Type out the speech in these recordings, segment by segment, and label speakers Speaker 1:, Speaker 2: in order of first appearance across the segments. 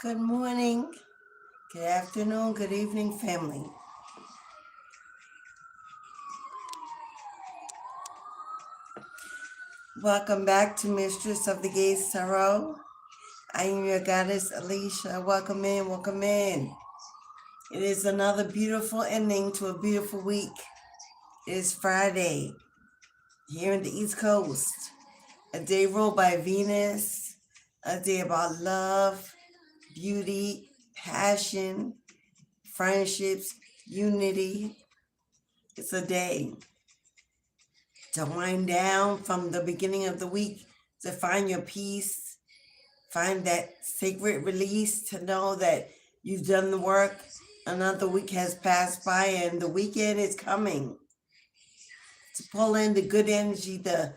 Speaker 1: Good morning, good afternoon, good evening, family. Welcome back to Mistress of the Gates Tarot. I am your goddess, Alicia. Welcome in, welcome in. It is another beautiful ending to a beautiful week. It is Friday here in the East Coast. A day ruled by Venus, a day about love, beauty, passion, friendships, unity. It's a day to wind down from the beginning of the week, to find your peace, find that sacred release, to know that you've done the work. Another week has passed by and the weekend is coming. To pull in the good energy, the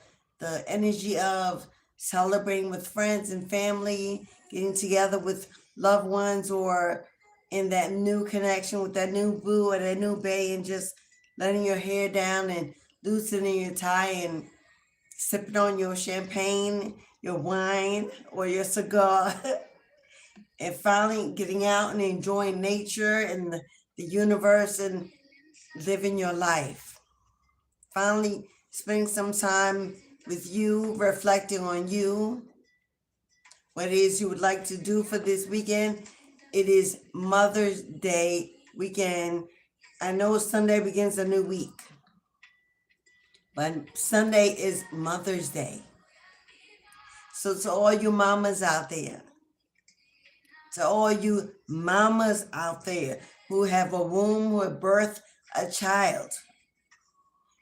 Speaker 1: energy of celebrating with friends and family, getting together with loved ones, or in that new connection with that new boo or that new bae, and just letting your hair down and loosening your tie and sipping on your champagne, your wine, or your cigar, and finally getting out and enjoying nature and the universe and living your life. Finally spending some time with you, reflecting on you, what it is you would like to do for this weekend. It is Mother's Day weekend. I know Sunday begins a new week, but Sunday is Mother's Day. So to all you mamas out there, who have a womb, who have birthed a child,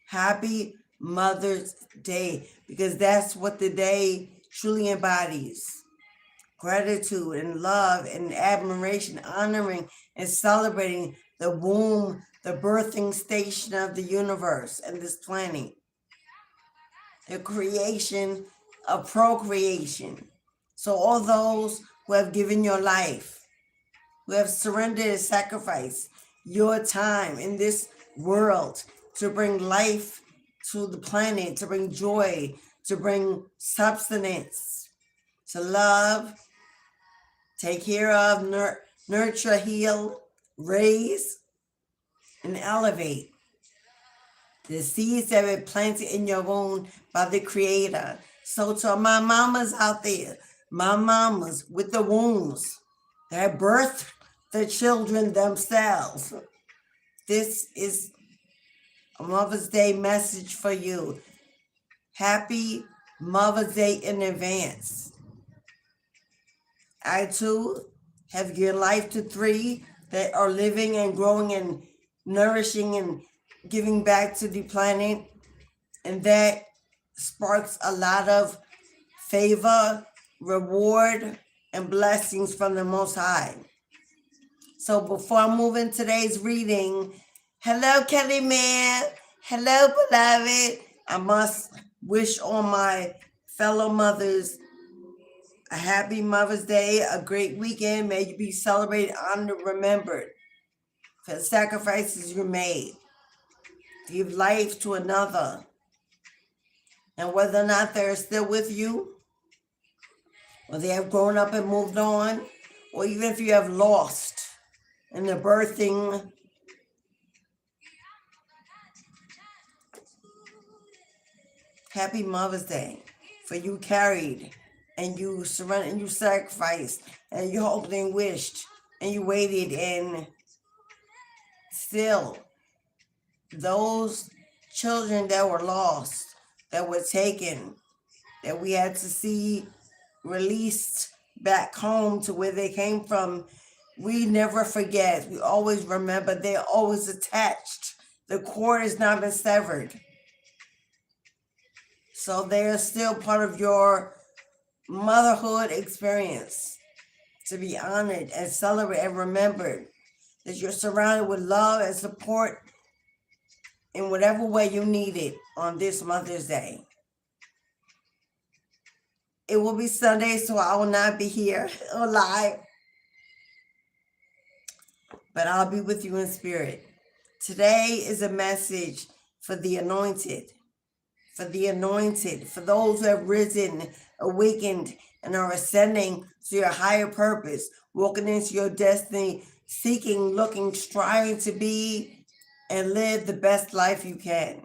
Speaker 1: happy Mother's Day, because that's what the day truly embodies. Gratitude and love and admiration, honoring and celebrating the womb, the birthing station of the universe and this planet. The creation of procreation. So all those who have given your life, who have surrendered and sacrificed your time in this world to bring life to the planet, to bring joy, to bring substance, to love, take care of, nurture, heal, raise, and elevate the seeds that were planted in your womb by the Creator. So to my mamas out there, my mamas with the wombs that birthed the children themselves, this is a Mother's Day message for you. Happy Mother's Day in advance. I too have given life to 3 that are living and growing and nourishing and giving back to the planet. And that sparks a lot of favor, reward, and blessings from the Most High. So before I move in today's reading, hello, Kelly Man. Hello, beloved. I must wish all my fellow mothers a happy Mother's Day, a great weekend. May you be celebrated, honored, remembered for the sacrifices you made to give life to another. And whether or not they're still with you, or they have grown up and moved on, or even if you have lost in the birthing, happy Mother's Day. For you carried and you surrendered and you sacrificed and you hoped and wished and you waited, and still those children that were lost, that were taken, that we had to see released back home to where they came from, we never forget. We always remember. They're always attached. The cord has not been severed. So they're still part of your motherhood experience, to be honored and celebrated and remembered, that you're surrounded with love and support in whatever way you need it on this Mother's Day. It will be Sunday, so I will not be here or live, but I'll be with you in spirit. Today is a message for the anointed, for the anointed, for those who have risen, awakened, and are ascending to your higher purpose, walking into your destiny, seeking, looking, striving to be and live the best life you can,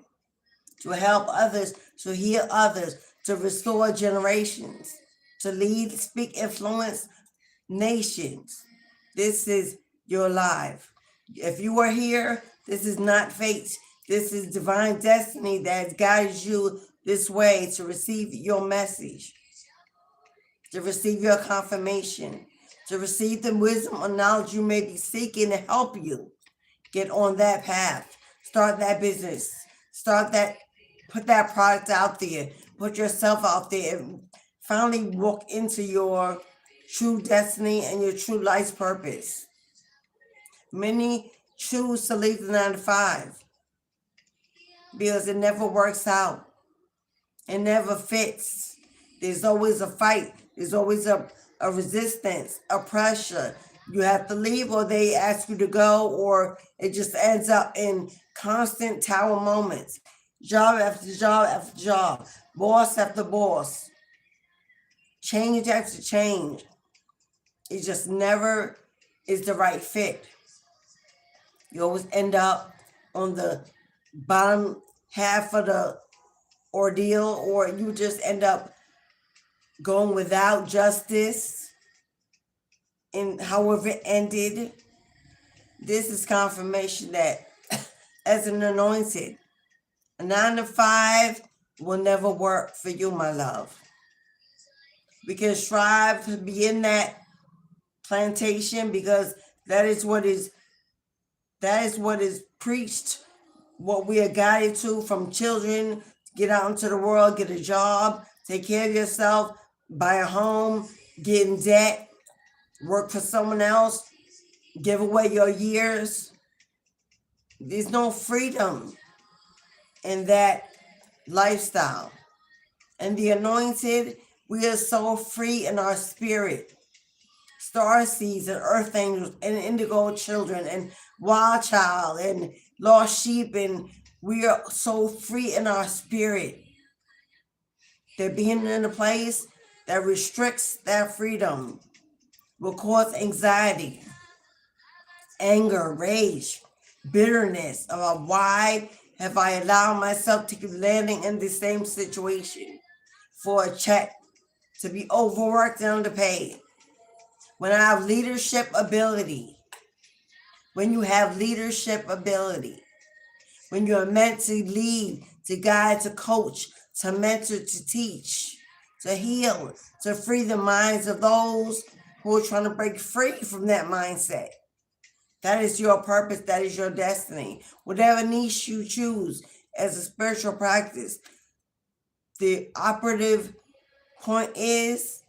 Speaker 1: to help others, to heal others, to restore generations, to lead, speak, influence nations. This is your life. If you are here, this is not fate. This is divine destiny that guides you this way to receive your message, to receive your confirmation, to receive the wisdom or knowledge you may be seeking to help you get on that path, start that business, put that product out there, put yourself out there, and finally walk into your true destiny and your true life's purpose. Many choose to leave the 9 to 5 because it never works out. It never fits. There's always a fight. There's always a resistance, a pressure. You have to leave, or they ask you to go, or it just ends up in constant tower moments. Job after job after job, boss after boss, change after change. It just never is the right fit. You always end up on the bottom half of the ordeal, or you just end up going without justice in however it ended. This is confirmation that as an anointed, a 9 to 5 will never work for you, my love. We can strive to be in that plantation because that is what is preached, what we are guided to from children. Get out into the world, get a job, take care of yourself, buy a home, get in debt, work for someone else, give away your years. There's no freedom in that lifestyle. And the anointed, we are so free in our spirit. Star seeds and earth angels and indigo children and wild child and lost sheep, and we are so free in our spirit. That being in a place that restricts that freedom will cause anxiety, anger, rage, bitterness about why have I allowed myself to keep landing in the same situation for a check, to be overworked and underpaid. When I have leadership ability, when you have leadership ability, when you're meant to lead, to guide, to coach, to mentor, to teach, to heal, to free the minds of those who are trying to break free from that mindset. That is your purpose. That is your destiny. Whatever niche you choose as a spiritual practice, the operative point is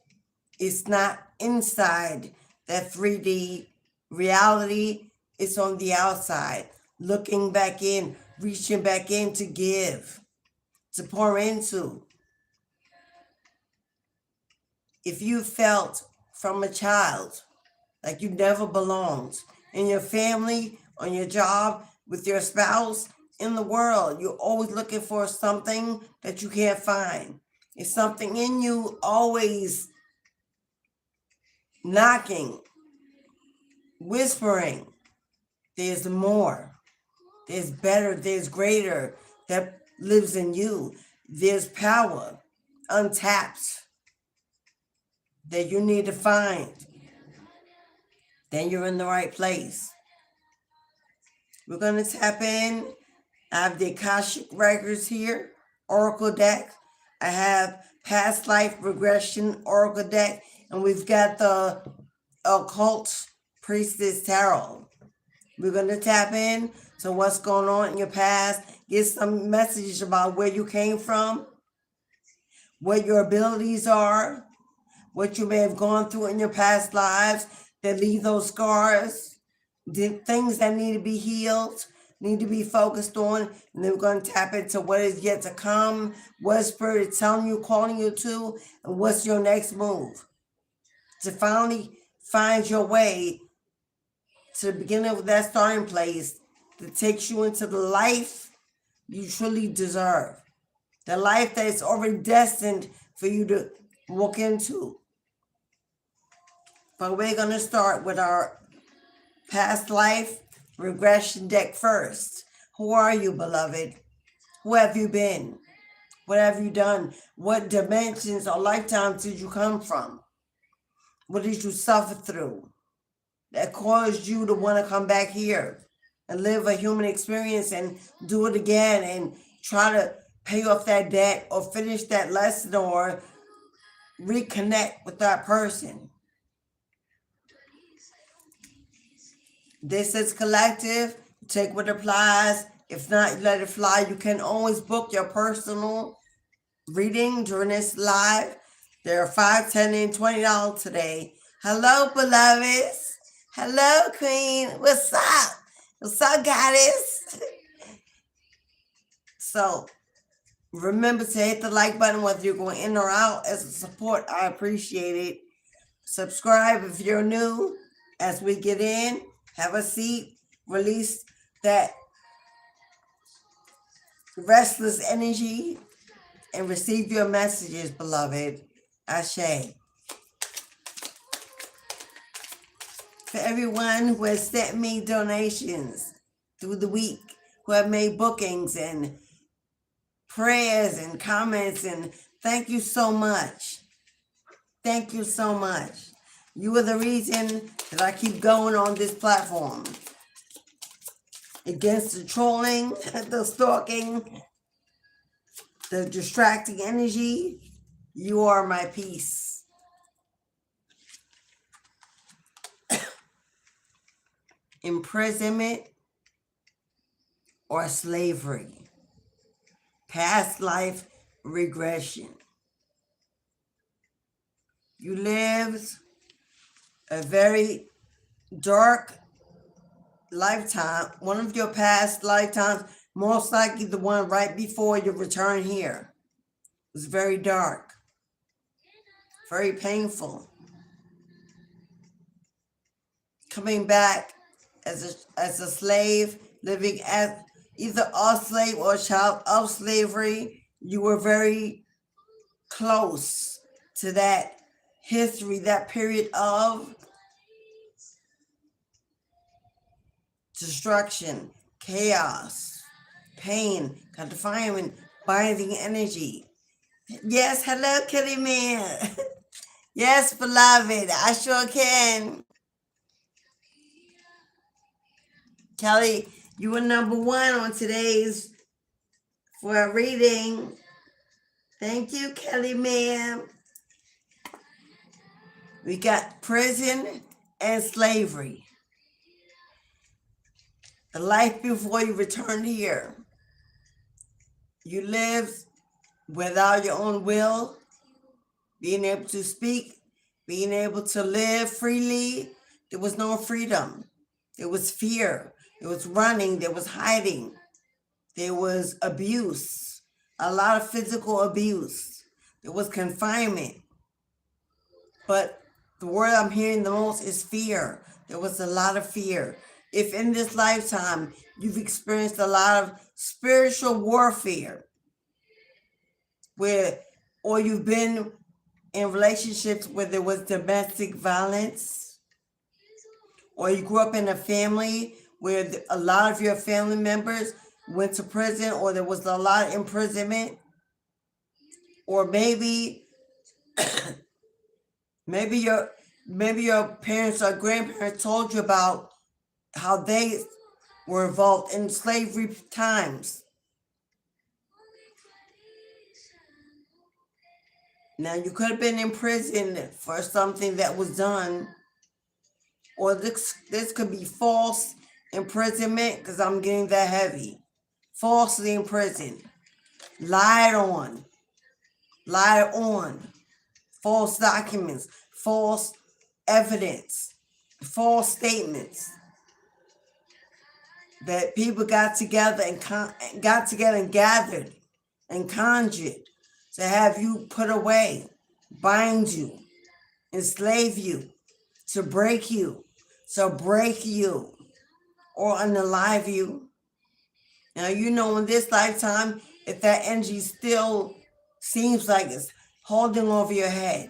Speaker 1: it's not inside that 3D reality. It's on the outside, looking back in, reaching back in to give, to pour into. If you felt from a child like you never belonged in your family, on your job, with your spouse, in the world, you're always looking for something that you can't find. It's something in you always knocking, whispering, there's more, there's better, there's greater that lives in you. There's power untapped that you need to find. Then you're in the right place. We're going to tap in. I have the Cashapp records here, Oracle deck. I have past life regression Oracle deck, and we've got the occult priestess tarot. We're going to tap in to what's going on in your past, get some messages about where you came from, what your abilities are, what you may have gone through in your past lives that leave those scars, the things that need to be healed, need to be focused on. And then we're going to tap into what is yet to come, what Spirit is telling you, calling you to, and what's your next move to finally find your way to the beginning of that starting place that takes you into the life you truly deserve, the life that is already destined for you to walk into. But we're going to start with our past life regression deck first. Who are you, beloved? Who have you been? What have you done? What dimensions or lifetimes did you come from? What did you suffer through that caused you to want to come back here and live a human experience and do it again and try to pay off that debt or finish that lesson or reconnect with that person? This is collective. Take what applies. If not, let it fly. You can always book your personal reading during this live. There are $5, $10, and $20 today. Hello, beloveds. Hello, Queen. What's up? What's up, goddess? So remember to hit the like button whether you're going in or out. As a support, I appreciate it. Subscribe if you're new. As we get in, have a seat, release that restless energy, and receive your messages, beloved. Ashe. For everyone who has sent me donations through the week, who have made bookings and prayers and comments, and thank you so much. Thank you so much. You are the reason that I keep going on this platform. Against the trolling, the stalking, the distracting energy, you are my peace. Imprisonment or slavery. Past life regression. You lived a very dark lifetime, one of your past lifetimes, most likely the one right before your return here. It was very dark, very painful. Coming back as a slave, living as either a slave or a child of slavery, you were very close to that history, that period of destruction, chaos, pain, confinement, binding energy. Yes, hello, Kitty Man. Yes, beloved, I sure can. Kelly, you were number one on today's for a reading. Thank you, Kelly, ma'am. We got prison and slavery. The life before you returned here. You lived without your own will, being able to speak, being able to live freely. There was no freedom. There was fear. There was running. There was hiding. There was abuse, a lot of physical abuse. There was confinement. But the word I'm hearing the most is fear. There was a lot of fear. If in this lifetime you've experienced a lot of spiritual warfare, or you've been in relationships where there was domestic violence, or you grew up in a family where a lot of your family members went to prison, or there was a lot of imprisonment, or maybe your parents or grandparents told you about how they were involved in slavery times. Now, you could have been in prison for something that was done, or this could be false imprisonment, because I'm getting that heavy. Falsely imprisoned, lied on, false documents, false evidence, false statements that people got together and gathered and conjured to have you put away, bind you, enslave you, to break you, or unalive you. Now, in this lifetime, if that energy still seems like it's holding over your head.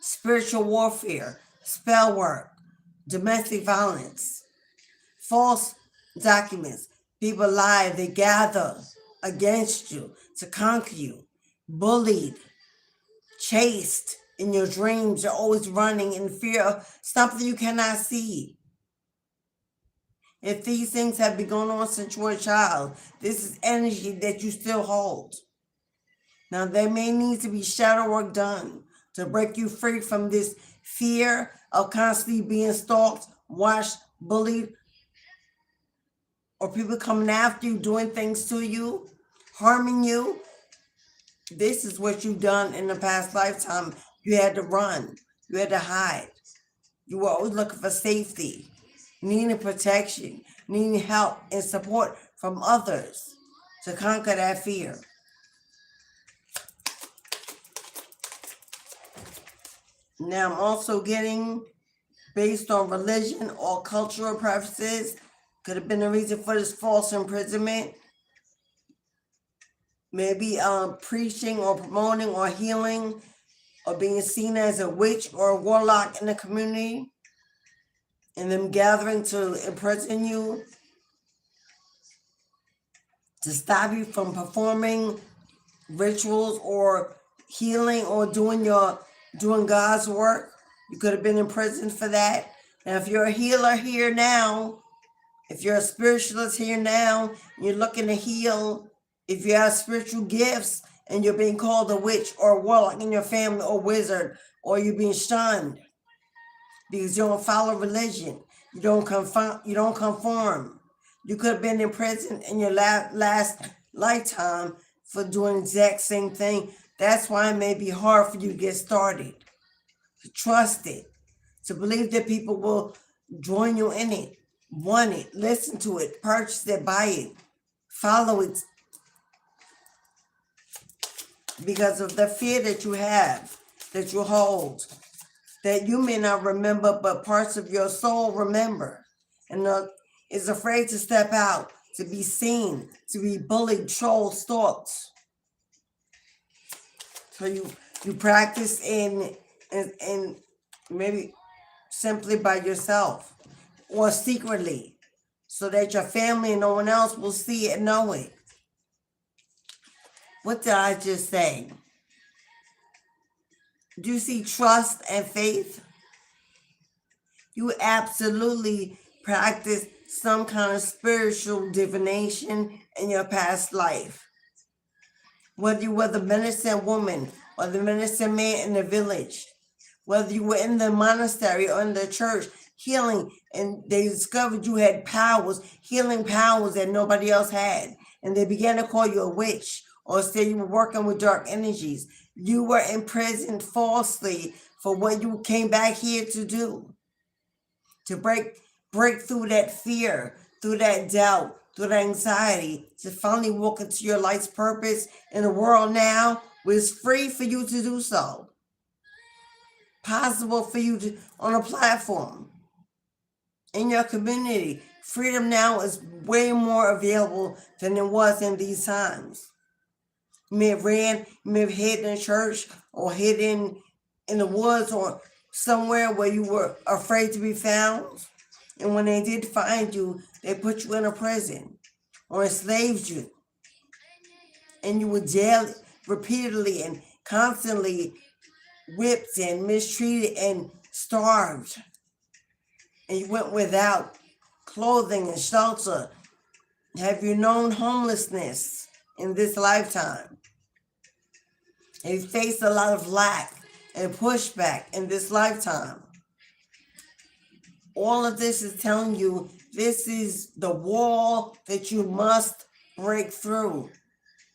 Speaker 1: Spiritual warfare, spell work, domestic violence, false documents. People lie, they gather against you to conquer you, bullied, chased in your dreams. You're always running in fear of something you cannot see. If these things have been going on since you were a child, this is energy that you still hold. Now, there may need to be shadow work done to break you free from this fear of constantly being stalked, watched, bullied, or people coming after you, doing things to you, harming you. This is what you've done in the past lifetime. You had to run. You had to hide. You were always looking for safety, needing protection, needing help and support from others to conquer that fear. Now, I'm also getting, based on religion or cultural preferences, could have been the reason for this false imprisonment. Maybe preaching or promoting or healing or being seen as a witch or a warlock in the community, and them gathering to imprison you, to stop you from performing rituals or healing or doing God's work. You could have been in prison for that. Now, if you're a healer here now, if you're a spiritualist here now, you're looking to heal, if you have spiritual gifts and you're being called a witch or a warlock in your family or wizard, or you're being shunned because you don't follow religion, you don't conform. You could have been in prison in your last lifetime for doing the exact same thing. That's why it may be hard for you to get started, to trust it, to believe that people will join you in it, want it, listen to it, purchase it, buy it, follow it, because of the fear that you have, that you hold, that you may not remember, but parts of your soul remember, and is afraid to step out, to be seen, to be bullied, trolled, stalked. So you practice in maybe simply by yourself or secretly, so that your family and no one else will see it and know it. What did I just say? Do you see trust and faith? You absolutely practice some kind of spiritual divination in your past life. Whether you were the medicine woman or the medicine man in the village, whether you were in the monastery or in the church healing, and they discovered you had powers, healing powers that nobody else had, and they began to call you a witch or say you were working with dark energies. You were imprisoned falsely for what you came back here to do, to break through that fear, through that doubt, through that anxiety, to finally walk into your life's purpose in a world now where it's free for you to do so. Possible for you to, on a platform, in your community. Freedom now is way more available than it was in these times. You may have ran, you may have hid in church or hid in the woods or somewhere where you were afraid to be found. And when they did find you, they put you in a prison or enslaved you. And you were jailed repeatedly and constantly whipped and mistreated and starved. And you went without clothing and shelter. Have you known homelessness in this lifetime? And you faced a lot of lack and pushback in this lifetime. All of this is telling you this is the wall that you must break through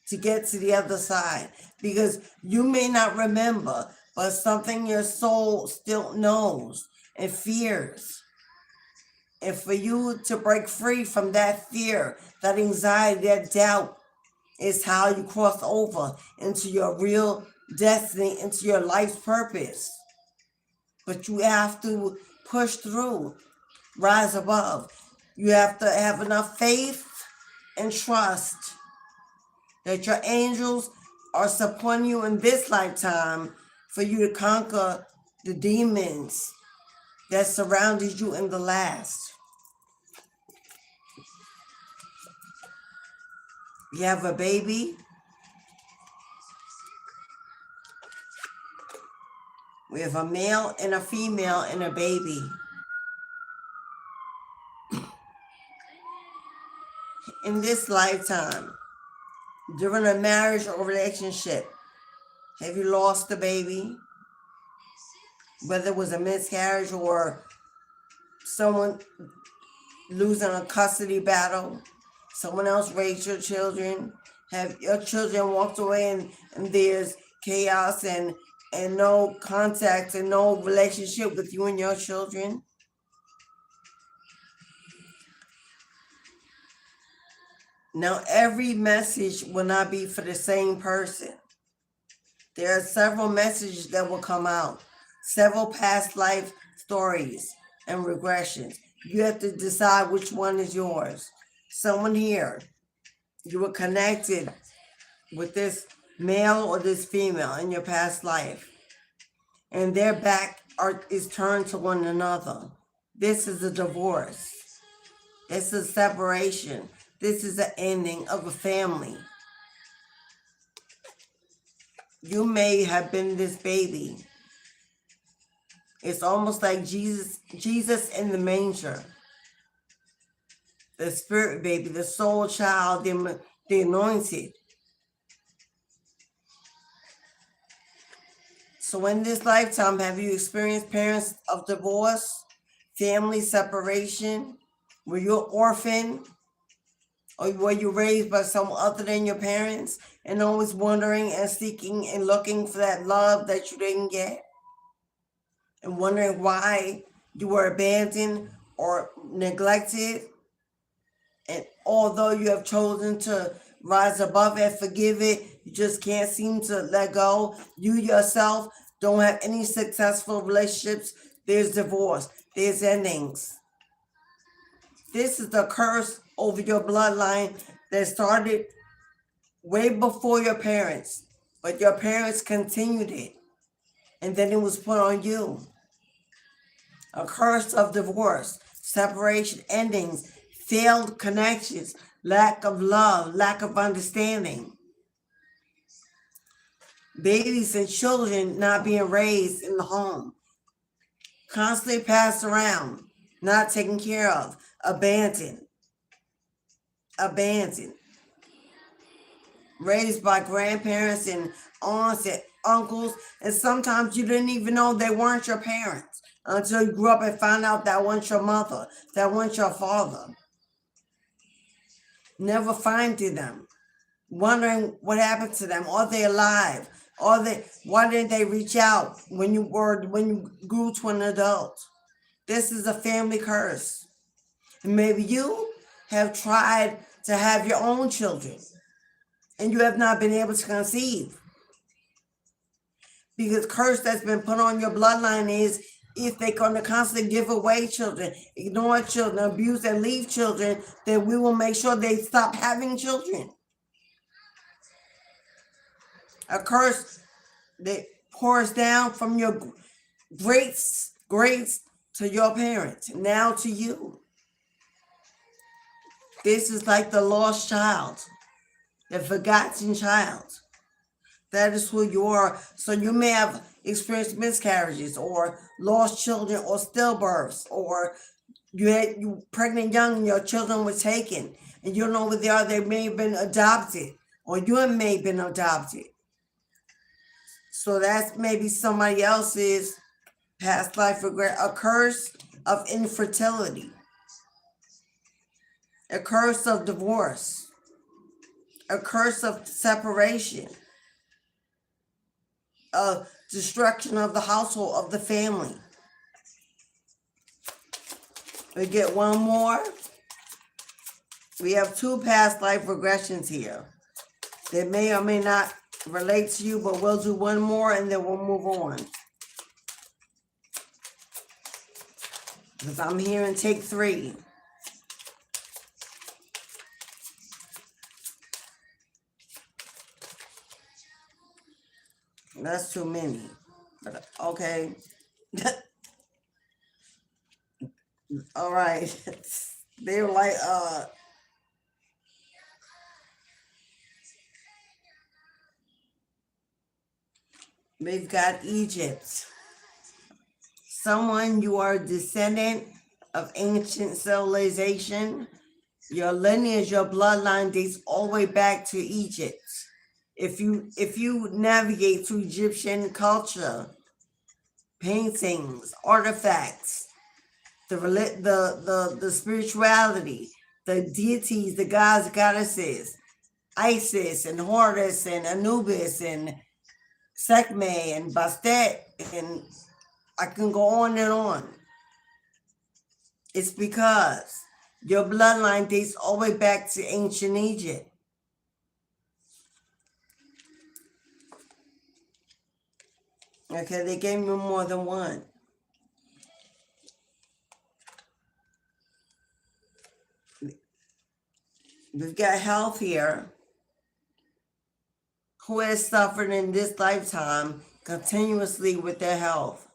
Speaker 1: to get to the other side. Because you may not remember, but something your soul still knows and fears. And for you to break free from that fear, that anxiety, that doubt, is how you cross over into your real destiny, into your life's purpose. But you have to push through, rise above. You have to have enough faith and trust that your angels are supporting you in this lifetime for you to conquer the demons that surrounded you in the last. You have a baby. We have a male and a female and a baby. In this lifetime, during a marriage or relationship, have you lost the baby? Whether it was a miscarriage or someone losing a custody battle, someone else raised your children, have your children walked away and there's chaos and no contact and no relationship with you and your children. Now, every message will not be for the same person. There are several messages that will come out, several past life stories and regressions. You have to decide which one is yours. Someone here, you were connected with this male or this female in your past life, and their back is turned to one another. This is a divorce. This is separation. This is the ending of a family. You may have been this baby. It's almost like Jesus in the manger. The spirit baby, the soul child, the anointed. So in this lifetime, have you experienced parents of divorce, family separation? Were you an orphan? Or were you raised by someone other than your parents and always wondering and seeking and looking for that love that you didn't get? And wondering why you were abandoned or neglected? And although you have chosen to rise above it, forgive it, you just can't seem to let go. You yourself don't have any successful relationships. There's divorce. There's endings. This is the curse over your bloodline that started way before your parents, but your parents continued it, and then it was put on you. A curse of divorce, separation, endings, failed connections, lack of love, lack of understanding. Babies and children not being raised in the home, constantly passed around, not taken care of, abandoned, raised by grandparents and aunts and uncles, and sometimes you didn't even know they weren't your parents until you grew up and found out that wasn't your mother, that wasn't your father. Never finding them, wondering what happened to them. Are they alive? Why didn't they reach out when you grew to an adult? This is a family curse. And maybe you have tried to have your own children and you have not been able to conceive. Because curse that's been put on your bloodline is if they're going to constantly give away children, ignore children, abuse and leave children, then we will make sure they stop having children. A curse that pours down from your greats to your parents, now to you. This is like the lost child, the forgotten child. That is who you are. So you may have experienced miscarriages or lost children or stillbirths, or you pregnant young and your children were taken and you don't know where they are. They may have been adopted, or you may have been adopted. So that's maybe somebody else's past life regret. A curse of infertility, a curse of divorce, a curse of separation, of destruction of the household, of the family. We get one more. We have two past life regressions here. They may or may not relate to you, but we'll do one more and then we'll move on. Because I'm here in take 3. That's too many. But, okay. All right. They were like, we've got Egypt. Someone you are a descendant of ancient civilization. Your lineage, your bloodline dates all the way back to Egypt. If you navigate through Egyptian culture, paintings, artifacts, the spirituality, the deities, the gods, goddesses, Isis and Horus and Anubis and Sekhmet and Bastet, and I can go on and on. It's because your bloodline dates all the way back to ancient Egypt. Okay, they gave me more than one. We've got health here. Who has suffered in this lifetime continuously with their health?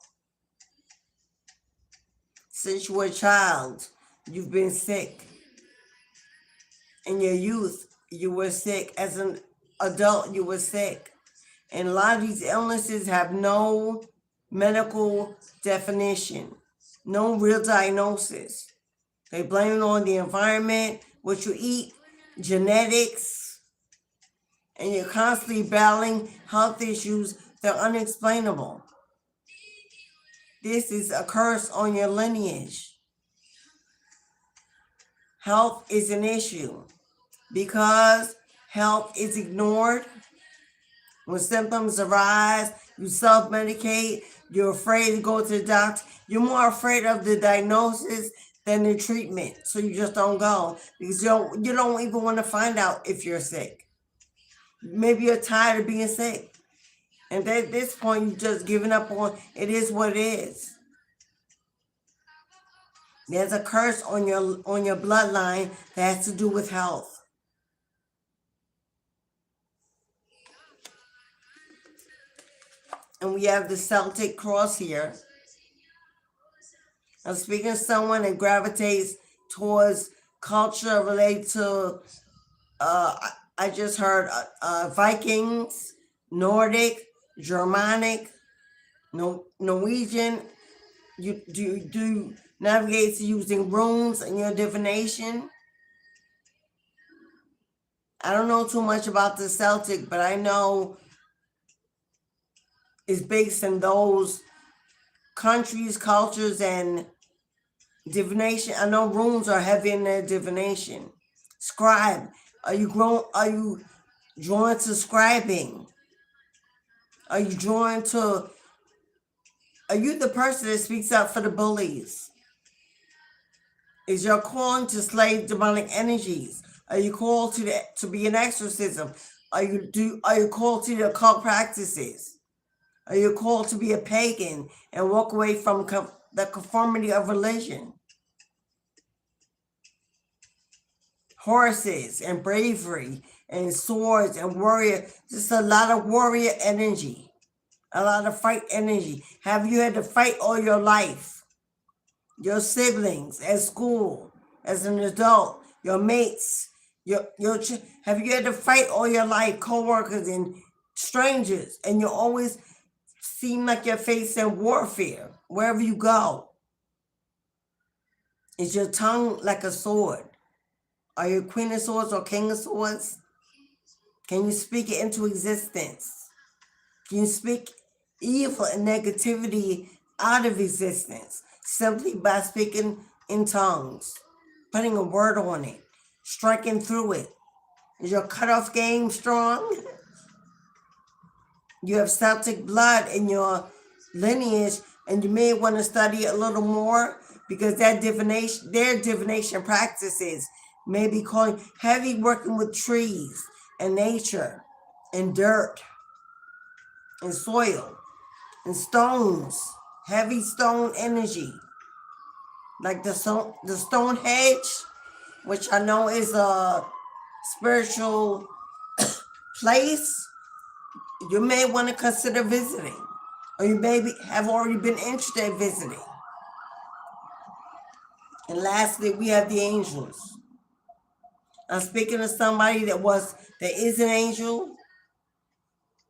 Speaker 1: Since you were a child, you've been sick. In your youth, you were sick. As an adult, you were sick. And a lot of these illnesses have no medical definition, no real diagnosis. They blame it on the environment, what you eat, genetics, and you're constantly battling health issues that are unexplainable. This is a curse on your lineage. Health is an issue because health is ignored. When symptoms arise, you self-medicate, you're afraid to go to the doctor. You're more afraid of the diagnosis than the treatment, so you just don't go because you don't even want to find out if you're sick. Maybe you're tired of being sick, and at this point, you've just given up on it. Is what it is. There's a curse on your bloodline that has to do with health. And we have the Celtic cross here. I'm speaking to someone that gravitates towards culture related to, I just heard Vikings, Nordic, Germanic, Norwegian. You do navigate using runes in your divination. I don't know too much about the Celtic, but I know it's based in those countries, cultures, and divination. I know runes are heavy in their divination. Scribe. Are you drawn to scribing? Are you the person that speaks up for the bullies? Is your calling to slay demonic energies? Are you called to be an exorcism? Are you called to the occult practices? Are you called to be a pagan and walk away from the conformity of religion? Horses and bravery and swords and warrior, just a lot of warrior energy, a lot of fight energy. Have you had to fight all your life? Your siblings at school, as an adult, your mates, have you had to fight all your life, co-workers and strangers, and you always seem like you're facing warfare wherever you go? Is your tongue like a sword? Are you Queen of Swords or King of Swords? Can you speak it into existence? Can you speak evil and negativity out of existence simply by speaking in tongues, putting a word on it, striking through it? Is your cutoff game strong? You have Celtic blood in your lineage, and you may want to study it a little more because their divination practices may be calling heavy working with trees and nature and dirt and soil and stones, heavy stone energy, like the stone hedge, which I know is a spiritual place. you may want to consider visiting, or you maybe have already been interested in visiting. And lastly, we have the angels. I'm speaking to somebody that is an angel,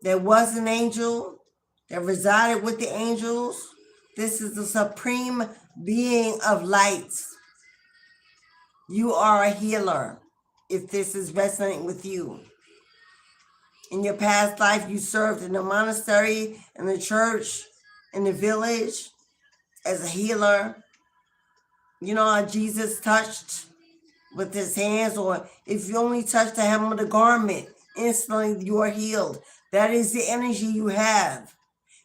Speaker 1: that was an angel, that resided with the angels. This is the supreme being of light. You are a healer if this is resonating with you. In your past life, you served in the monastery, in the church, in the village as a healer. You know how Jesus touched with his hands, or if you only touch the hem of the garment, instantly you are healed. That is the energy you have.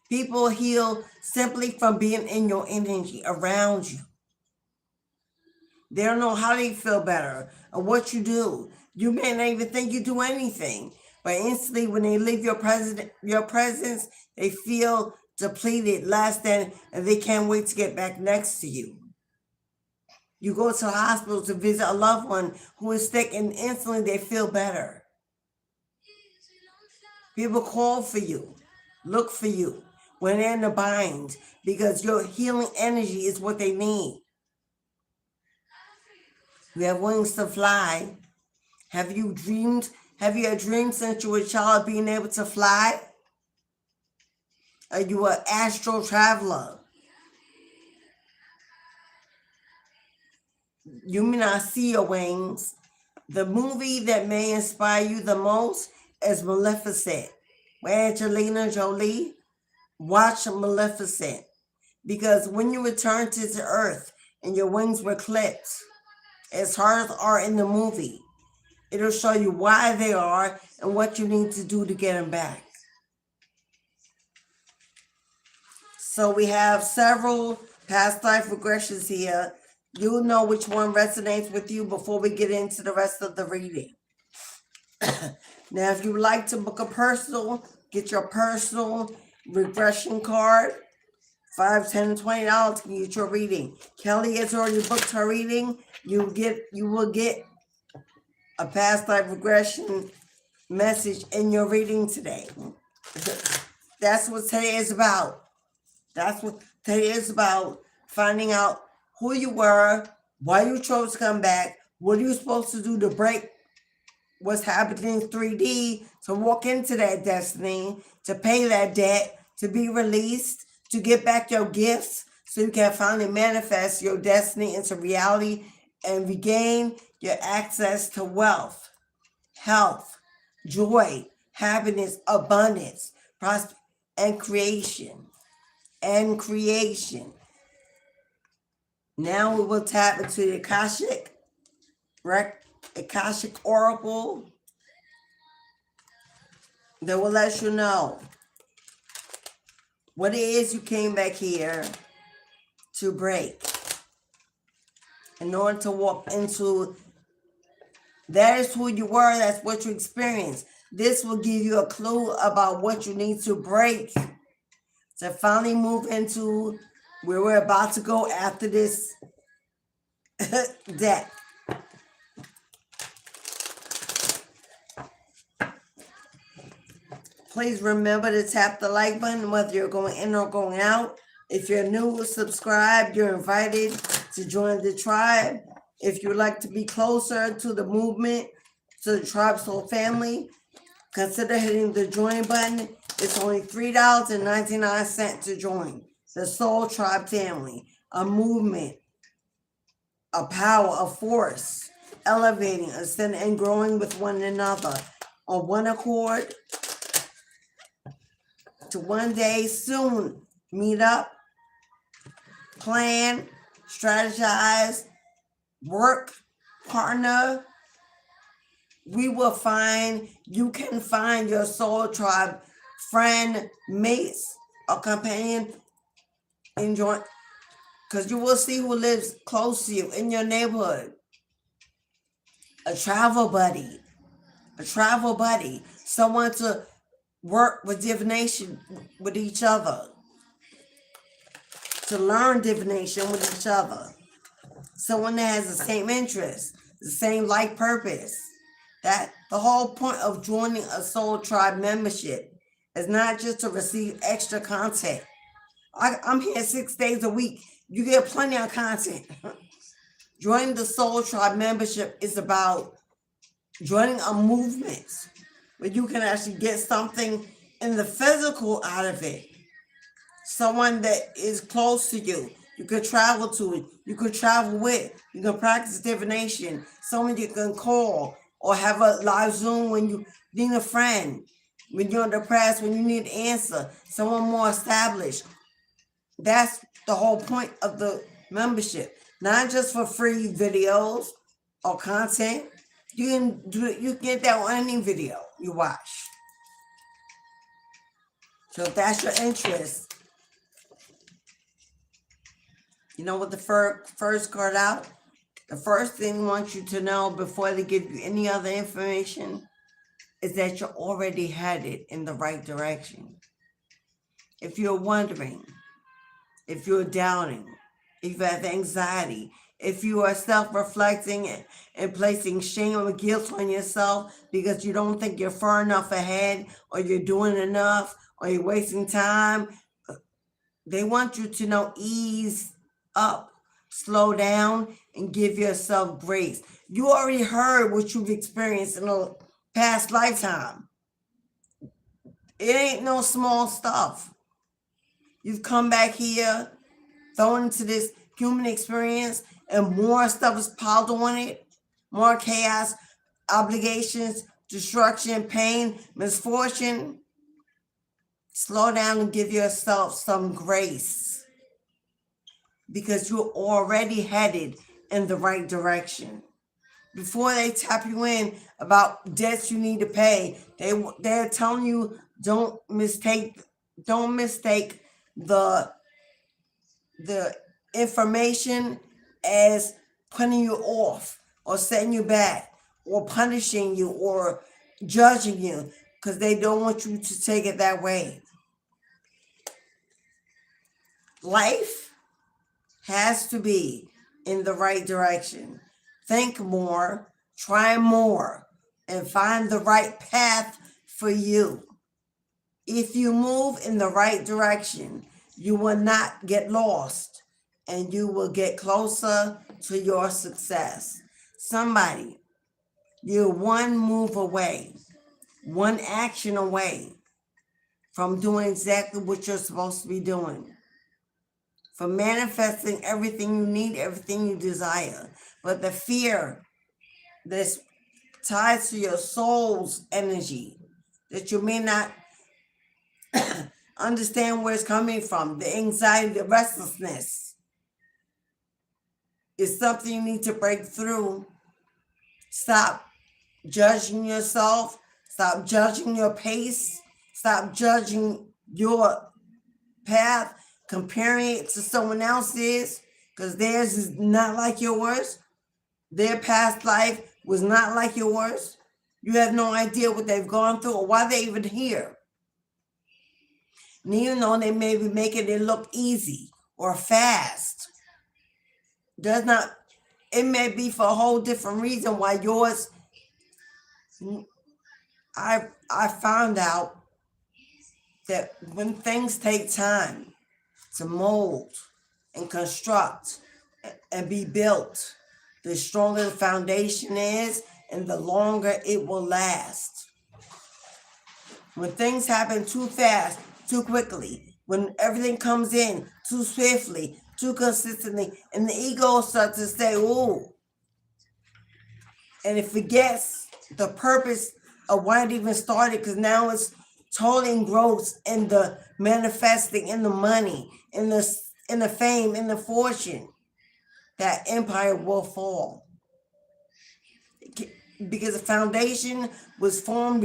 Speaker 1: People heal simply from being in your energy around you. They don't know how they feel better or what you do. You may not even think you do anything, but instantly when they leave your presence, they feel depleted, less than, and they can't wait to get back next to you. You go to the hospital to visit a loved one who is sick, and instantly they feel better. People call for you, look for you when they're in a bind, because your healing energy is what they need. You have wings to fly. Have you had dreams since you were a child being able to fly? Are you an astral traveler? You may not see your wings. The movie that may inspire you the most is Maleficent with Angelina Jolie. Watch Maleficent, because when you return to the earth and your wings were clipped, as hard as are in the movie, it'll show you why they are and what you need to do to get them back. So we have several past life regressions here. You'll know which one resonates with you before we get into the rest of the reading. Now, if you would like to book a personal, get your personal regression card, $5, $10, $20 to get your reading. Kelly has already booked her reading. You will get a past life regression message in your reading today. That's what today is about. That's what today is about. Finding out who you were, why you chose to come back, what are you supposed to do to break what's happening in 3D, to walk into that destiny, to pay that debt, to be released, to get back your gifts so you can finally manifest your destiny into reality and regain your access to wealth, health, joy, happiness, abundance, prosperity, and creation. Now we will tap into the Akashic Oracle that will let you know what it is you came back here to break in order to walk into. That is who you were. That's what you experienced. This will give you a clue about what you need to break to finally move into where we're about to go after this deck. Please remember to tap the like button whether you're going in or going out. If you're new, subscribe. You're invited to join the tribe. If you'd like to be closer to the movement, to the Tribe Soul family, consider hitting the join button. It's only $3.99 to join the Soul Tribe family, a movement, a power, a force, elevating, ascending, and growing with one another on one accord to one day soon meet up, plan, strategize, work, partner. You can find your soul tribe friend, mates, or companion, and join, because you will see who lives close to you in your neighborhood. A travel buddy, someone to work with divination with each other, to learn divination with each other. Someone that has the same interest, the same like purpose. That the whole point of joining a soul tribe membership It's not just to receive extra content. I'm here 6 days a week. You get plenty of content. Joining the Soul Tribe membership is about joining a movement where you can actually get something in the physical out of it. Someone that is close to you. You could travel to, you could travel with, you can practice divination, someone you can call or have a live Zoom when you need a friend, when you're depressed, when you need an answer, someone more established. That's the whole point of the membership. Not just for free videos or content. You can do it, you can get that on any video you watch. So if that's your interest, you know what the first card out? The first thing I want you to know before they give you any other information is that you're already headed in the right direction. If you're wondering, if you're doubting, if you have anxiety, if you are self-reflecting and placing shame or guilt on yourself because you don't think you're far enough ahead or you're doing enough or you're wasting time, they want you to know, ease up, slow down, and give yourself grace. You already heard what you've experienced in a past lifetime. It ain't no small stuff. You've come back here, thrown into this human experience, and more stuff is piled on it. More chaos, obligations, destruction, pain, misfortune. Slow down and give yourself some grace, because you're already headed in the right direction. Before they tap you in about debts you need to pay, they're telling you don't mistake the information as putting you off or setting you back or punishing you or judging you, because they don't want you to take it that way. Life has to be in the right direction. Think more, try more, and find the right path for you. If you move in the right direction, you will not get lost and you will get closer to your success. Somebody, you're one move away, one action away from doing exactly what you're supposed to be doing, from manifesting everything you need, everything you desire. But the fear that's tied to your soul's energy, that you may not understand where it's coming from, the anxiety, the restlessness, is something you need to break through. Stop judging yourself. Stop judging your pace. Stop judging your path, comparing it to someone else's, because theirs is not like yours. Their past life was not like yours. You have no idea what they've gone through or why they're even here. And even though they may be making it look easy or fast, it may be for a whole different reason why yours. I found out that when things take time to mold and construct and be built, the stronger the foundation is and the longer it will last. When things happen too fast, too quickly, when everything comes in too swiftly, too consistently, and the ego starts to say, ooh, and it forgets the purpose of why it even started, because now it's totally engrossed in the manifesting, in the money, in the fame, in the fortune. That empire will fall, because the foundation was formed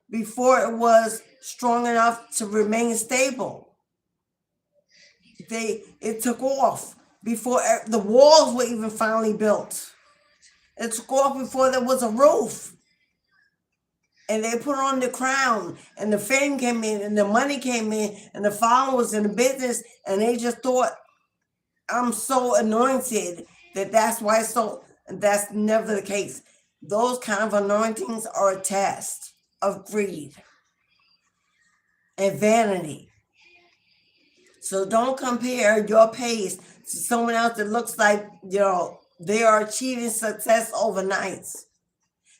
Speaker 1: before it was strong enough to remain stable. It took off before the walls were even finally built. It took off before there was a roof. And they put on the crown, and the fame came in, and the money came in, and the followers and the business, and they just thought, I'm so anointed that's why it's so. That's never the case. Those kind of anointings are a test of greed. and vanity. So don't compare your pace to someone else that looks like, they are achieving success overnight.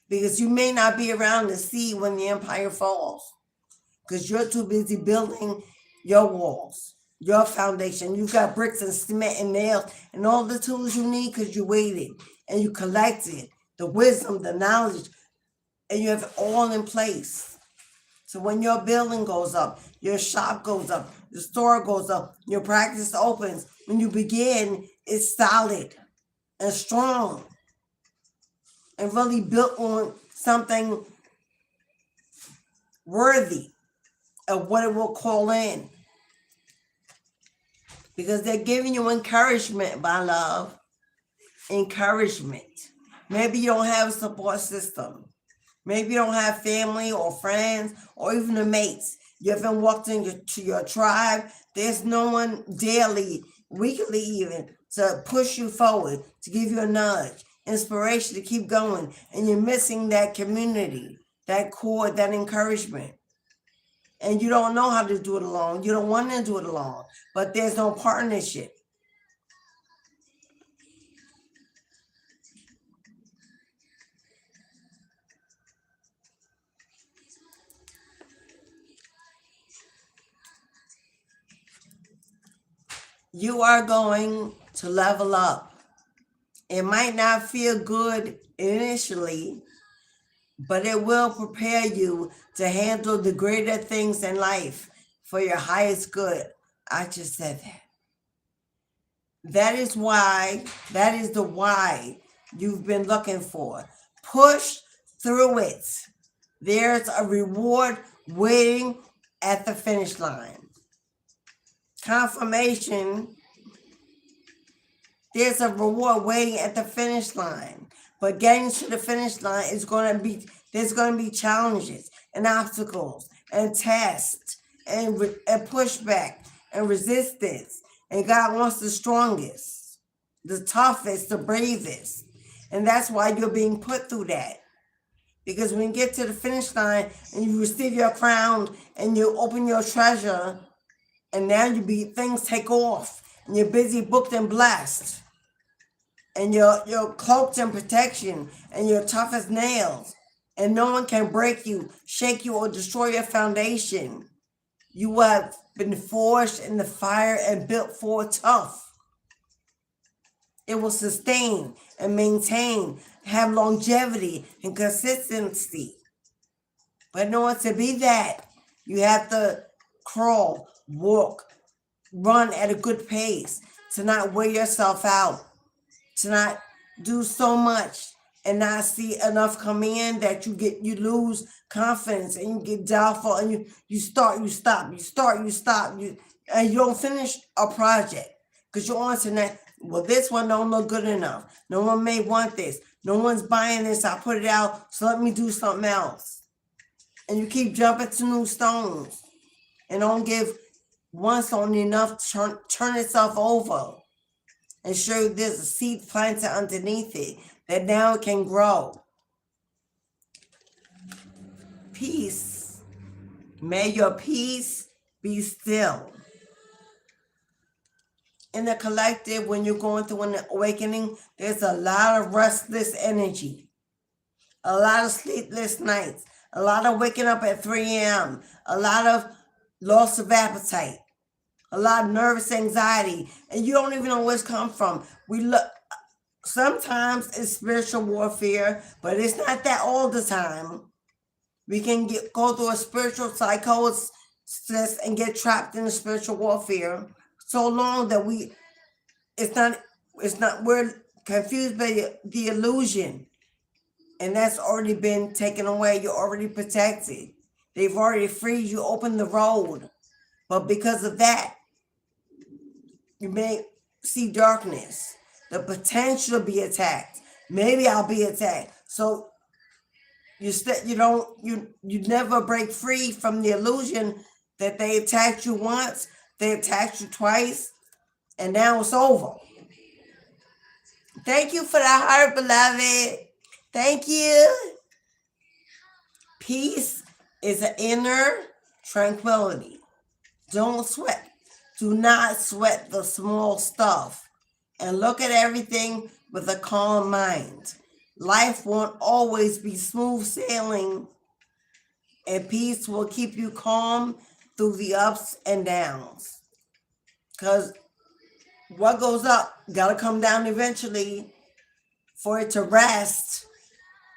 Speaker 1: Because you may not be around to see when the empire falls. Because you're too busy building your walls, your foundation. You got bricks and cement and nails and all the tools you need because you waited and you collected the wisdom, the knowledge, and you have it all in place. So when your building goes up, your shop goes up, the store goes up, your practice opens, when you begin, it's solid and strong and really built on something worthy of what it will call in. Because they're giving you encouragement, my love. Encouragement. Maybe you don't have a support system. Maybe you don't have family or friends or even a mates. You haven't walked into your tribe. There's no one daily, weekly even, to push you forward, to give you a nudge, inspiration to keep going. And you're missing that community, that core, that encouragement. And you don't know how to do it alone. You don't want to do it alone. But there's no partnership. You are going to level up. It might not feel good initially, but it will prepare you to handle the greater things in life for your highest good. I just said that. That is the why you've been looking for. Push through it. There's a reward waiting at the finish line. Confirmation, there's a reward waiting at the finish line. But getting to the finish line there's going to be challenges and obstacles and tests and pushback and resistance. And God wants the strongest, the toughest, the bravest. And that's why you're being put through that. Because when you get to the finish line and you receive your crown and you open your treasure, and now things take off, and you're busy, booked, and blessed. And you're cloaked in protection, and you're tough as nails. And no one can break you, shake you, or destroy your foundation. You have been forged in the fire and built for tough. It will sustain and maintain, have longevity and consistency. But in order to be that, you have to crawl, walk, run at a good pace, to not wear yourself out, to not do so much and not see enough come in that you lose confidence and you get doubtful and you start, you stop, and you don't finish a project because you're on to that. Well, this one don't look good enough. No one may want this. No one's buying this. I put it out, so let me do something else. And you keep jumping to new stones and don't give one stone enough to turn itself over and show you there's a seed planted underneath it that now it can grow. Peace. May your peace be still. In the collective, when you're going through an awakening, there's a lot of restless energy, a lot of sleepless nights, a lot of waking up at 3 a.m., a lot of loss of appetite, a lot of nervous anxiety, and you don't even know where it's come from. Sometimes it's spiritual warfare, but it's not that all the time. We can go through a spiritual psychosis and get trapped in the spiritual warfare so long that we're confused by the illusion, and that's already been taken away. You're already protected. They've already freed you, opened the road, but because of that, you may see darkness, the potential to be attacked. Maybe I'll be attacked. So you never break free from the illusion that they attacked you once, they attacked you twice, and now it's over. Thank you for the heart, beloved. Thank you. Peace is an inner tranquility. Don't sweat. Do not sweat the small stuff. And look at everything with a calm mind. Life won't always be smooth sailing, and peace will keep you calm through the ups and downs. Because what goes up got to come down eventually for it to rest,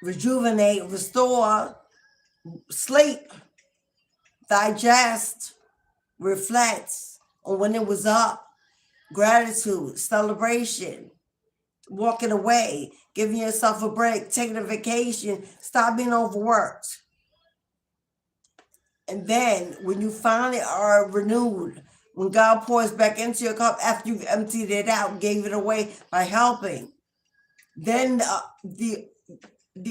Speaker 1: rejuvenate, restore, sleep, digest, reflect on when it was up, gratitude, celebration, walking away, giving yourself a break, taking a vacation, stop being overworked. And then when you finally are renewed, when God pours back into your cup after you've emptied it out, gave it away by helping, then the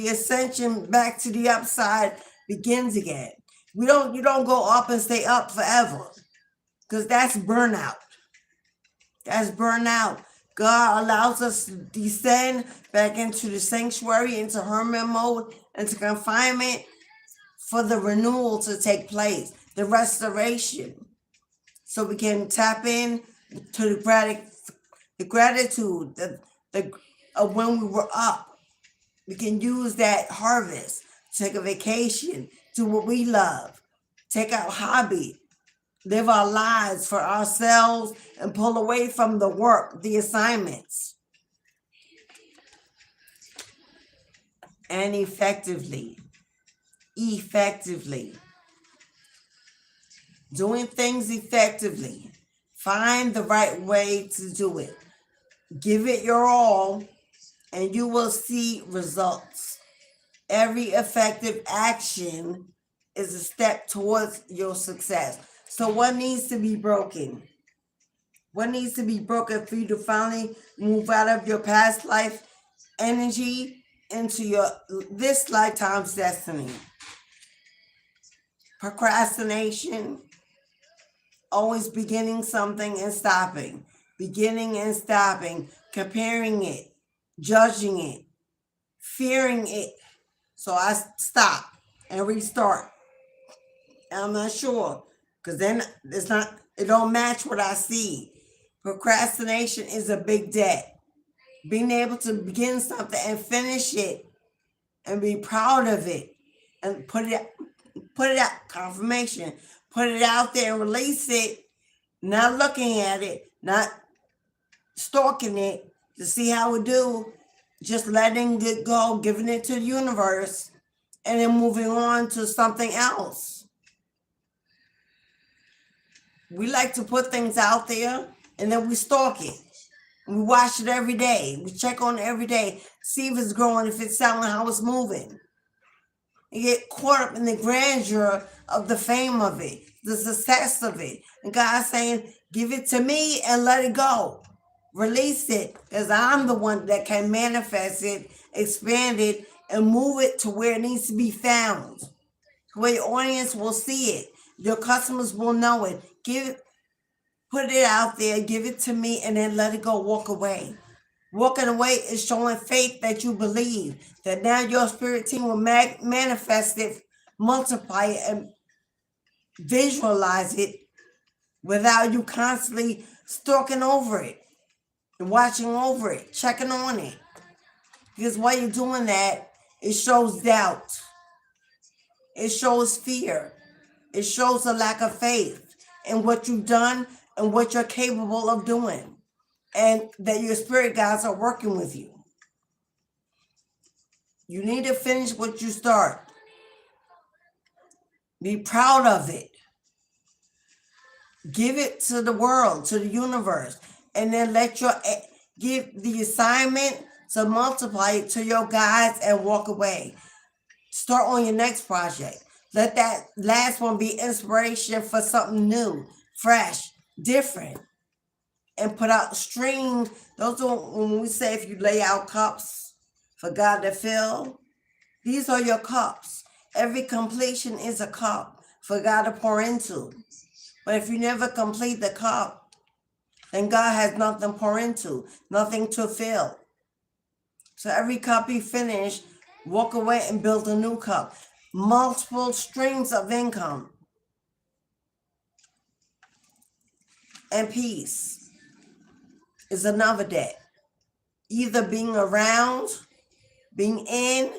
Speaker 1: ascension back to the upside begins again. You don't go up and stay up forever, because that's burnout. That's burnout. God allows us to descend back into the sanctuary, into hermit mode, into confinement for the renewal to take place, the restoration, so we can tap in to the gratitude of when we were up. We can use that harvest, take a vacation, do what we love, take our hobby, live our lives for ourselves, and pull away from the work, the assignments. And effectively. Doing things effectively. Find the right way to do it. Give it your all, and you will see results. Every effective action is a step towards your success. So what needs to be broken? What needs to be broken for you to finally move out of your past life energy into this lifetime's destiny? Procrastination, always beginning something and stopping, comparing it, judging it, fearing it. So I stop and restart. And I'm not sure, because then it don't match what I see. Procrastination is a big debt. Being able to begin something and finish it and be proud of it and put it out, confirmation, put it out there and release it, not looking at it, not stalking it to see how it do, just letting it go, giving it to the universe, and then moving on to something else. We like to put things out there and then we stalk it. We watch it every day. We check on it every day, see if it's growing, if it's selling, how it's moving. You get caught up in the grandeur of the fame of it, the success of it. And God's saying, give it to me and let it go. Release it, because I'm the one that can manifest it, expand it, and move it to where it needs to be found. Where your audience will see it. Your customers will know it. Put it out there, give it to me, and then let it go, walk away. Walking away is showing faith that you believe, that now your spirit team will manifest it, multiply it, and visualize it without you constantly stalking over it, and watching over it, checking on it. Because while you're doing that, it shows doubt. It shows fear. It shows a lack of faith in what you've done and what you're capable of doing, and that your spirit guides are working with you. You need to finish what you start. Be proud of it. Give it to the world, to the universe, and then give the assignment to multiply it to your guides and walk away. Start on your next project. Let that last one be inspiration for something new, fresh, different. And put out streams. Those are when we say, if you lay out cups for God to fill, these are your cups. Every completion is a cup for God to pour into. But if you never complete the cup, then God has nothing to pour into, nothing to fill. So every cup you finish, walk away and build a new cup. Multiple streams of income. and peace is another debt. Either being around, being in,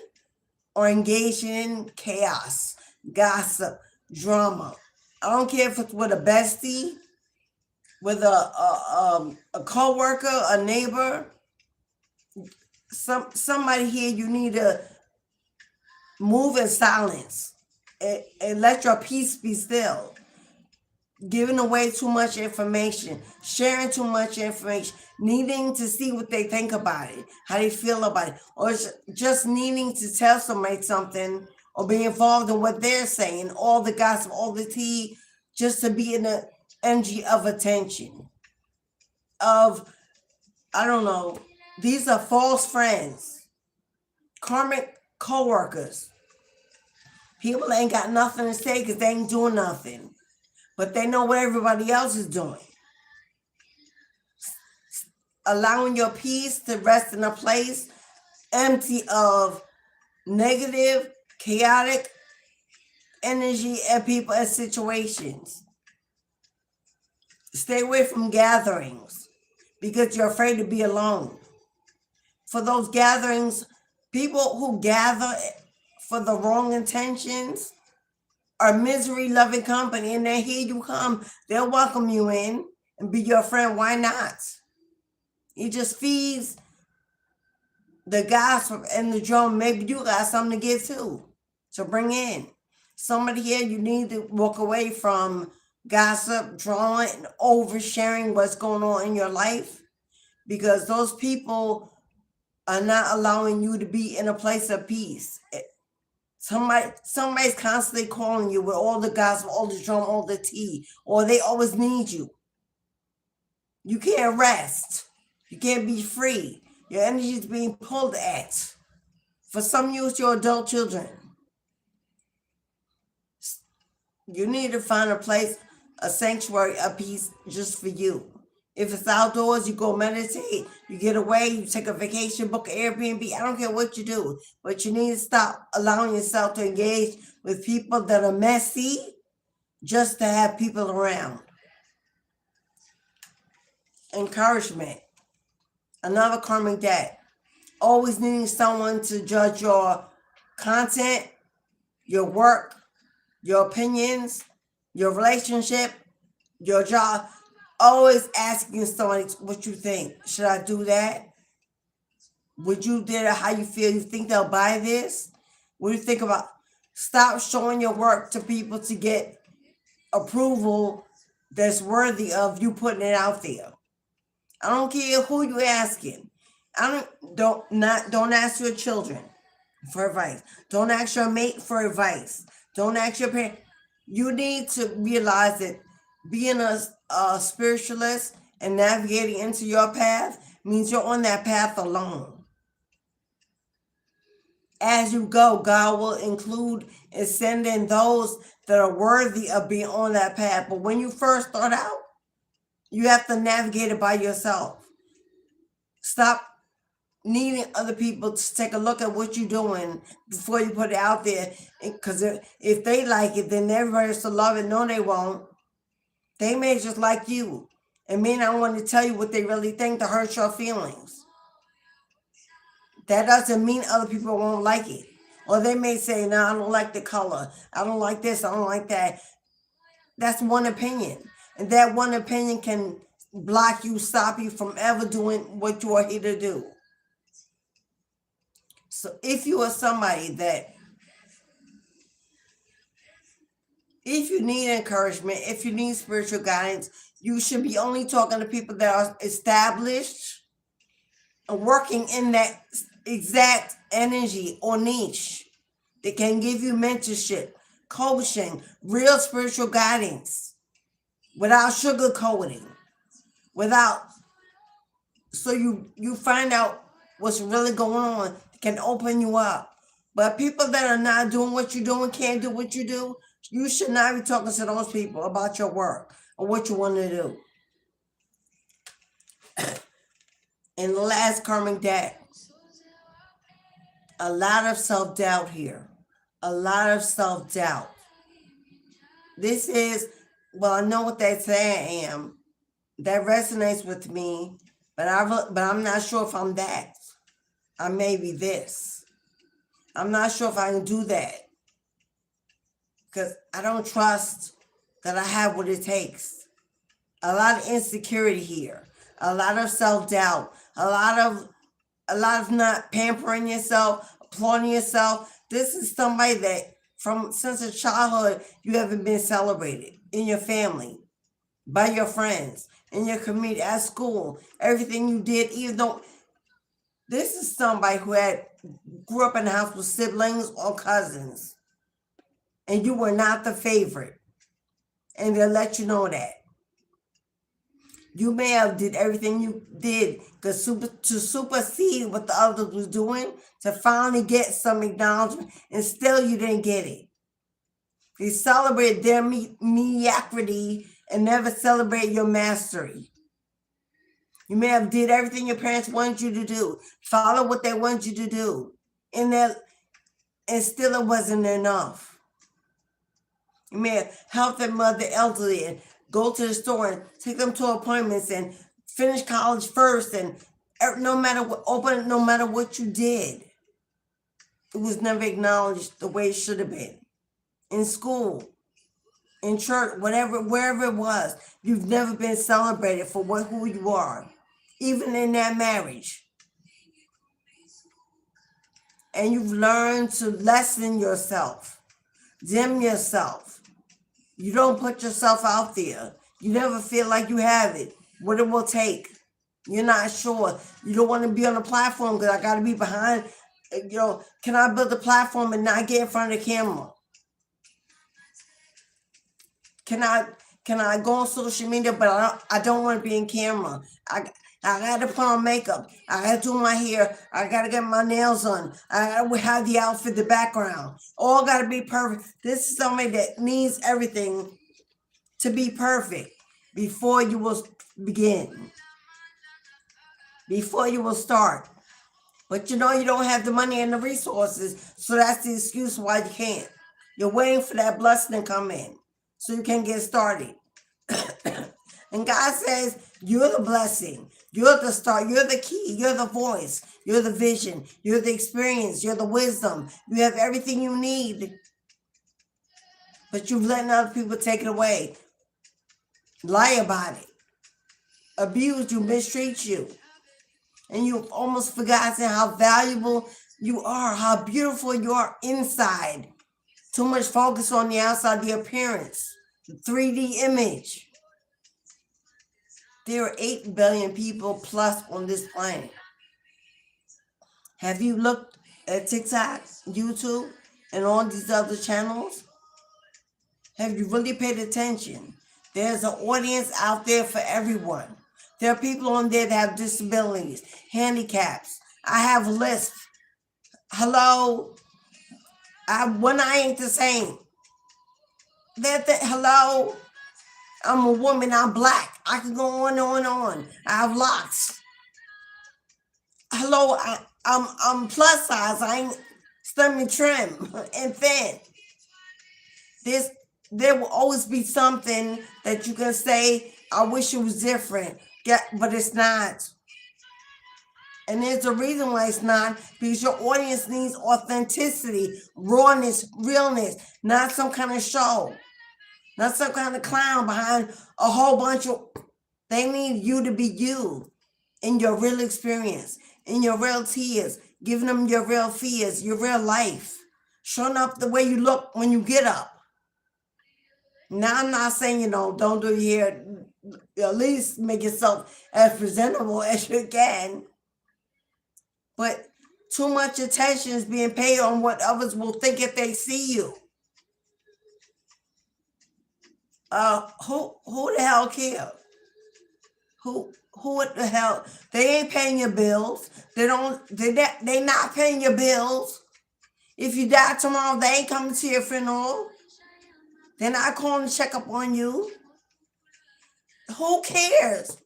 Speaker 1: or engaging in chaos, gossip, drama. I don't care if it's with a bestie, with a co-worker, a neighbor, somebody here. You need to move in silence and let your peace be still. Giving away too much information, sharing too much information, needing to see what they think about it, how they feel about it, or just needing to tell somebody something or be involved in what they're saying, all the gossip, all the tea, just to be in the energy of attention. I don't know, these are false friends, karmic co-workers. People ain't got nothing to say because they ain't doing nothing, but they know what everybody else is doing. Allowing your peace to rest in a place empty of negative, chaotic energy and people and situations. Stay away from gatherings because you're afraid to be alone. For those gatherings, people who gather for the wrong intentions are misery-loving company, and then here you come. They'll welcome you in and be your friend. Why not? It just feeds the gossip and the drum. Maybe you got something to give too. So bring in somebody here. You need to walk away from gossip, drama, and oversharing what's going on in your life, because those people are not allowing you to be in a place of peace. Somebody's constantly calling you with all the gossip, all the drama, all the tea, or they always need you. You can't rest. You can't be free. Your energy is being pulled at. For some of you, it's your adult children. You need to find a place, a sanctuary, a peace just for you. If it's outdoors, you go meditate, you get away, you take a vacation, book an Airbnb. I don't care what you do, but you need to stop allowing yourself to engage with people that are messy just to have people around. Encouragement. Another karmic debt. Always needing someone to judge your content, your work, your opinions, your relationship, your job. Always asking somebody what you think. Should I do that? Would you do it? How you feel? You think they'll buy this? What do you think about? Stop showing your work to people to get approval that's worthy of you putting it out there. I don't care who you're asking. Don't ask your children for advice. Don't ask your mate for advice. Don't ask your parents. You need to realize that being a spiritualist and navigating into your path means you're on that path alone. As you go, God will include and send in those that are worthy of being on that path. But when you first start out, you have to navigate it by yourself. Stop needing other people to take a look at what you're doing before you put it out there. Because if they like it, then everybody else will love it. No, they won't. They may just like you and may not want to tell you what they really think to hurt your feelings. That doesn't mean other people won't like it. Or they may say, no, I don't like the color. I don't like this. I don't like that. That's one opinion. And that one opinion can block you, stop you from ever doing what you are here to do. So if you are somebody that, if you need encouragement, if you need spiritual guidance, you should be only talking to people that are established and working in that exact energy or niche that can give you mentorship, coaching, real spiritual guidance without sugarcoating, so you find out what's really going on, can open you up. But people that are not doing what you're doing, can't do what you do, you should not be talking to those people about your work or what you want to do. And the last karmic debt, a lot of self-doubt here. A lot of self-doubt. This is, well, I know what they say I am. that resonates with me, but I'm not sure if I'm that. I may be this. I'm not sure if I can do that because I don't trust that I have what it takes. A lot of insecurity here, a lot of self-doubt, a lot of not pampering yourself, applauding yourself. This is somebody that from since a childhood you haven't been celebrated in your family, by your friends, in your community, at school, everything you did, even though this is somebody who grew up in a house with siblings or cousins, and you were not the favorite, and they'll let you know that. You may have did everything you did to supersede what the others was doing to finally get some acknowledgement, and still you didn't get it. They celebrate their mediocrity and never celebrate your mastery. You may have did everything your parents wanted you to do, follow what they want you to do, and still it wasn't enough. You may have helped their mother elderly and go to the store and take them to appointments and finish college first, and no matter what you did, it was never acknowledged the way it should have been. In school, in church, wherever it was, you've never been celebrated for who you are, even in that marriage. And you've learned to lessen yourself, dim yourself. You don't put yourself out there. You never feel like you have it, what it will take. You're not sure. You don't want to be on the platform because I got to be behind. Can I build a platform and not get in front of the camera? Can I go on social media, but I don't want to be in camera. I got to put on makeup. I got to do my hair. I got to get my nails on. I got to have the outfit, the background. All got to be perfect. This is somebody that needs everything to be perfect before you will begin, before you will start. But you don't have the money and the resources, so that's the excuse why you can't. You're waiting for that blessing to come in so you can get started. And God says, you're the blessing. You're the start. You're the key. You're the voice. You're the vision. You're the experience. You're the wisdom. You have everything you need. But you've let other people take it away. Lie about it. Abuse you. Mistreat you. And you've almost forgotten how valuable you are. How beautiful you are inside. Too much focus on the outside, the appearance. The 3D image. There are 8 billion people plus on this planet. Have you looked at TikTok, YouTube, and all these other channels? Have you really paid attention? There's an audience out there for everyone. There are people on there that have disabilities, handicaps. I have lists. Hello? One eye ain't the same. Hello? I'm a woman, I'm black. I can go on and on and on. I have locks. Hello, I'm plus size. I ain't stomach trim and thin. There will always be something that you can say, I wish it was different. But it's not. And there's a reason why it's not, because your audience needs authenticity, rawness, realness, not some kind of show. Not some kind of clown behind a whole bunch of... They need you to be you in your real experience, in your real tears, giving them your real fears, your real life, showing up the way you look when you get up. Now, I'm not saying, don't do your hair. At least make yourself as presentable as you can. But too much attention is being paid on what others will think if they see you. Who the hell cares? Who the hell? They ain't paying your bills. They not paying your bills. If you die tomorrow, they ain't coming to your funeral. They're not calling to check up on you. Who cares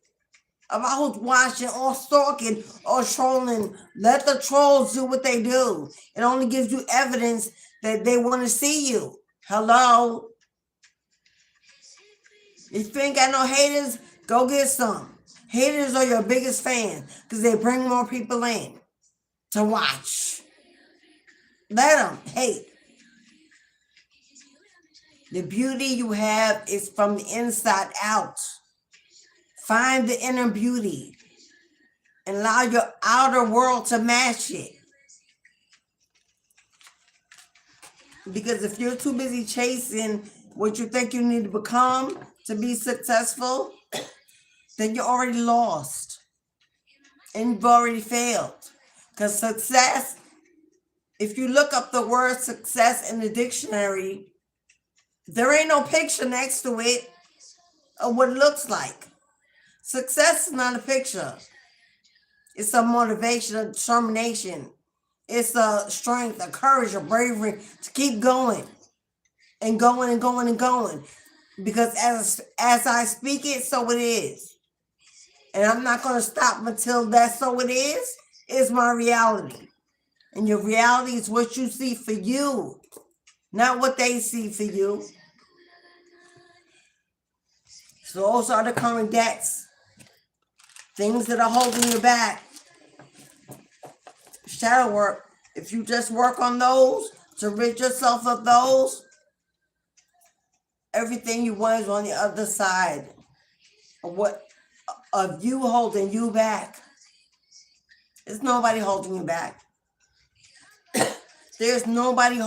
Speaker 1: about who's watching or stalking or trolling? Let the trolls do what they do. It only gives you evidence that they want to see you. Hello? If you ain't got no haters, Go get some. Haters are your biggest fan because they bring more people in to watch. Let them hate. The beauty you have is from the inside out. Find the inner beauty and allow your outer world to match it. Because if you're too busy chasing what you think you need to become to be successful, then you're already lost and you've already failed. Because success, if you look up the word success in the dictionary, there ain't no picture next to it of what it looks like. Success is not a picture. It's a motivation, a determination. It's a strength, a courage, a bravery to keep going and going and going and going. Because as I speak it, so it is. And I'm not going to stop until that so it is my reality. And your reality is what you see for you, not what they see for you. So those are the current debts. Things that are holding you back. Shadow work. If you just work on those, to rid yourself of those, everything you want is on the other side of you holding you back. There's nobody holding you back. There's nobody.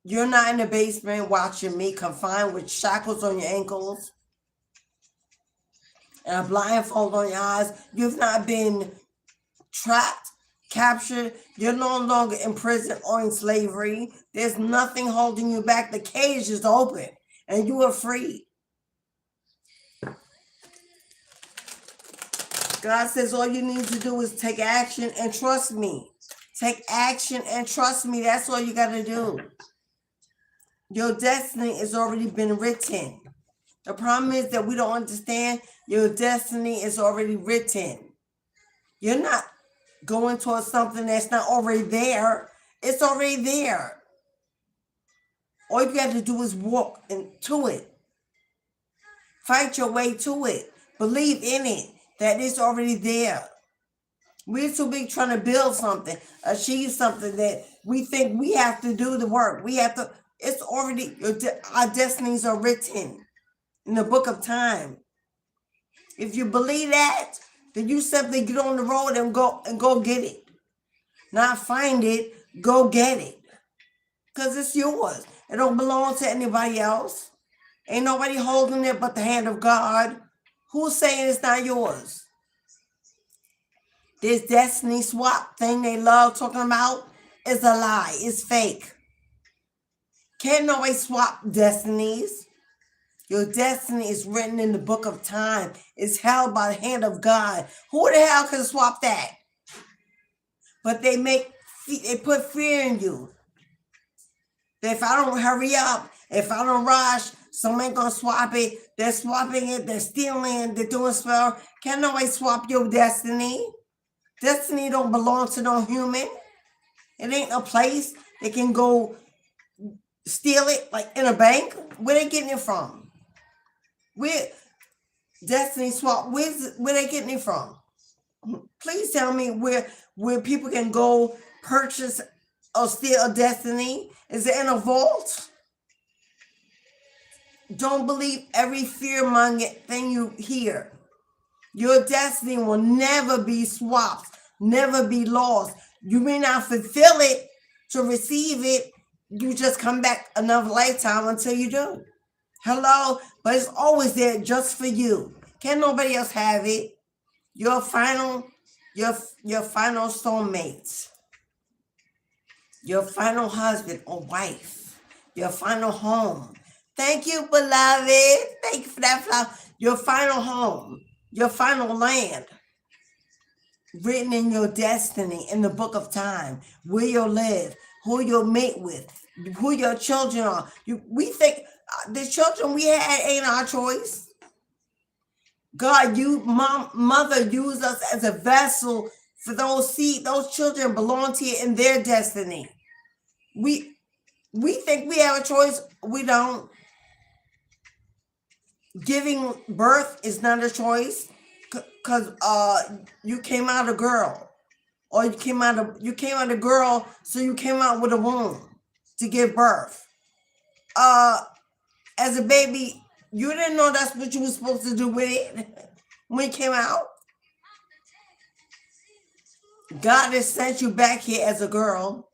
Speaker 1: You're not in the basement watching me confined with shackles on your ankles and a blindfold on your eyes. You've not been trapped, captured. You're no longer in prison or in slavery. There's nothing holding you back. The cage is open and you are free. God says all you need to do is take action and trust me. Take action and trust me. That's all you got to do. Your destiny has already been written. The problem is that we don't understand your destiny is already written. You're not going towards something that's not already there. It's already there. All you got to do is walk into it. Fight your way to it. Believe in it, that it's already there. We're too big trying to build something, achieve something that we think we have to do the work. We have to, it's already, our destinies are written in the book of time. If you believe that, then you simply get on the road and go get it. Not find it, go get it. Because it's yours. It don't belong to anybody else. Ain't nobody holding it but the hand of God. Who's saying it's not yours? This destiny swap thing they love talking about is a lie. It's fake. Can't nobody swap destinies. Your destiny is written in the book of time. It's held by the hand of God. Who the hell can swap that? But they put fear in you. That if I don't hurry up, if I don't rush, someone ain't gonna swap it. They're swapping it. They're stealing. They're doing spell. Can't nobody swap your destiny. Destiny don't belong to no human. It ain't a place they can go steal it like in a bank. Where they getting it from? Where destiny swap? Where they getting it from? Please tell me where people can go purchase or steal a destiny. Is it in a vault? Don't believe every fear-mongering thing you hear. Your destiny will never be swapped, never be lost. You may not fulfill it to receive it. You just come back another lifetime until you do. Hello? But it's always there just for you. Can't nobody else have it. Your final soulmate. Your final husband or wife. Your final home. Thank you, beloved. Thank you for that flower. Your final home. Your final land, written in your destiny, in the book of time, where you'll live, who you'll mate with, who your children are. We think the children we had ain't our choice. God, mother used us as a vessel for those seed. Those children belong to you in their destiny. We think we have a choice. We don't. giving birth is not a choice, because you came out a girl, or you came out a girl, so you came out with a womb to give birth. As a baby, you didn't know that's what you were supposed to do with it when you came out. God has sent you back here as a girl.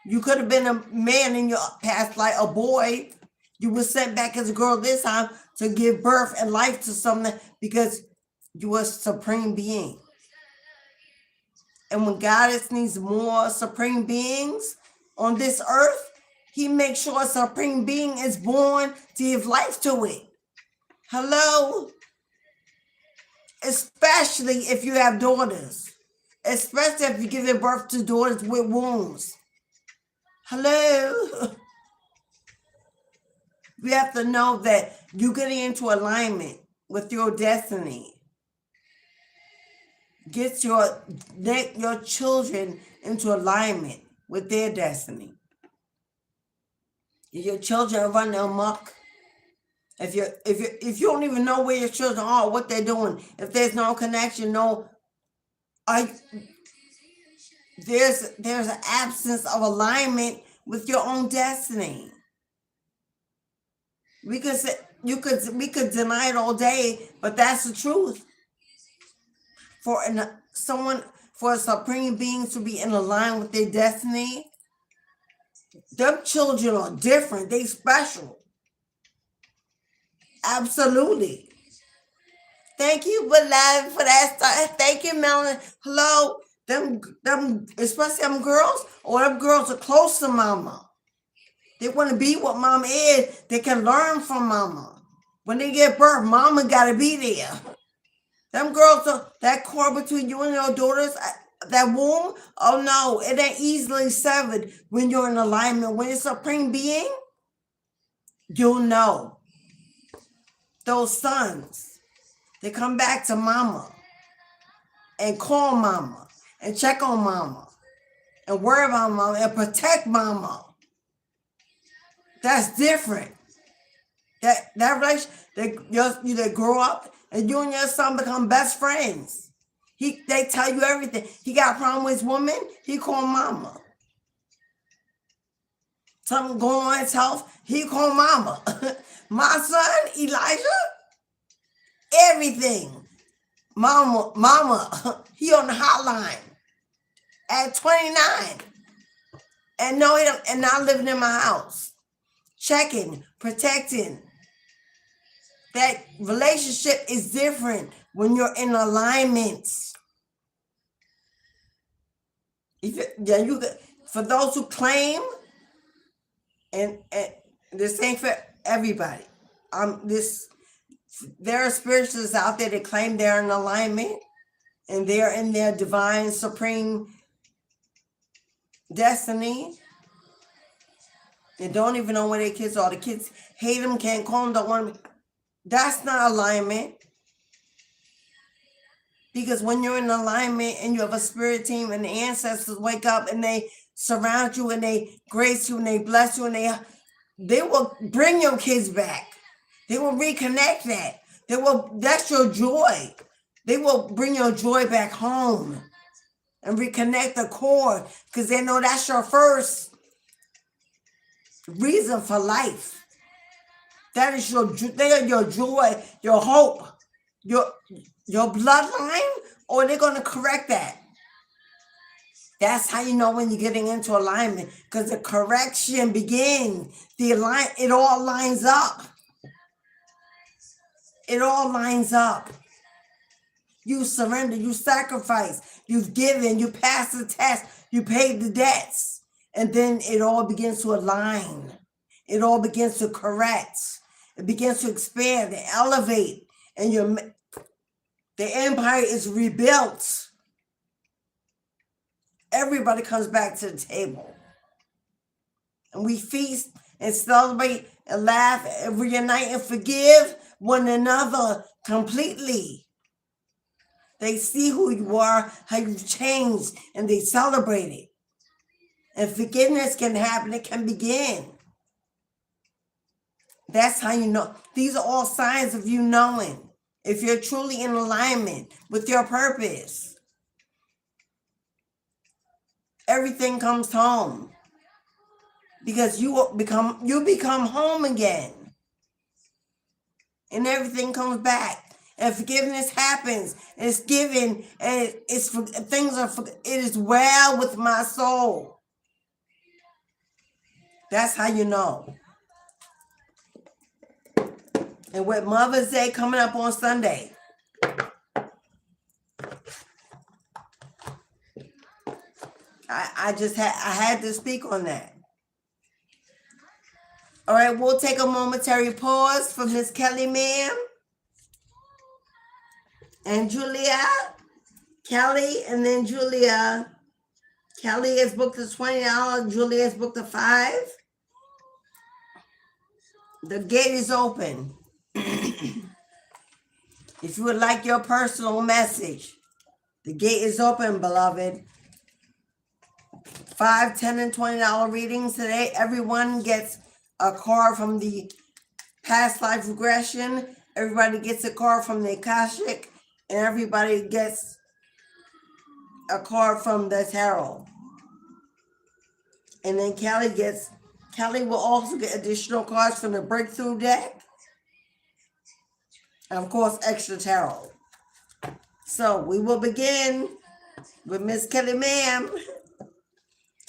Speaker 1: You could have been a man in your past life, a boy. You were sent back as a girl this time to give birth and life to something, because you were a supreme being. And when Goddess needs more supreme beings on this earth, he makes sure a supreme being is born to give life to it. Hello? Especially if you have daughters. Especially if you're giving birth to daughters with wombs. Hello? We have to know that you're getting into alignment with your destiny. Get your children into alignment with their destiny. Your children are running amok. If you don't even know where your children are, what they're doing, if there's no connection, there's an absence of alignment with your own destiny. We could deny it all day, but that's the truth. For a supreme being to be in line with their destiny, them children are different. They special. Absolutely. Thank you, beloved, for that start. Thank you, Melanie. Hello. Them, especially them girls, them girls are close to mama. They want to be what mama is. They can learn from mama. When they get birth, mama got to be there. Them girls, that cord between you and your daughters, that womb, oh no, it ain't easily severed when you're in alignment. When it's a supreme being, you'll know. Those sons, they come back to mama and call mama and check on mama and worry about mama and protect mama. That's different. That relation, they grow up and you and your son become best friends. They tell you everything. He got a problem with his woman, he call mama. Something going on in his health, he call mama. My son, Elijah, everything. Mama, he on the hotline at 29. And not living in my house. Checking, protecting. That relationship is different when you're in alignment. For those who claim, and this ain't for everybody. There are spiritualists out there that claim they're in alignment and they're in their divine supreme destiny. They don't even know where their kids are. The kids hate them, can't call them, don't want them. That's not alignment. Because when you're in alignment and you have a spirit team and the ancestors wake up and they surround you and they grace you and they bless you and they will bring your kids back. They will reconnect that. That's your joy. They will bring your joy back home and reconnect the cord, because they know that's your first reason for life. That is they are your joy, your hope, your bloodline, or they're going to correct that. That's how you know when you're getting into alignment, because the correction begins. It all lines up. It all lines up. You surrender, you sacrifice, you've given, you pass the test, you paid the debts, and then it all begins to align. It all begins to correct. It begins to expand and elevate, and the empire is rebuilt. Everybody comes back to the table, and we feast and celebrate and laugh and reunite and forgive one another completely. They see who you are, how you've changed, and they celebrate it. And forgiveness can happen. It can begin. That's how you know. These are all signs of you knowing if you're truly in alignment with your purpose. Everything comes home because you become home again, and everything comes back. And forgiveness happens, and it's given, and it is well with my soul. That's how you know. And with Mother's Day coming up on Sunday, I had to speak on that. All right, we'll take a momentary pause for Miss Kelly, ma'am, and Julia. Kelly, and then Julia. Kelly has booked the $20. Julia has booked the $5. The gate is open. If you would like your personal message, the gate is open, beloved. $5, $10, and $20 readings today. Everyone gets a card from the past life regression. Everybody gets a card from the Akashic, and everybody gets a card from the tarot. And then Kelly will also get additional cards from the breakthrough deck. And of course, extra tarot. So we will begin with Miss Kelly, ma'am.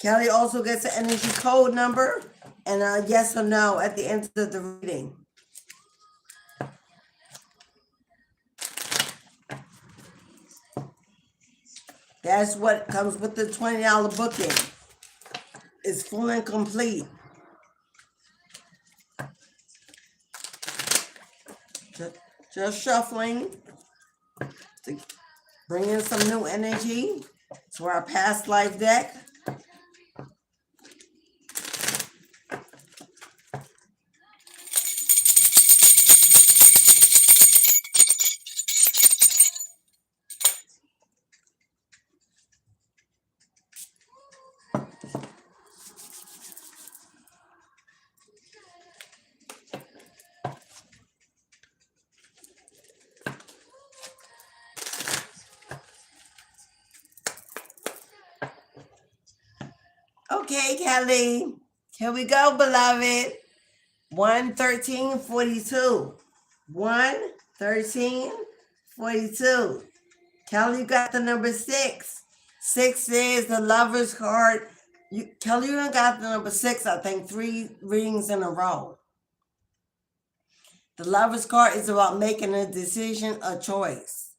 Speaker 1: Kelly also gets an energy code number and a yes or no at the end of the reading. That's what comes with the $20 booking. It's full and complete. Just shuffling to bring in some new energy to our past life deck. Okay, Kelly. Here we go, beloved. 11342. 11342. Kelly, you got the number 6. 6 is the Lover's card. Kelly, you got the number 6, I think, 3 readings in a row. The Lover's card is about making a decision, a choice.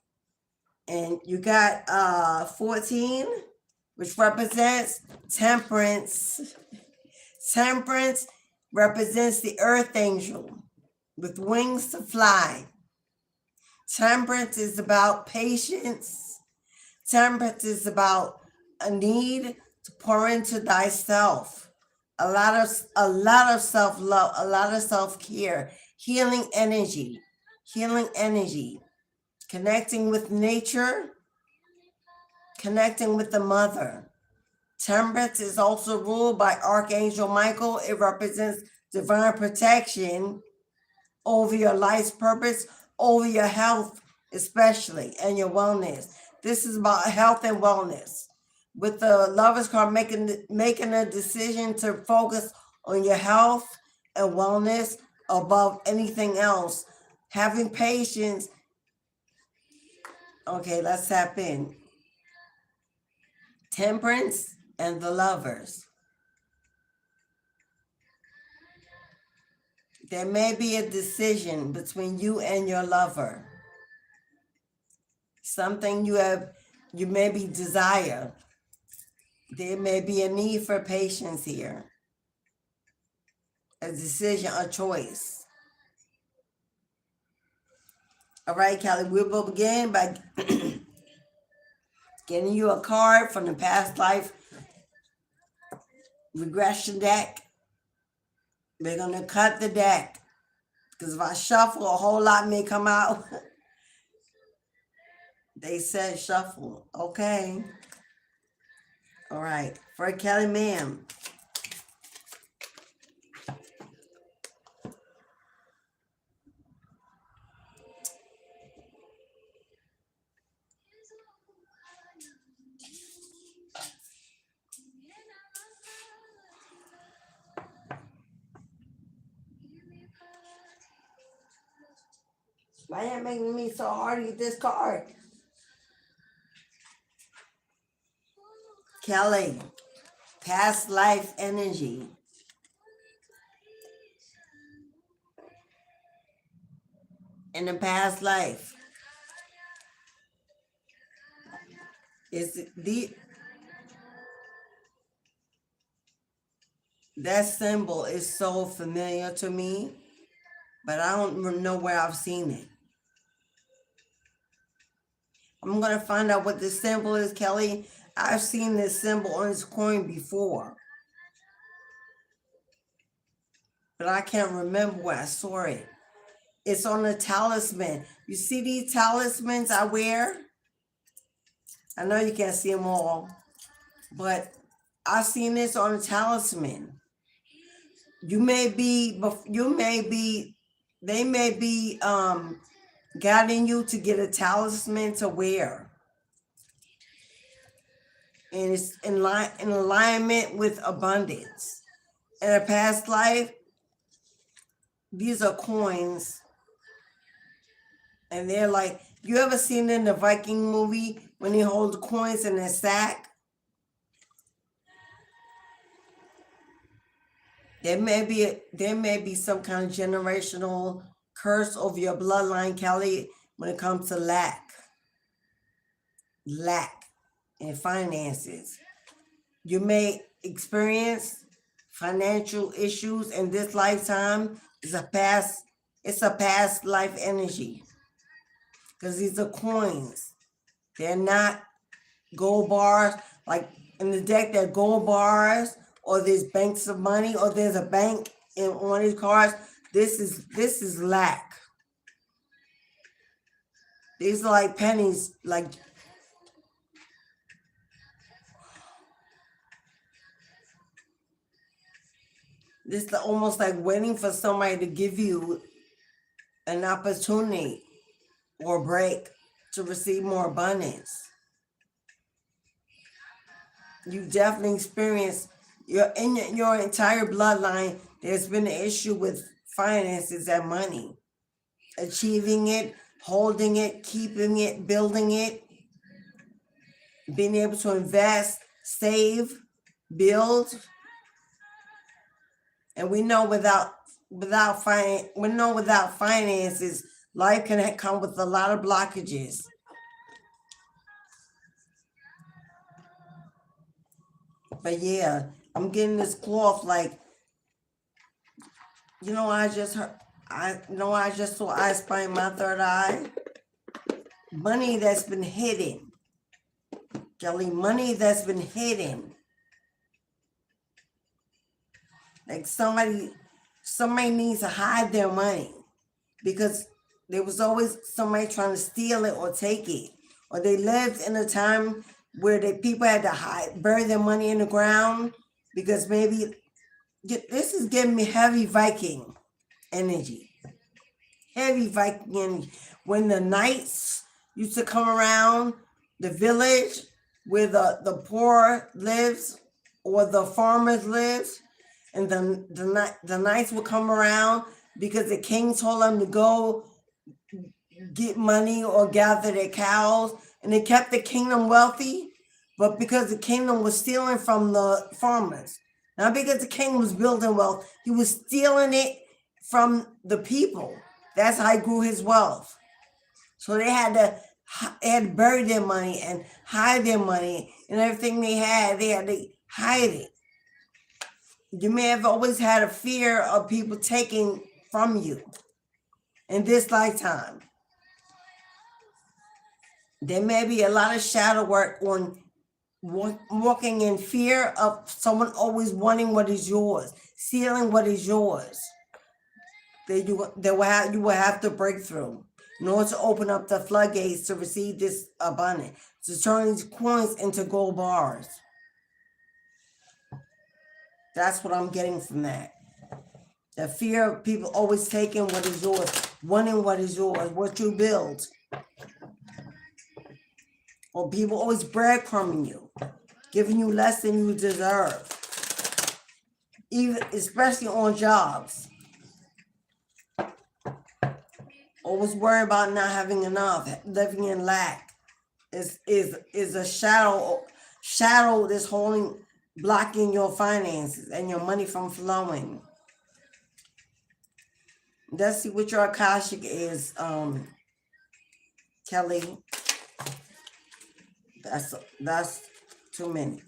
Speaker 1: And you got 14, which represents temperance. Temperance represents the earth angel with wings to fly. Temperance is about patience. Temperance is about a need to pour into thyself. A lot of self-love, a lot of self-care, healing energy, connecting with nature, connecting with the mother. Temperance is also ruled by Archangel Michael. It represents divine protection over your life's purpose, over your health especially, and your wellness. This is about health and wellness. With the Lover's card, making a decision to focus on your health and wellness above anything else. Having patience. Okay, let's tap in. Temperance and the Lovers. There may be a decision between you and your lover. Something you maybe desire. There may be a need for patience here. A decision, a choice. All right, Kelly, we will begin by getting you a card from the past life regression deck. We're going to cut the deck because if I shuffle, a whole lot may come out. They said shuffle. Okay. All right. For Kelly, ma'am. Why are you making me so hard to get this card? Kelly, past life energy. In the past life. That symbol is so familiar to me, but I don't know where I've seen it. I'm going to find out what this symbol is, Kelly. I've seen this symbol on this coin before, but I can't remember where I saw it. It's on a talisman. You see these talismans I wear? I know you can't see them all, but I've seen this on a talisman. They may be guiding you to get a talisman to wear. And it's in alignment with abundance. In a past life, these are coins. And they're like, you ever seen in the Viking movie when they hold coins in a sack? There may be some kind of generational curse over your bloodline, Kelly, when it comes to lack in finances. You may experience financial issues in this lifetime. It's a past life energy. Because these are coins. They're not gold bars. Like in the deck, they're gold bars, or there's banks of money, or there's a bank in one of these cards. This is lack. These are like pennies, like this is almost like waiting for somebody to give you an opportunity or break to receive more abundance. You definitely experienced your entire bloodline. There's been an issue with finances and money, achieving it, holding it, keeping it, building it, being able to invest, save, build. And we know without finances, life can come with a lot of blockages. But yeah, I'm getting this cloth like, I just saw I spy in my third eye. Money that's been hidden. Kelly, money that's been hidden. Like somebody needs to hide their money because there was always somebody trying to steal it or take it. Or they lived in a time where people had to bury their money in the ground because maybe this is giving me heavy Viking energy. Heavy Viking energy. When the knights used to come around the village where the poor lives or the farmers lives, and the knights would come around because the king told them to go get money or gather their cows, and they kept the kingdom wealthy, but because the kingdom was stealing from the farmers. Not because the king was building wealth, he was stealing it from the people. That's how he grew his wealth. So they had to bury their money and hide their money, and everything they had to hide it. You may have always had a fear of people taking from you in this lifetime. There may be a lot of shadow work on walking in fear of someone always wanting what is yours, stealing what is yours. That you will have to break through in order to open up the floodgates to receive this abundance, to turn these coins into gold bars. That's what I'm getting from that. The fear of people always taking what is yours, wanting what is yours, what you build. Or people always breadcrumbing you, giving you less than you deserve. Even especially on jobs. Always worry about not having enough, living in lack is a shadow that's blocking your finances and your money from flowing. Let's see what your Akashic is, Kelly. That's too many.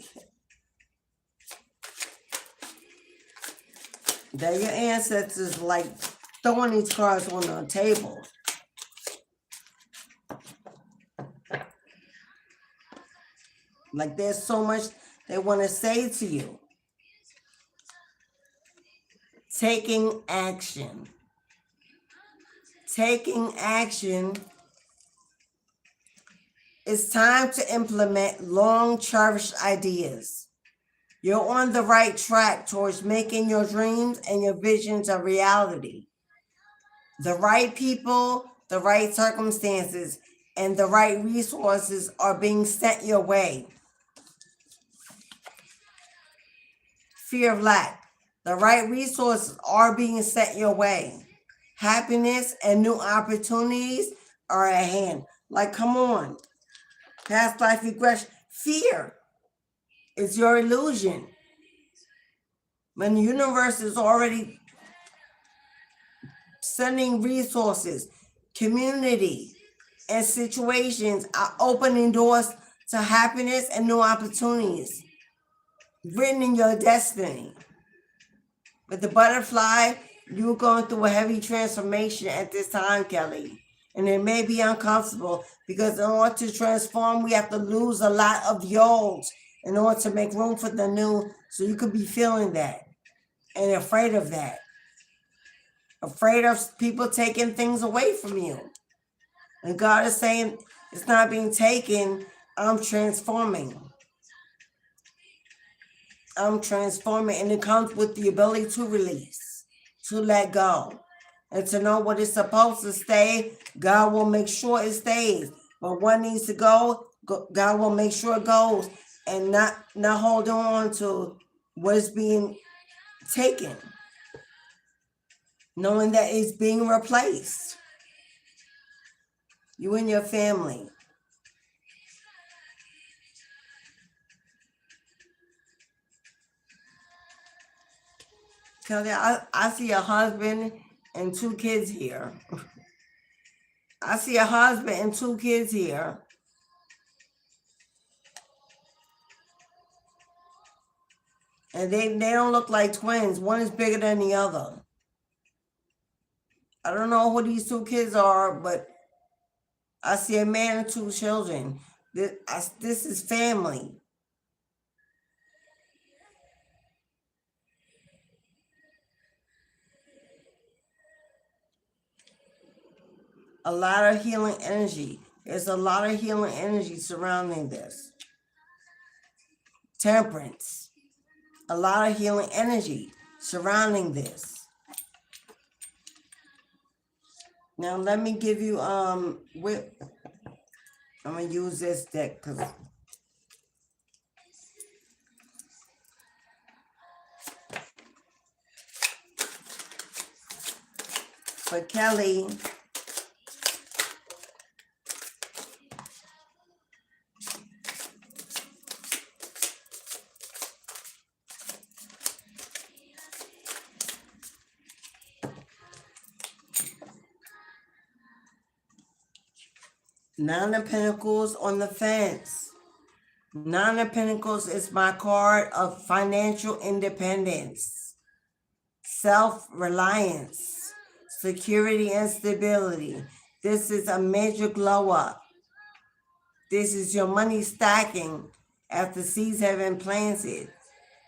Speaker 1: That your ancestors like throwing these cards on the table. Like there's so much they want to say to you. Taking action. Taking action. It's time to implement long cherished ideas. You're on the right track towards making your dreams and your visions a reality. The right people, the right circumstances, and the right resources are being sent your way. Fear of lack. The right resources are being sent your way. Happiness and new opportunities are at hand. Like, come on. Past life regression. Fear is your illusion. When the universe is already sending resources, community, and situations are opening doors to happiness and new opportunities written in your destiny. With the butterfly, you're going through a heavy transformation at this time, Kelly. And it may be uncomfortable because in order to transform, we have to lose a lot of the old in order to make room for the new. So you could be feeling that and afraid of that. Afraid of people taking things away from you. And God is saying, it's not being taken, I'm transforming. I'm transforming, and it comes with the ability to release, to let go, and to know what is supposed to stay. God will make sure it stays. But what needs to go, God will make sure it goes, and not hold on to what's being taken, knowing that it's being replaced. You and your family. Kelly, I see a husband and 2 kids here. I see a husband and 2 kids here. And they don't look like twins. One is bigger than the other. I don't know who these 2 kids are, but I see a man and 2 children. This is family. A lot of healing energy. There's a lot of healing energy surrounding this. Temperance. A lot of healing energy surrounding this. Now let me give you I'm gonna use this deck because for Kelly, Nine of Pentacles on the fence. Nine of Pentacles is my card of financial independence, self-reliance, security and stability. This is a major glow up. This is your money stacking after seeds have been planted,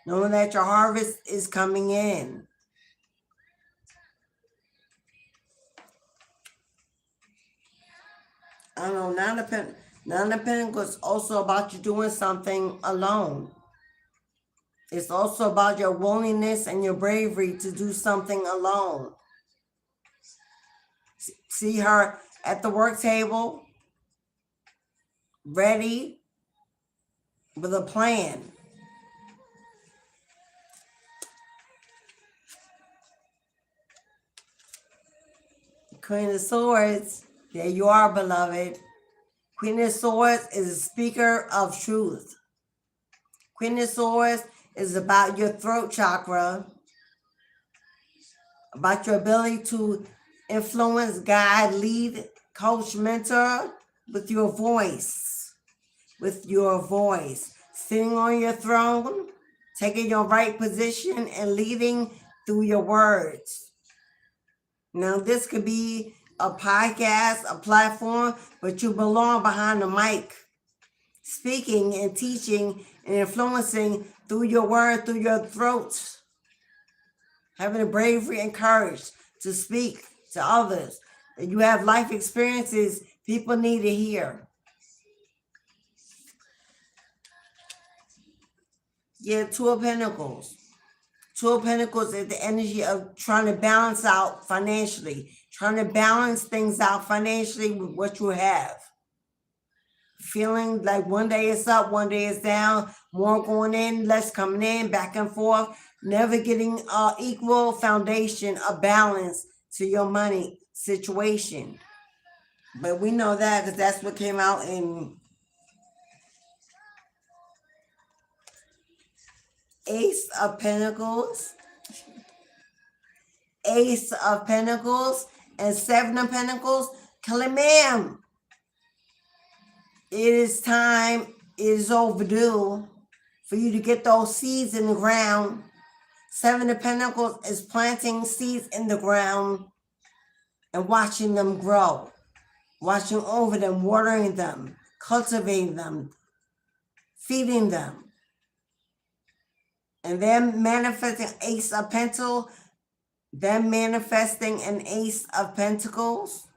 Speaker 1: knowing that your harvest is coming in. I don't know, Nine of Pentacles is also about you doing something alone. It's also about your willingness and your bravery to do something alone. See her at the work table, ready with a plan. Queen of Swords, there you are, beloved. Queen of Swords is a speaker of truth. Queen of Swords is about your throat chakra, about your ability to influence, guide, lead, coach, mentor with your voice. With your voice. Sitting on your throne, taking your right position and leading through your words. Now, this could be a podcast, a platform, but you belong behind the mic, speaking and teaching and influencing through your word, through your throat. Having the bravery and courage to speak to others. You have life experiences people need to hear. Yeah, Two of Pentacles. Two of Pentacles is the energy of trying to balance out financially, trying to balance things out financially with what you have. Feeling like one day it's up, one day it's down, more going in, less coming in, back and forth, never getting equal foundation, a balance to your money situation. But we know that because that's what came out in Ace of Pentacles, Ace of Pentacles, and Seven of Pentacles. Kalimam. It is time, it is overdue for you to get those seeds in the ground. Seven of Pentacles is planting seeds in the ground and watching them grow, watching over them, watering them, cultivating them, feeding them. And then manifesting Ace of Pentacles, then manifesting an Ace of Pentacles,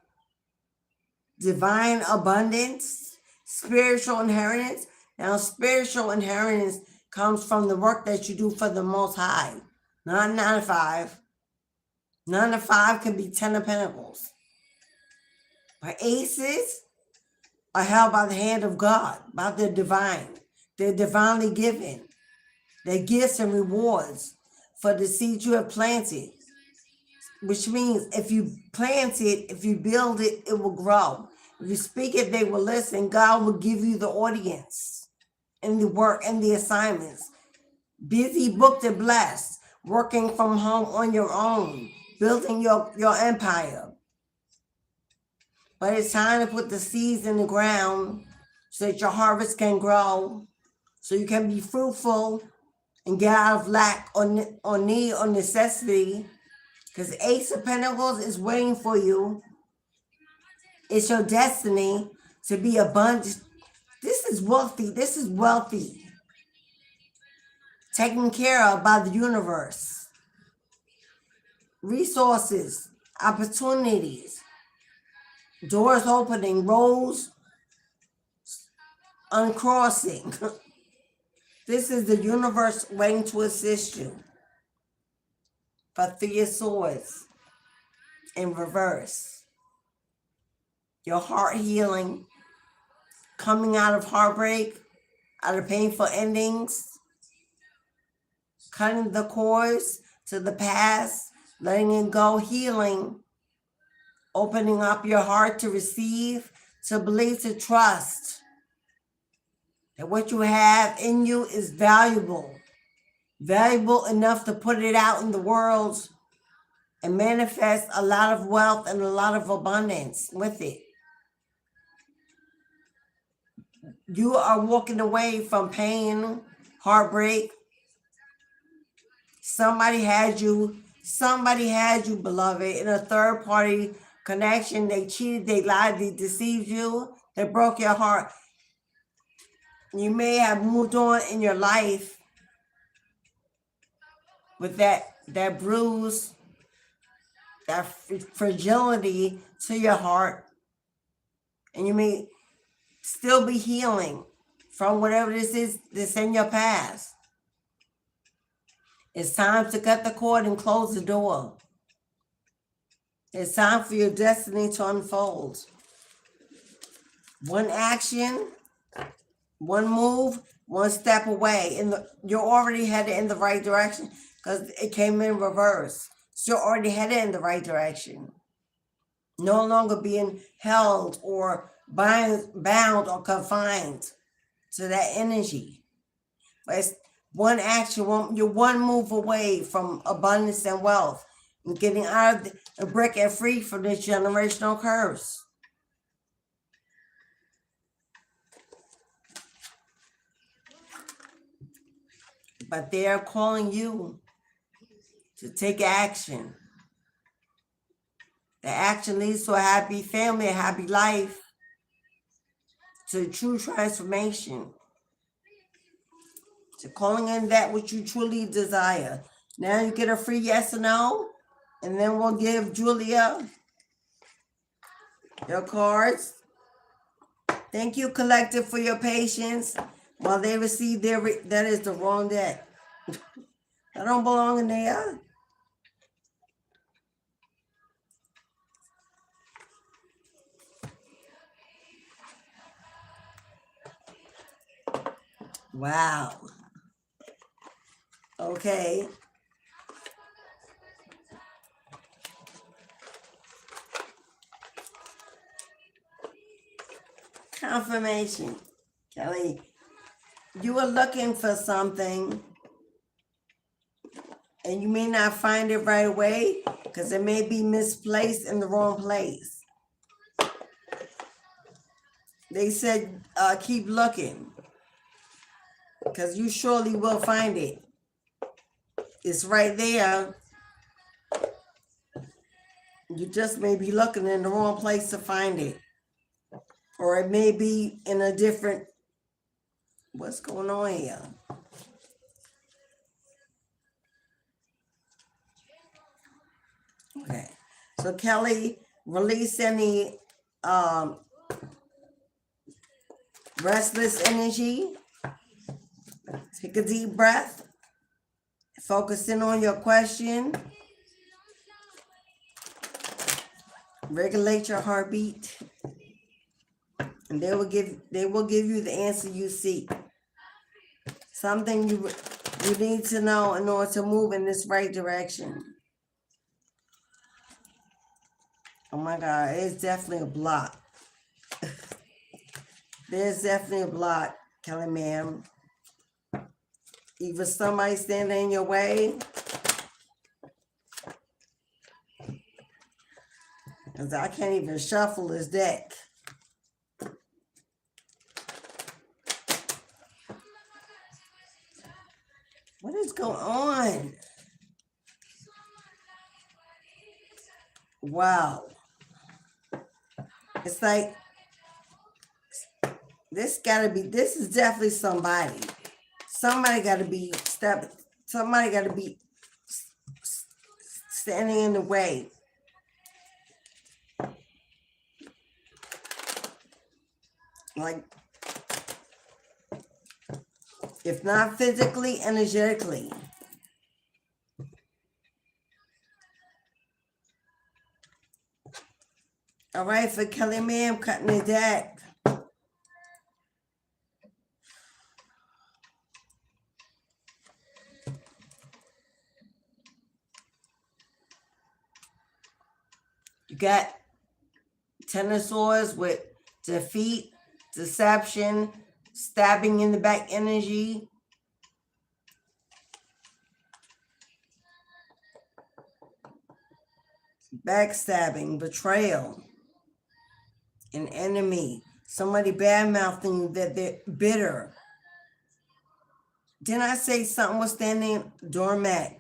Speaker 1: divine abundance, spiritual inheritance. Now, spiritual inheritance comes from the work that you do for the Most High, not 9 to 5. 9 to 5 can be 10 of Pentacles. But aces are held by the hand of God, by the divine. They're divinely given. They're gifts and rewards for the seed you have planted. Which means if you plant it, if you build it, it will grow. If you speak it, they will listen. God will give you the audience and the work and the assignments. Busy, booked, and blessed. Working from home on your own. Building your empire. But it's time to put the seeds in the ground so that your harvest can grow. So you can be fruitful and get out of lack or need or necessity. Because Ace of Pentacles is waiting for you. It's your destiny to be abundant. This is wealthy. This is wealthy. Taken care of by the universe. Resources, opportunities, doors opening, roads uncrossing. This is the universe waiting to assist you. For 3 of Swords in reverse. Your heart healing, coming out of heartbreak, out of painful endings, cutting the cords to the past, letting it go, healing, opening up your heart to receive, to believe, to trust that what you have in you is valuable. Valuable enough to put it out in the world and manifest a lot of wealth and a lot of abundance with it. You are walking away from pain, heartbreak. Somebody had you, beloved, in a third party connection. They cheated, they lied, they deceived you, they broke your heart. You may have moved on in your life with that bruise, that fragility to your heart, and you may still be healing from whatever this is that's in your past. It's time to cut the cord and close the door. It's time for your destiny to unfold. One action, one move, one step away. You're already headed in the right direction because it came in reverse. So you're already headed in the right direction. no longer being held or bound or confined to that energy. But it's one action, you're one move away from abundance and wealth and getting out of and breaking free from this generational curse. But they are calling you to take action. The action leads to a happy family, a happy life, to true transformation, to calling in that which you truly desire. Now you get a free yes or no, and then we'll give Julia your cards. Thank you, collective, for your patience while they receive their, that is the wrong deck. I don't belong in there. Wow. Okay. Confirmation. Kelly, you were looking for something and you may not find it right away because it may be misplaced in the wrong place. They said, keep looking because you surely will find it. It's right there. You just may be looking in the wrong place to find it. Or it may be in a different, what's going on here? Okay, so Kelly, release any restless energy. Take a deep breath. Focusing on your question. Regulate your heartbeat. And they will give you the answer you seek. Something you need to know in order to move in this right direction. Oh my God, it's definitely a block. There's definitely a block, Kelly ma'am. Either somebody standing in your way, because I can't even shuffle this deck. What is going on? Wow. It's like, this is definitely somebody. Somebody got to be standing in the way. Like, if not physically, energetically. All right, for Kelly ma'am, cutting the deck. You got Ten of Swords with defeat, deception, stabbing in the back energy. Backstabbing, betrayal, an enemy, somebody bad-mouthing you, that they're bitter. Didn't I say something was standing doormat?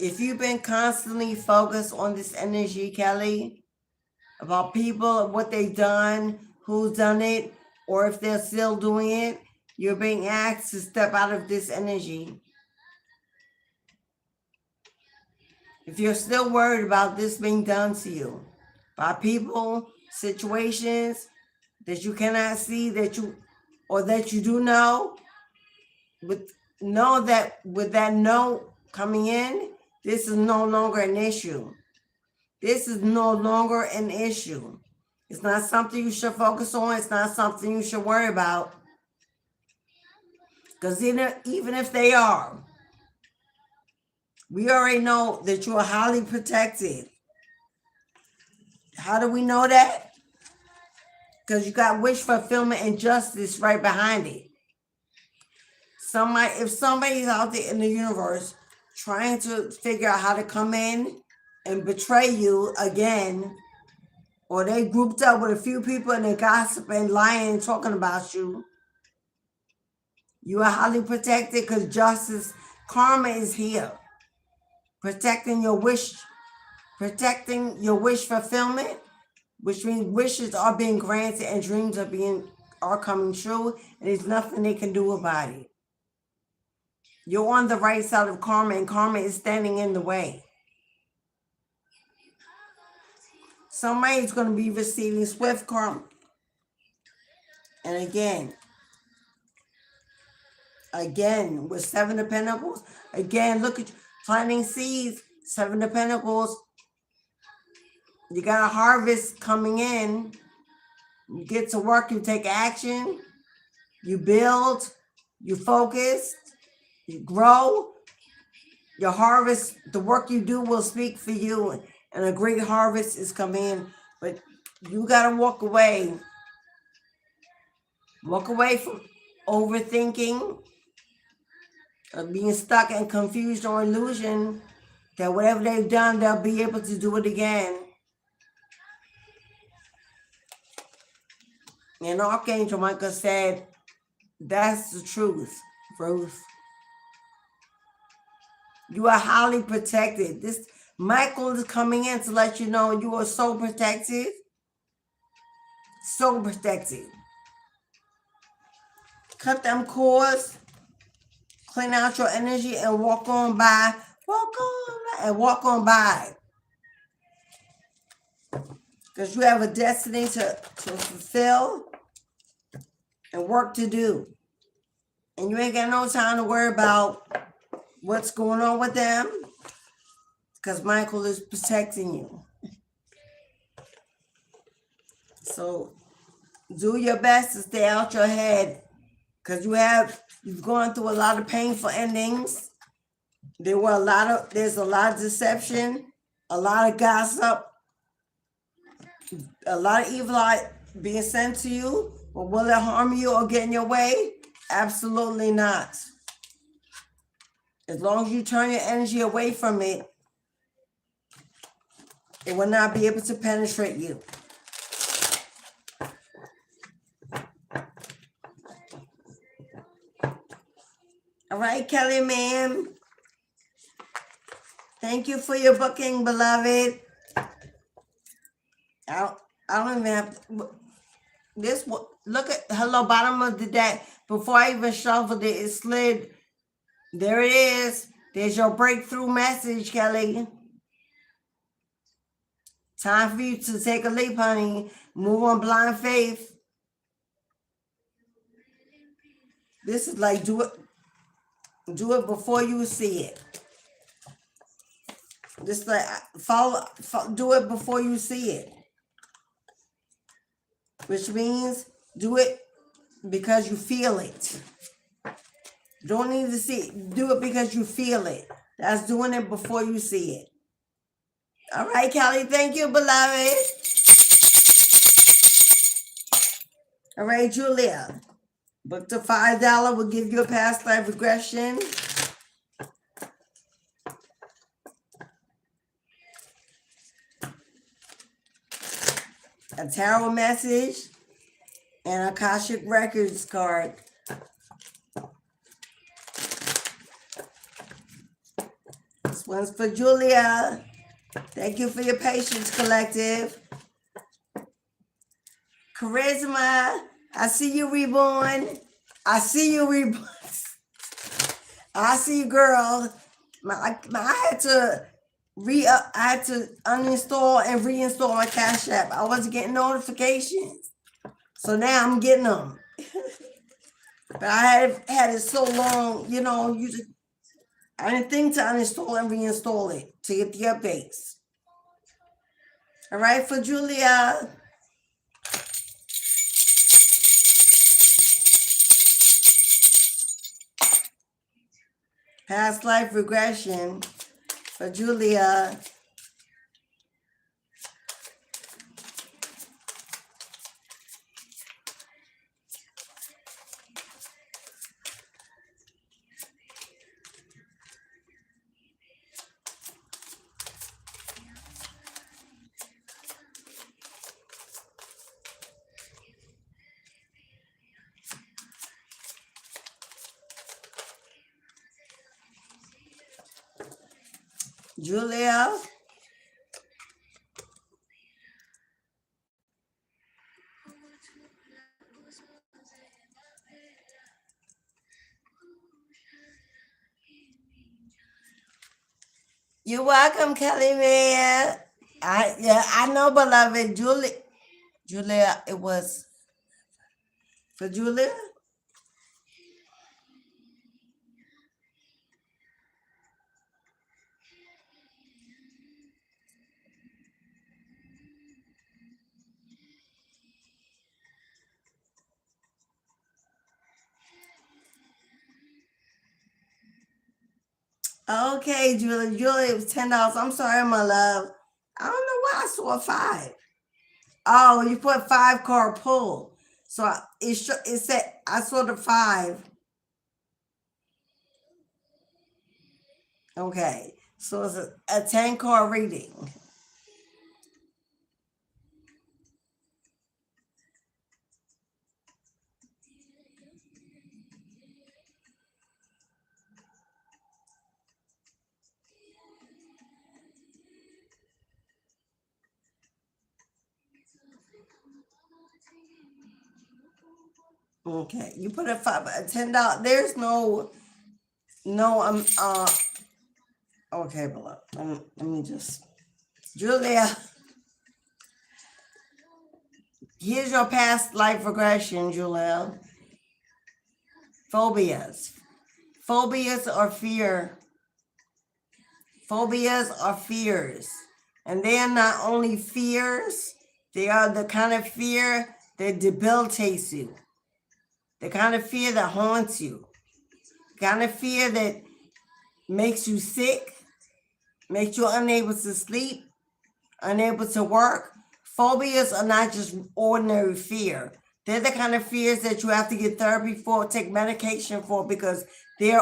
Speaker 1: If you've been constantly focused on this energy, Kelly, about people, what they've done, who's done it, or if they're still doing it, you're being asked to step out of this energy. If you're still worried about this being done to you by people, situations that you cannot see, that you do know, know that with that no coming in, this is no longer an issue. This is no longer an issue. It's not something you should focus on. It's not something you should worry about. Because even if they are, We already know that you are highly protected. How do we know that? Because you got wish fulfillment and justice right behind it. If somebody's out there in the universe trying to figure out how to come in and betray you again, or they grouped up with a few people and they're gossiping, lying, and talking about you, you are highly protected because justice, karma is here. Protecting your wish fulfillment, which means wishes are being granted and dreams are coming true, and there's nothing they can do about it. You're on the right side of karma, and karma is standing in the way. Somebody's going to be receiving swift karma. And again, with Seven of Pentacles, again, look at planting seeds, Seven of Pentacles. You got a harvest coming in. You get to work, you take action, you build, you focus, you grow. Your harvest, the work you do will speak for you, and a great harvest is coming in. But you got to walk away. Walk away from overthinking, being stuck and confused or illusion that whatever they've done, they'll be able to do it again. And Archangel Michael said, that's the truth, Ruth. You are highly protected. This Michael is coming in to let you know you are so protected. So protected. Cut them cords. Clean out your energy and walk on by. Walk on by. Because you have a destiny to fulfill and work to do. And you ain't got no time to worry about what's going on with them. Because Michael is protecting you. So do your best to stay out your head. Because you've gone through a lot of painful endings. There's a lot of deception, a lot of gossip, a lot of evil eye being sent to you. But will it harm you or get in your way? Absolutely not. As long as you turn your energy away from it, it will not be able to penetrate you. All right, Kelly, ma'am. Thank you for your booking, beloved. I don't even have this. Look at hello, bottom of the deck. Before I even shuffled it, it slid. There it is. There's your breakthrough message, Kelly. Time for you to take a leap, honey. Move on blind faith. This is like do it before you see it. Just like do it before you see it. Which means do it because you feel it. Don't need to see it. Do it because you feel it. That's doing it before you see it. All right, Kelly. Thank you, beloved. All right, Julia. Book to $5 will give you a past life regression. A tarot message and a Cashapp Records card. This one's for Julia. Thank you for your patience, collective. Charisma, I see you, reborn. I see you, reborn. I see you, girl. I had to uninstall and reinstall my Cash App. I wasn't getting notifications, so now I'm getting them. But I had it so long, I didn't think to uninstall and reinstall it to get the updates. All right, for Julia. Past life regression. for Julia. Julia. You're welcome, Kelly Mayer. I know, beloved. Julia, it was for Julia. Okay, Julia. Julia, it was $10. I'm sorry, my love. I don't know why I saw 5. Oh, you put 5-card pull. So it said I saw the 5. Okay, so it's a 10-card reading. Okay, you put a $10. There's no. Okay, beloved. Let me just. Julia, here's your past life regression, Julia. Phobias. Phobias are fear. Phobias are fears. And they are not only fears, they are the kind of fear that debilitates you. The kind of fear that haunts you. The kind of fear that makes you sick, makes you unable to sleep, unable to work. Phobias are not just ordinary fear. They're the kind of fears that you have to get therapy for, take medication for, because they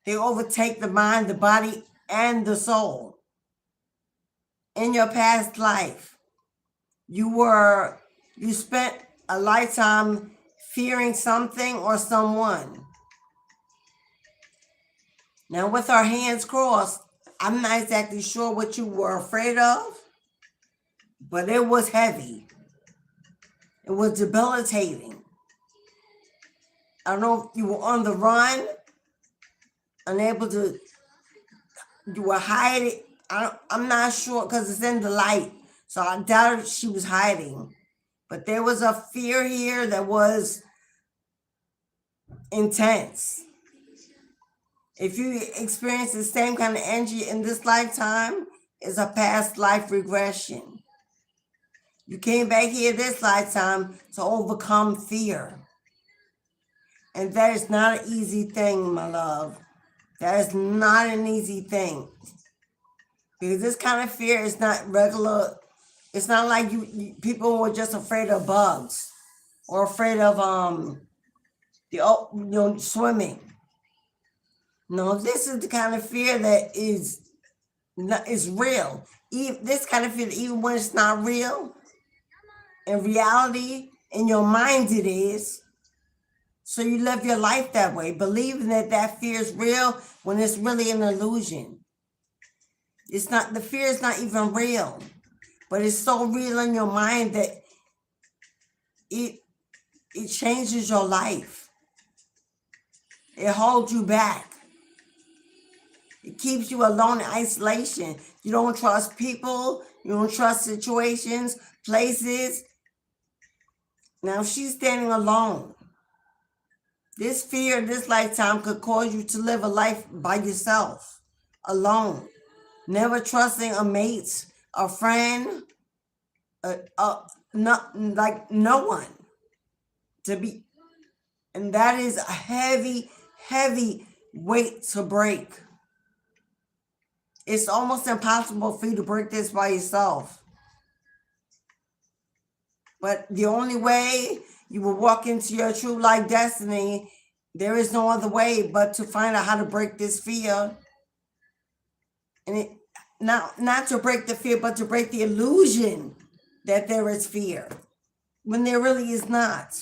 Speaker 1: overtake the mind, the body, and the soul. In your past life, you spent a lifetime fearing something or someone. Now, with our hands crossed, I'm not exactly sure what you were afraid of, but it was heavy. It was debilitating. I don't know if you were on the run, unable to, you were hiding. I'm not sure because it's in the light. So I doubt she was hiding. But there was a fear here that was intense. If you experience the same kind of energy in this lifetime, it's a past life regression. You came back here this lifetime to overcome fear. And that is not an easy thing, my love. That is not an easy thing. Because this kind of fear is not regular. It's not like people were just afraid of bugs or afraid of swimming. No, this is the kind of fear that is real. This kind of fear, even when it's not real, in reality, in your mind it is. So you live your life that way, believing that fear is real when it's really an illusion. It's not, the fear is not even real, but it's so real in your mind that it changes your life. It holds you back. It keeps you alone in isolation. You don't trust people. You don't trust situations, places. Now she's standing alone. This fear in this lifetime could cause you to live a life by yourself, alone, never trusting a mate, a friend, no one to be. And that is a heavy, heavy weight to break. It's almost impossible for you to break this by yourself. But the only way you will walk into your true life destiny, there is no other way but to find out how to break this fear. And it not to break the fear, but to break the illusion that there is fear when there really is not.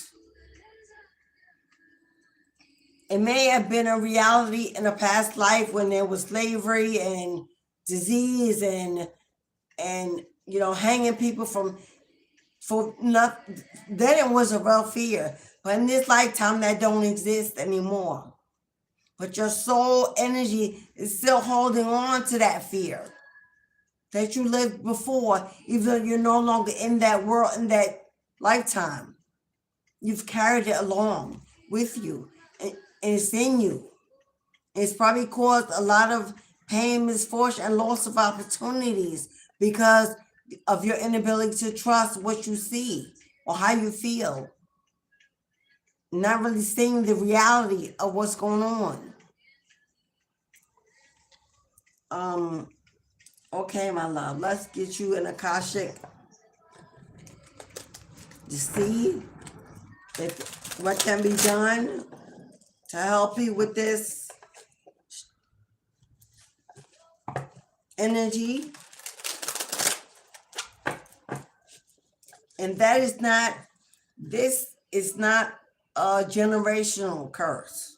Speaker 1: It may have been a reality in a past life when there was slavery and disease and hanging people for nothing. Then it was a real fear. But in this lifetime, that don't exist anymore. But your soul energy is still holding on to that fear that you lived before, even though you're no longer in that world, in that lifetime. You've carried it along with you, and it's in you. It's probably caused a lot of pain, misfortune, and loss of opportunities because of your inability to trust what you see or how you feel. Not really seeing the reality of what's going on. Okay, my love, let's get you an Akashic to see what can be done to help you with this energy. And this is not a generational curse.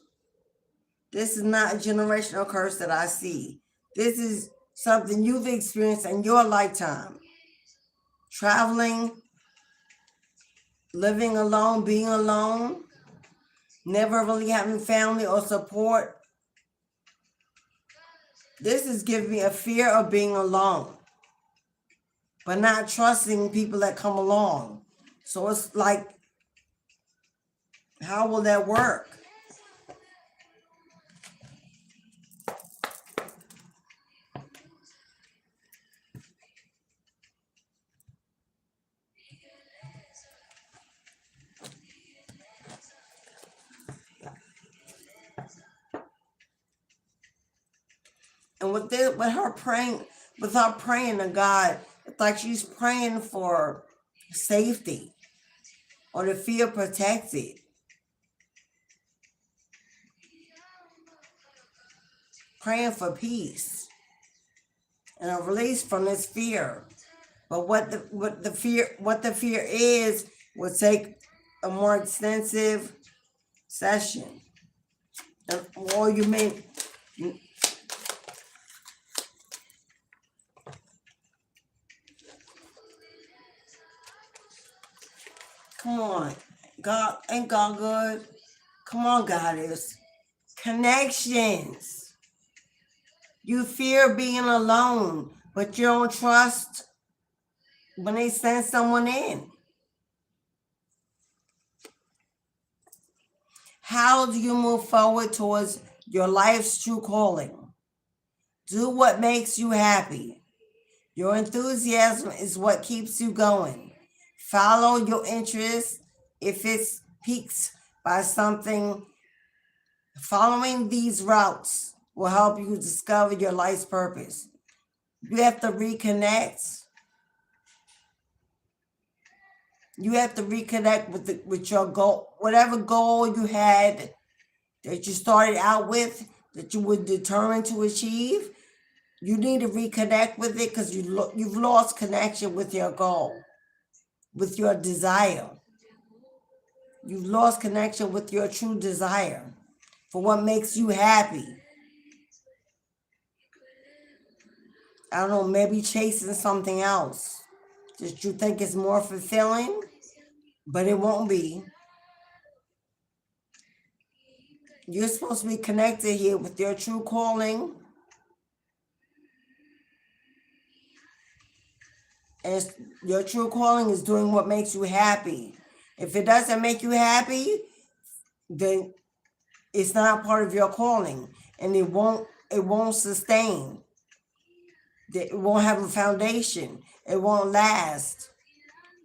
Speaker 1: This is not a generational curse that I see. This is something you've experienced in your lifetime. Traveling, living alone, being alone, never really having family or support. This is giving me a fear of being alone, but not trusting people that come along. So it's like, how will that work? And with her praying to God, it's like she's praying for safety or to feel protected. Praying for peace and a release from this fear. But what the fear is will take a more extensive session. Or you may come on. God, ain't God good? Come on, Goddess. Connections. You fear being alone, but you don't trust when they send someone in. How do you move forward towards your life's true calling? Do what makes you happy. Your enthusiasm is what keeps you going. Follow your interests. If it's piqued by something, following these routes will help you discover your life's purpose. You have to reconnect. You have to reconnect with your goal, whatever goal you had that you started out with, that you were determined to achieve. You need to reconnect with it because you've lost connection with your goal, with your desire. You've lost connection with your true desire for what makes you happy. I don't know, maybe chasing something else that you think is more fulfilling, but it won't be. You're supposed to be connected here with your true calling. And your true calling is doing what makes you happy. If it doesn't make you happy, then it's not part of your calling, and it won't sustain. It won't have a foundation. It won't last.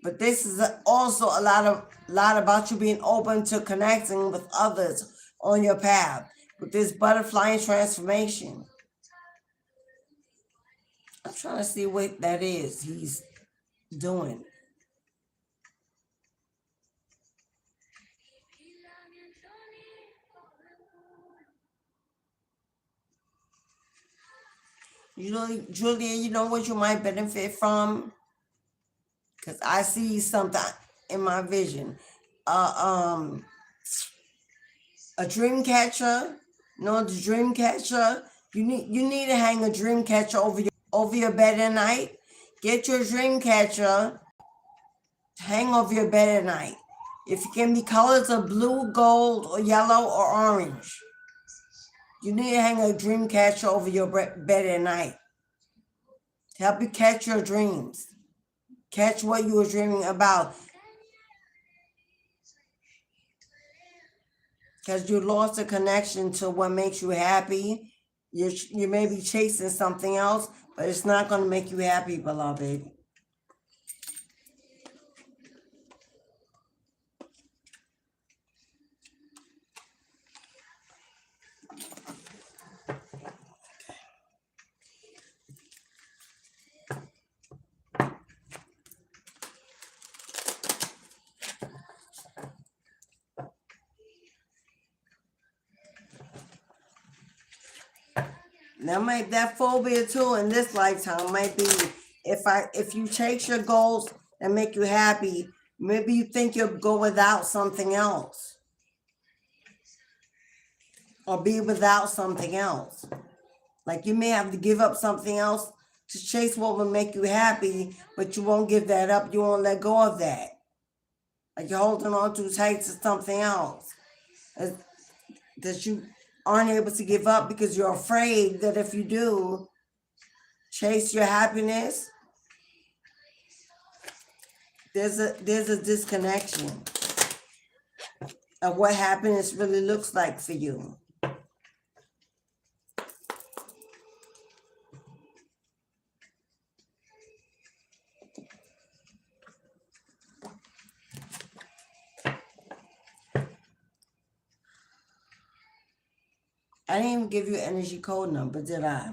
Speaker 1: But this is also a lot about you being open to connecting with others on your path with this butterfly transformation. trying to see what that is he's doing. Julia, you know what you might benefit from? Because I see something in my vision. A dream catcher. No, the dream catcher. You need to hang a dream catcher over your bed at night. Get your dream catcher, hang over your bed at night. If it can be colors of blue, gold, or yellow, or orange, you need to hang a dream catcher over your bed at night to help you catch your dreams, catch what you were dreaming about. Because you lost a connection to what makes you happy. You may be chasing something else, but it's not going to make you happy, beloved. That phobia too in this lifetime might be if you chase your goals and make you happy, maybe you think you'll go without something else or be without something else. Like you may have to give up something else to chase what will make you happy, but you won't give that up. You won't let go of that. Like you're holding on too tight to something else that you aren't able to give up because you're afraid that if you do chase your happiness, there's a disconnection of what happiness really looks like for you. I didn't even give you an energy code number, did I?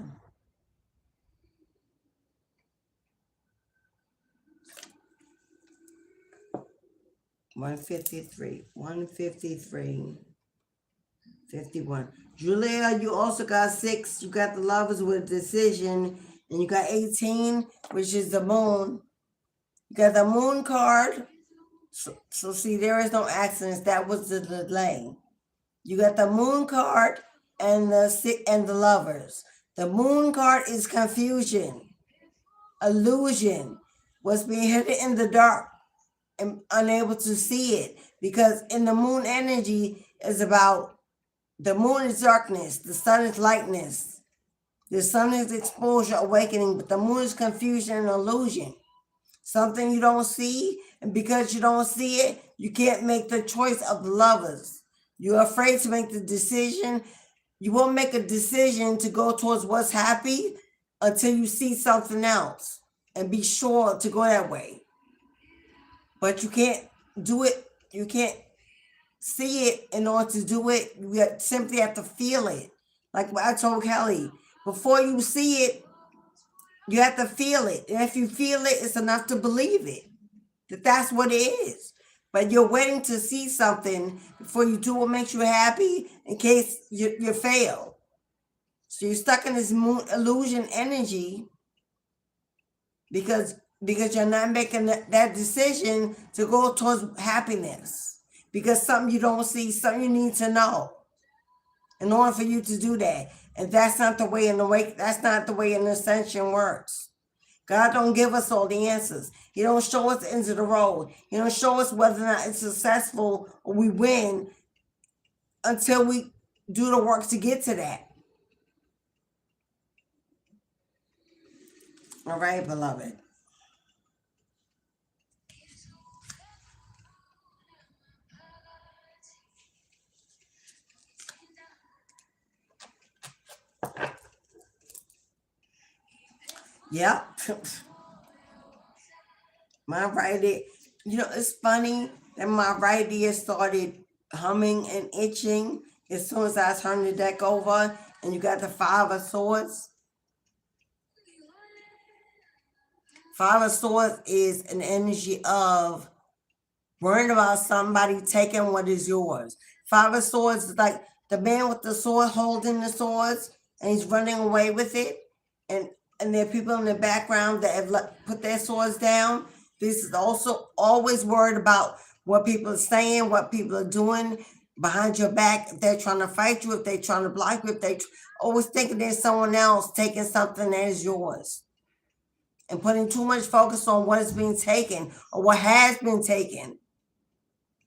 Speaker 1: $153, $153, $51. Julia, you also got 6. You got the Lovers with decision, and you got 18, which is the Moon. You got the Moon card. So see, there is no accidents. That was the delay. You got the Moon card and the Lovers. The Moon card is confusion, illusion, what's being hidden in the dark and unable to see it, because in the Moon energy is about the Moon is darkness, the Sun is lightness, the Sun is exposure, awakening, but the Moon is confusion and illusion, something you don't see, and because you don't see it, you can't make the choice of the Lovers. You're afraid to make the decision. You won't make a decision to go towards what's happy until you see something else and be sure to go that way. But you can't do it. You can't see it in order to do it. You simply have to feel it. Like what I told Kelly, before you see it, you have to feel it. And if you feel it, it's enough to believe it, that's what it is. But you're waiting to see something before you do what makes you happy in case you fail. So you're stuck in this Moon illusion energy because you're not making that decision to go towards happiness. Because something you don't see, something you need to know in order for you to do that. And that's not the way that's not the way an ascension works. God don't give us all the answers. He don't show us the ends of the road. He don't show us whether or not it's successful or we win until we do the work to get to that. All right, beloved. Yep. My right ear, it's funny that my right ear started humming and itching as soon as I turned the deck over and you got the 5 of Swords. Five of Swords is an energy of worrying about somebody taking what is yours. Five of Swords is like the man with the sword holding the swords, and he's running away with it. And there are people in the background that have put their swords down. This is also always worried about what people are saying, what people are doing behind your back. If they're trying to fight you, if they're trying to block you, if they always thinking there's someone else taking something that is yours. And putting too much focus on what is being taken or what has been taken,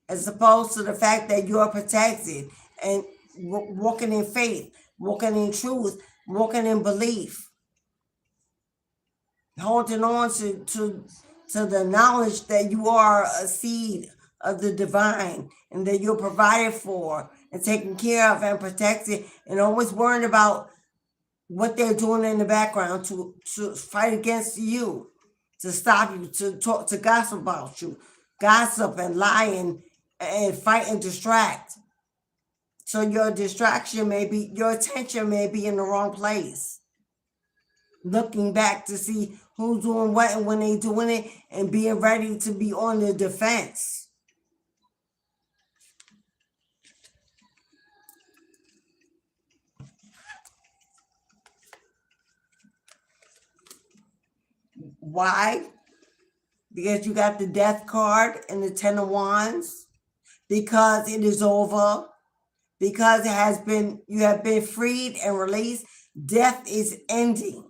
Speaker 1: as opposed to the fact that you are protected and walking in faith, walking in truth, walking in belief, holding on to the knowledge that you are a seed of the divine and that you're provided for and taken care of and protected, and always worrying about what they're doing in the background to fight against you, to stop you, to talk, to gossip about you, gossip and lie and fight and distract. So your distraction may be, your attention may be in the wrong place. Looking back to see who's doing what and when they're doing it, and being ready to be on the defense. Why? Because you got the Death card and the Ten of Wands. Because it is over. Because it has been, you have been freed and released. Death is ending.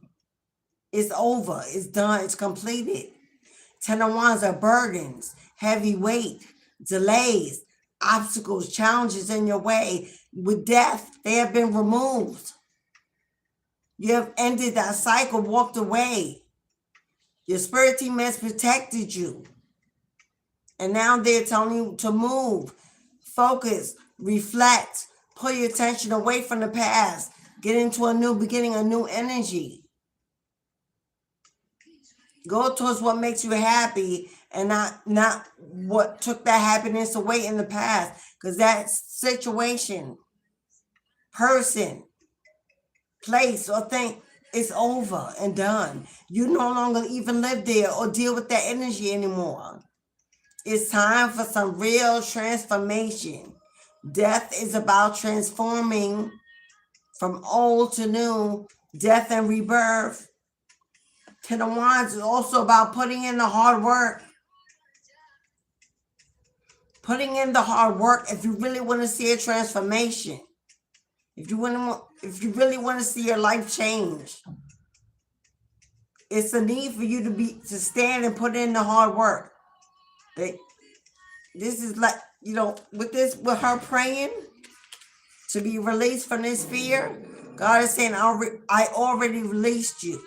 Speaker 1: It's over. It's done. It's completed. Ten of Wands are burdens, heavy weight, delays, obstacles, challenges in your way. With death, they have been removed. You have ended that cycle, walked away. Your spirit team has protected you. And now they're telling you to move, focus, reflect, pull your attention away from the past, get into a new beginning, a new energy. Go towards what makes you happy and not what took that happiness away in the past. Because that situation, person, place, or thing is over and done. You no longer even live there or deal with that energy anymore. It's time for some real transformation. Death is about transforming from old to new, death and rebirth. Ten of Wands is also about putting in the hard work. Putting in the hard work if you really want to see a transformation. If you really want to see your life change. It's a need for you to stand and put in the hard work. This is like, with her praying to be released from this fear, God is saying, I already released you.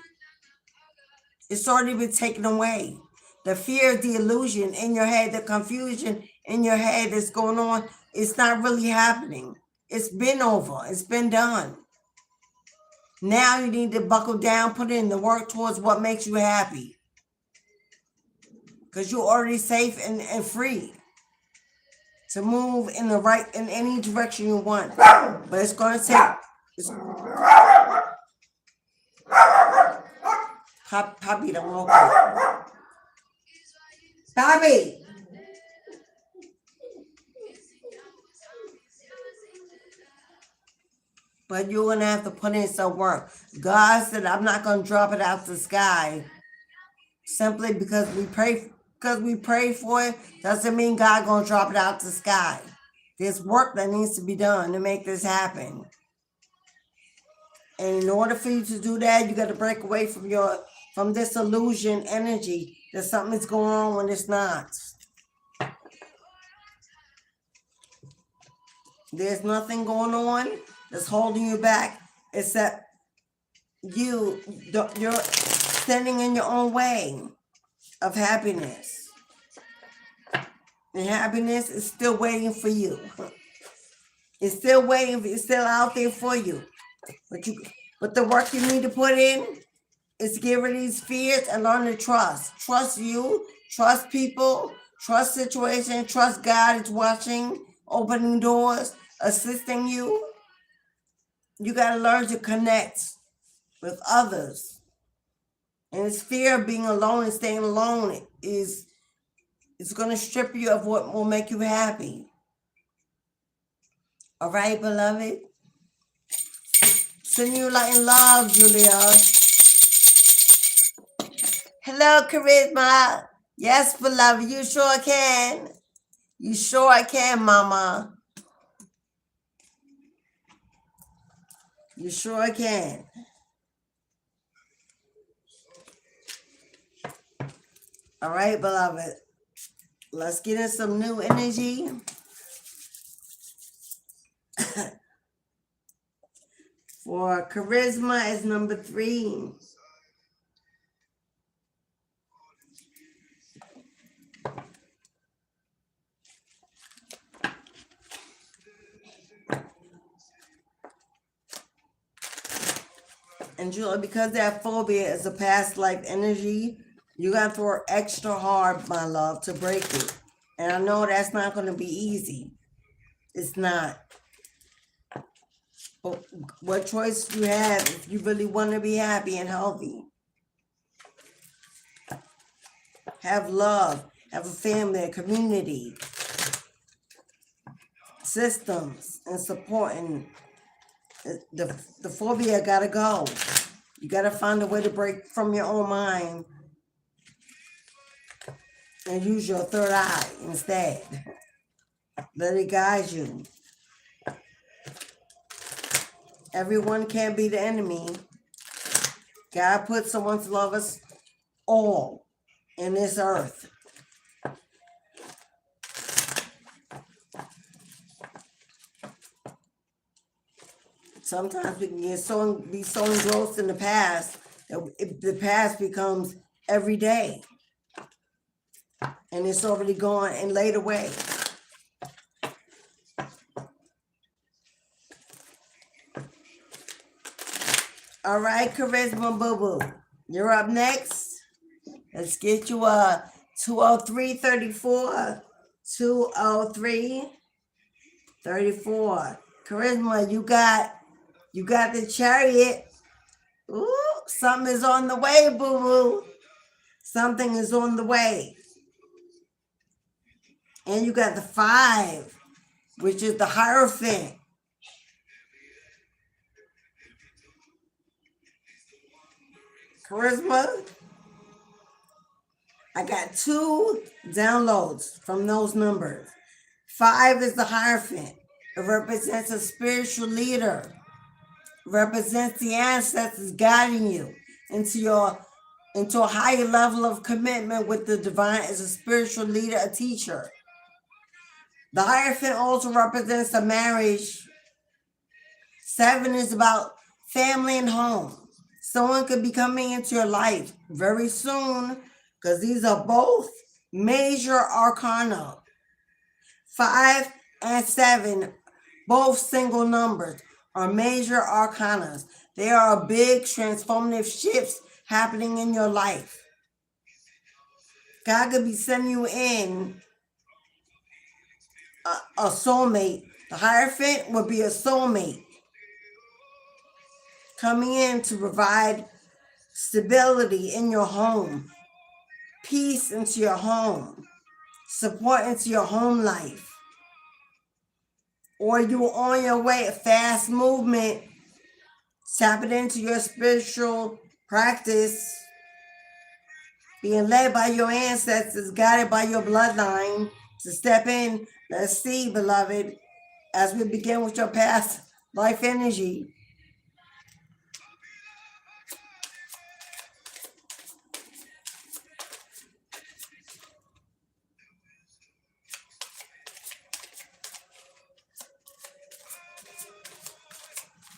Speaker 1: It's already been taken away. The fear, the illusion in your head, the confusion in your head that's going on, it's not really happening. It's been over. It's been done. Now you need to buckle down, put in the work towards what makes you happy. Because you're already safe and free to move in any direction you want. But it's going to take... Poppy, don't walk out. Poppy! But you're going to have to put in some work. God said, I'm not going to drop it out the sky. Simply because we pray for it, doesn't mean God going to drop it out the sky. There's work that needs to be done to make this happen. And in order for you to do that, you got to break away from this illusion energy that something's going on when it's not. There's nothing going on that's holding you back except you're standing in your own way of happiness. And happiness is still waiting for you. It's still waiting. It's still out there for you. But the work you need to put in is to get rid of these fears and learn to trust. Trust you, trust people, trust situations, trust God is watching, opening doors, assisting you. You got to learn to connect with others And this fear of being alone and staying alone is going to strip you of what will make you happy. All right, beloved? Send you light and love, Julia. Hello, Charisma. Yes, beloved, you sure can. You sure can, mama. You sure can. All right, beloved. Let's get in some new energy. For charisma is number 3. And Julia, because that phobia is a past life energy, you got to work extra hard, my love, to break it. And I know that's not going to be easy. It's not. But what choice do you have if you really want to be happy and healthy? Have love, have a family, a community, systems, and support. And the phobia got to go. You got to find a way to break from your own mind and use your third eye instead. Let it guide you. Everyone can't be the enemy. God put someone to love us all in this earth. Sometimes we can be so engrossed in the past that the past becomes every day. And it's already gone and laid away. All right, Charisma Boo Boo. You're up next. Let's get you a 203-34. 203-34. Charisma, you got the Chariot. Ooh, something is on the way, Boo Boo. Something is on the way. And you got the 5, which is the Hierophant. Charisma, I got 2 downloads from those numbers. 5 is the Hierophant. It represents a spiritual leader. It represents the ancestors guiding you into a higher level of commitment with the divine as a spiritual leader, a teacher. The Hierophant also represents a marriage. 7 is about family and home. Someone could be coming into your life very soon because these are both major arcana. 5 and 7, both single numbers, are major arcanas. They are big transformative shifts happening in your life. God could be sending you in a soulmate. The Hierophant would be a soulmate coming in to provide stability in your home, peace into your home, support into your home life. Or you are on your way, a fast movement, tapping into your spiritual practice, being led by your ancestors, guided by your bloodline to step in. Let's see, beloved, as we begin with your past life energy.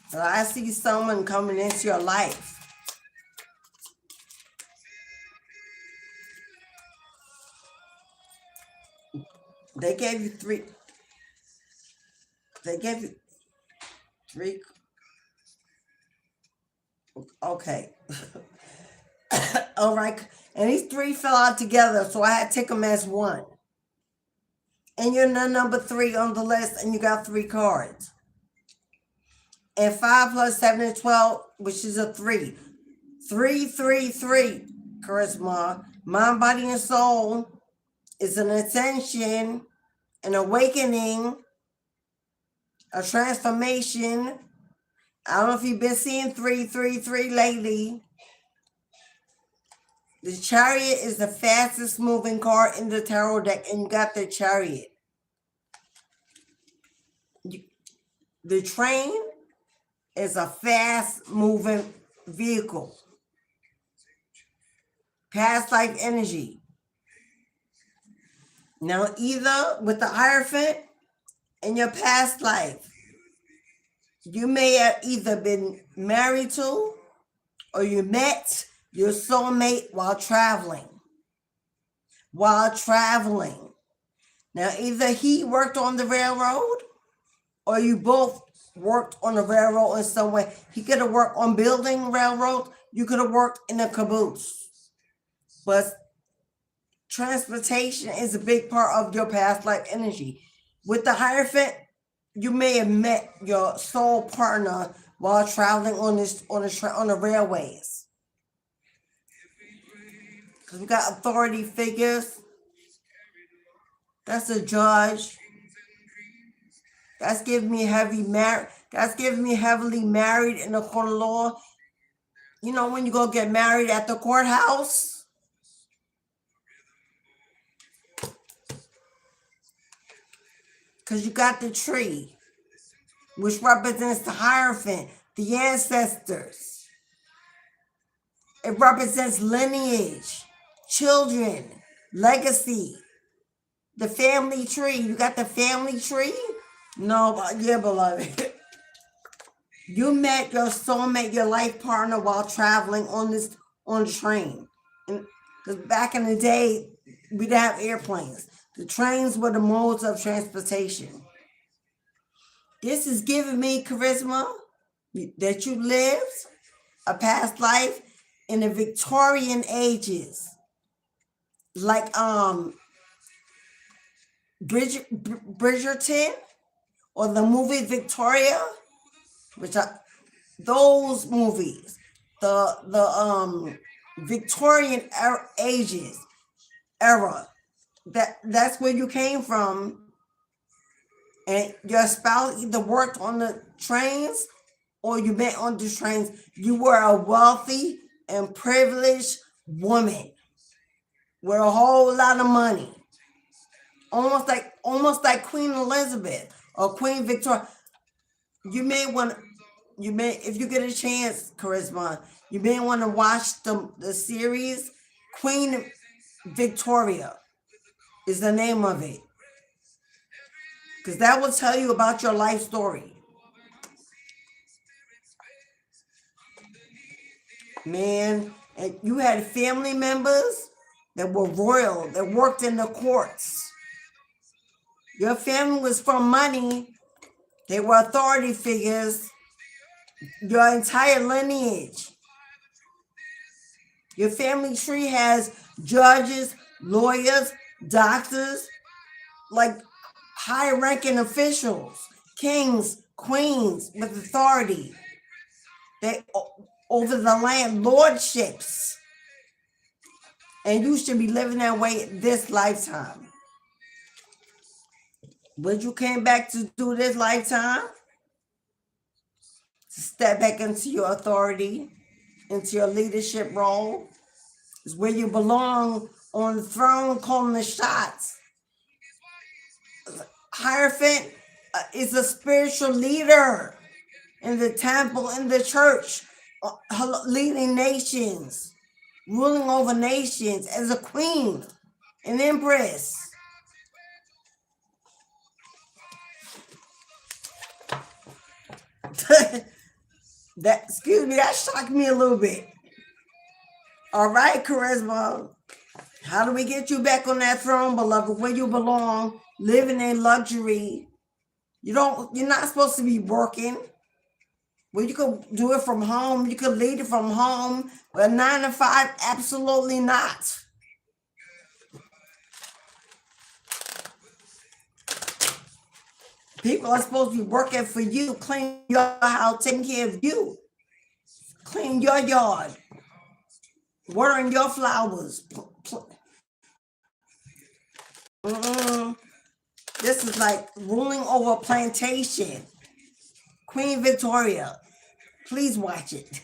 Speaker 1: So I see someone coming into your life. They gave you 3. They gave you 3. Okay. All right. And these 3 fell out together, so I had to take them as one. And you're the number 3 on the list, and you got 3 cards. And 5 plus 7 is 12, which is a 3. 333, charisma. Mind, body, and soul is an ascension, an awakening, a transformation. I don't know if you've been seeing 333 lately. The Chariot is the fastest moving card in the tarot deck, and you got the Chariot. The train is a fast moving vehicle. Past life energy. Now, either with the Hierophant in your past life, you may have either been married to or you met your soulmate while traveling. Now, either he worked on the railroad or you both worked on the railroad in some way. He could have worked on building railroads. You could have worked in a caboose. But transportation is a big part of your past life energy. With the Hierophant, you may have met your soul partner while traveling on the railways. Because we got authority figures. That's a judge. That's giving me heavily married in the court of law. You know when you go get married at the courthouse? Because you got the tree, which represents the Hierophant, the ancestors. It represents lineage, children, legacy, the family tree. You got the family tree? No, yeah, beloved. You met your soulmate, your life partner while traveling on the train. Because back in the day, we didn't have airplanes. The trains were the modes of transportation. This is giving me charisma that you lived a past life in the Victorian ages. Like Bridgerton or the movie Victoria, which are those movies, the Victorian era. That's where you came from, and your spouse either worked on the trains or you met on the trains. You were a wealthy and privileged woman with a whole lot of money, almost like Queen Elizabeth or Queen Victoria. If you get a chance, charisma, you may want to watch the series Queen Victoria. Is the name of it. Because that will tell you about your life story. Man, and you had family members that were royal, that worked in the courts. Your family was from money. They were authority figures. Your entire lineage. Your family tree has judges, lawyers, doctors, like high-ranking officials, kings, queens with authority. They over the land, lordships. And you should be living that way this lifetime. What you came back to do this lifetime? To step back into your authority, into your leadership role. Is where you belong, on the throne, calling the shots. Hierophant is a spiritual leader in the temple, in the church, leading nations, ruling over nations as a queen, an empress. That shocked me a little bit. All right, charisma. How do we get you back on that throne, beloved, where you belong, living in luxury? You're not supposed to be working. Well, you could do it from home. You could lead it from home. But 9 to 5, absolutely not. People are supposed to be working for you, cleaning your house, taking care of you, clean your yard, Watering your flowers. This is like ruling over a plantation. Queen Victoria, please watch it.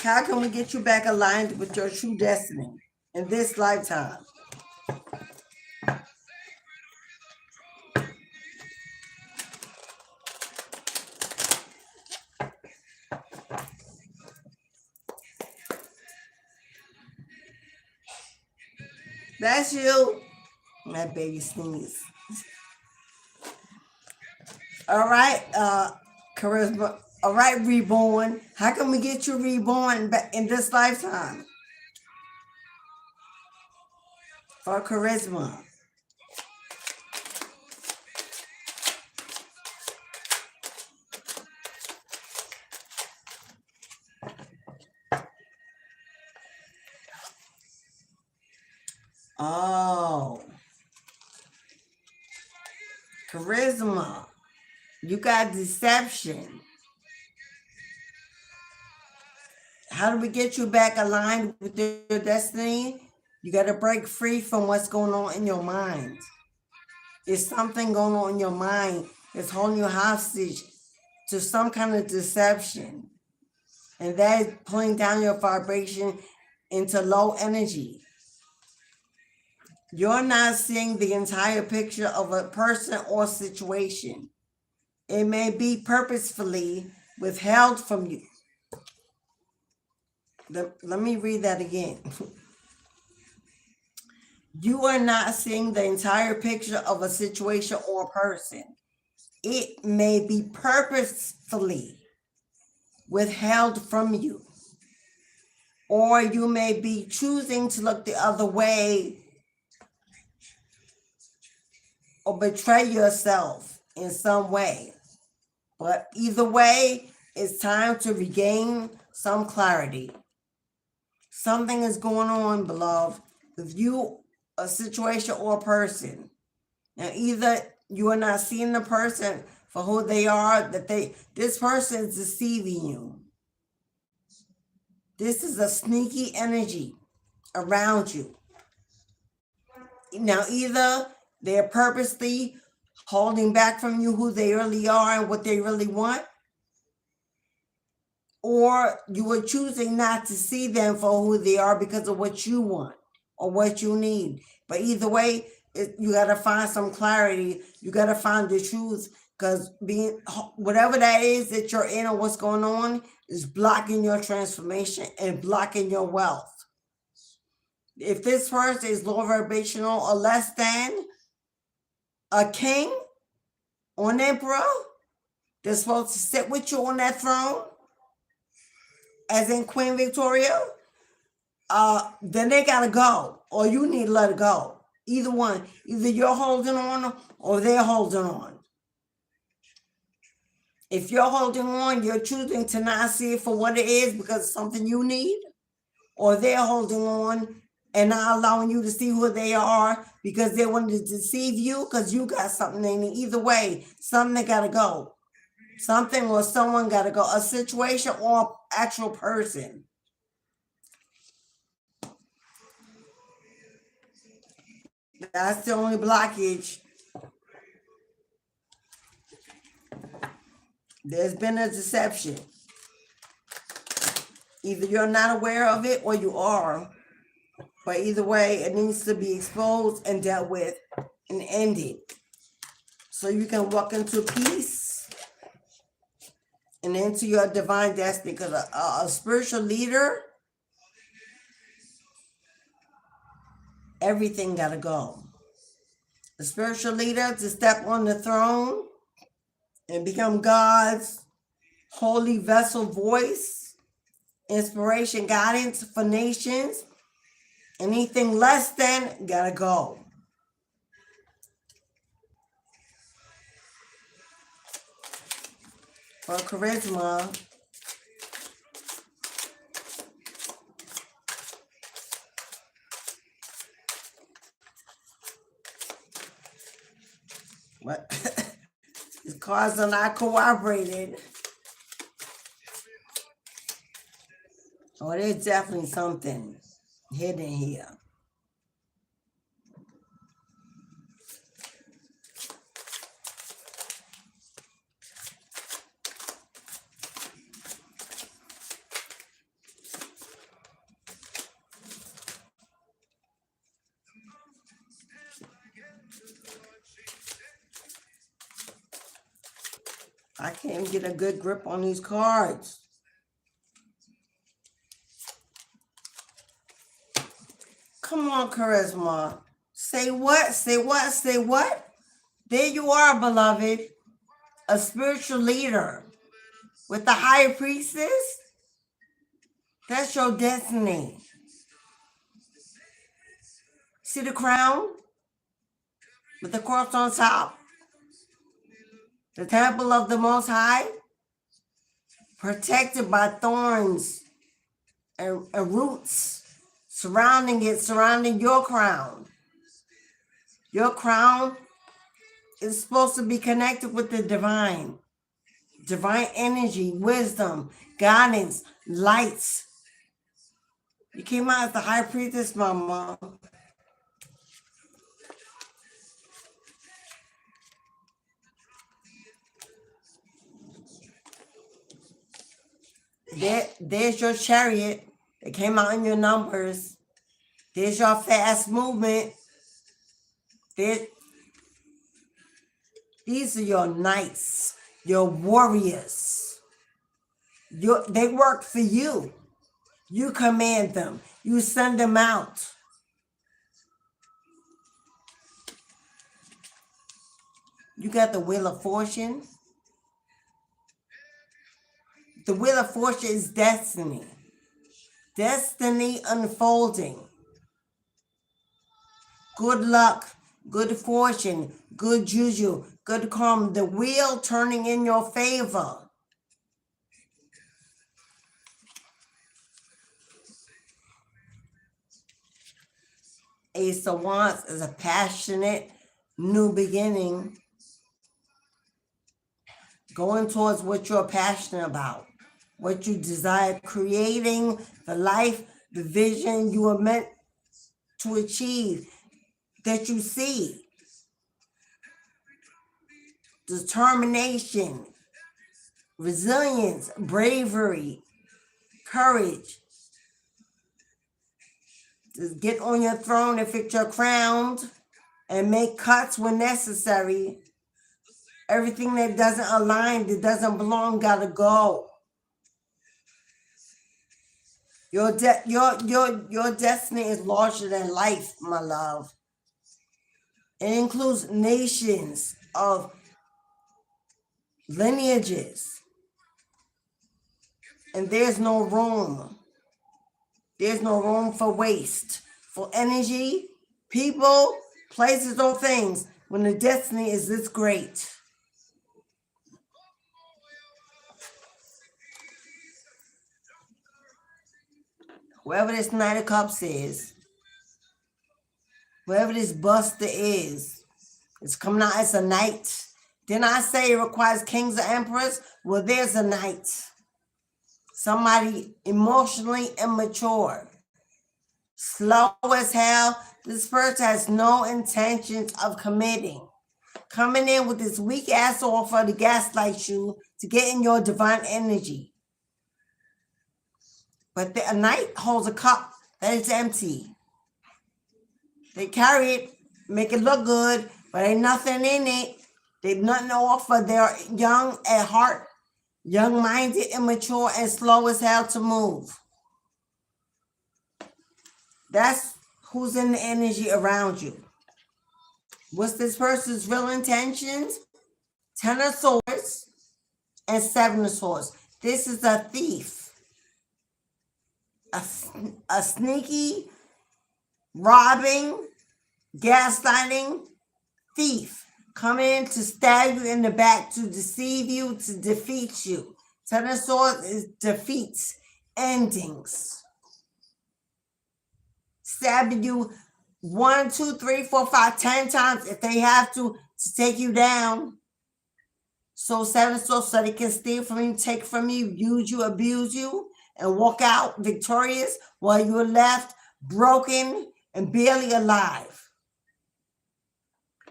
Speaker 1: How can we get you back aligned with your true destiny in this lifetime? That's you. My baby sneeze. All right, Charisma. All right, reborn. How can we get you reborn back in this lifetime? For Charisma. Oh, Charisma. You got deception. How do we get you back aligned with your destiny? You got to break free from what's going on in your mind. There's something going on in your mind that's holding you hostage to some kind of deception. And that is pulling down your vibration into low energy. You're not seeing the entire picture of a person or situation. It may be purposefully withheld from you. Let me read that again. You are not seeing the entire picture of a situation or a person. It may be purposefully withheld from you. Or you may be choosing to look the other way or betray yourself in some way. But either way, it's time to regain some clarity. Something is going on, beloved, with you, a situation or a person. Now, either you are not seeing the person for who they are, this person is deceiving you. This is a sneaky energy around you. Now, either they're purposely holding back from you who they really are and what they really want, or you are choosing not to see them for who they are because of what you want or what you need. But either way, you got to find some clarity. You got to find the truth, because whatever that is that you're in or what's going on is blocking your transformation and blocking your wealth. If this person is low vibrational or less than a king or an emperor, they're supposed to sit with you on that throne, as in Queen Victoria, then they gotta go, or you need to let it go. Either one. Either you're holding on or they're holding on. If you're holding on, you're choosing to not see it for what it is because it's something you need, or they're holding on and not allowing you to see who they are because they want to deceive you because you got something they need. Either way, something gotta go. Something or someone gotta go. A situation or an actual person. That's the only blockage. There's been a deception. Either you're not aware of it or you are. But either way, it needs to be exposed and dealt with and ended. So you can walk into peace and into your divine destiny. Because a spiritual leader, everything got to go. A spiritual leader to step on the throne and become God's holy vessel voice, inspiration, guidance for nations. Anything less than gotta go. For Charisma, what? These cards are not cooperating. Oh, there's definitely something hidden here. I can't get a good grip on these cards. Come on, Charisma. Say what? Say what? Say what? There you are, beloved. A spiritual leader with the high priestess. That's your destiny. See the crown with the cross on top? The temple of the Most High, protected by thorns and roots, surrounding your crown. Your crown is supposed to be connected with the divine energy, wisdom, guidance, lights. You came out as the high priestess, mama. There's your chariot. It came out in your numbers. There's your fast movement. These are your knights, your warriors. They work for you. You command them. You send them out. You got the Wheel of Fortune. The Wheel of Fortune is destiny. Destiny unfolding. Good luck, good fortune, good juju, good karma. The wheel turning in your favor. Ace of Wands is a passionate new beginning. Going towards what you're passionate about, what you desire, creating the life, the vision you were meant to achieve, that you see. Determination, resilience, bravery, courage. Just get on your throne if it's your crown and make cuts when necessary. Everything that doesn't align, that doesn't belong, gotta go. Your destiny is larger than life, my love. It includes nations of lineages. And there's no room. There's no room for waste, for energy, people, places, or things when the destiny is this great. Whoever this Knight of Cups is, whoever this Buster is, it's coming out as a knight. Didn't I say it requires kings or emperors? Well, there's a knight. Somebody emotionally immature. Slow as hell. This person has no intentions of committing. Coming in with this weak ass offer to gaslight you to get in your divine energy. But a knight holds a cup that is empty. They carry it, make it look good, but ain't nothing in it. They've nothing to offer. They're young at heart, young-minded, immature, and slow as hell to move. That's who's in the energy around you. What's this person's real intentions? 10 of Swords and 7 of Swords. This is a thief. A sneaky, robbing, gaslighting thief coming in to stab you in the back, to deceive you, to defeat you. 10 of Swords is defeats, endings. Stabbing you 1, 2, 3, 4, 5, 10 times if they have to take you down. so seven so they can steal from you, take from you, use you, abuse you, and walk out victorious while you're left broken and barely alive.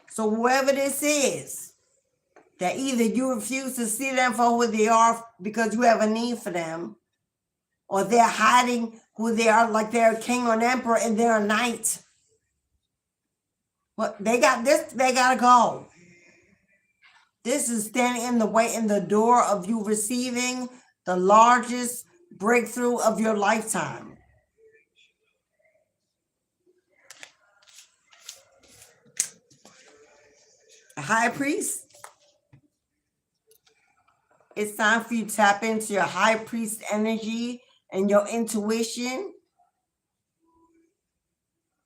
Speaker 1: So whoever this is, that either you refuse to see them for who they are because you have a need for them, or they're hiding who they are like they're a king or an emperor and they're a knight. Well, they got this, they gotta go. This is standing in the way, in the door of you receiving the largest breakthrough of your lifetime. A high priest, it's time for you to tap into your high priest energy and your intuition.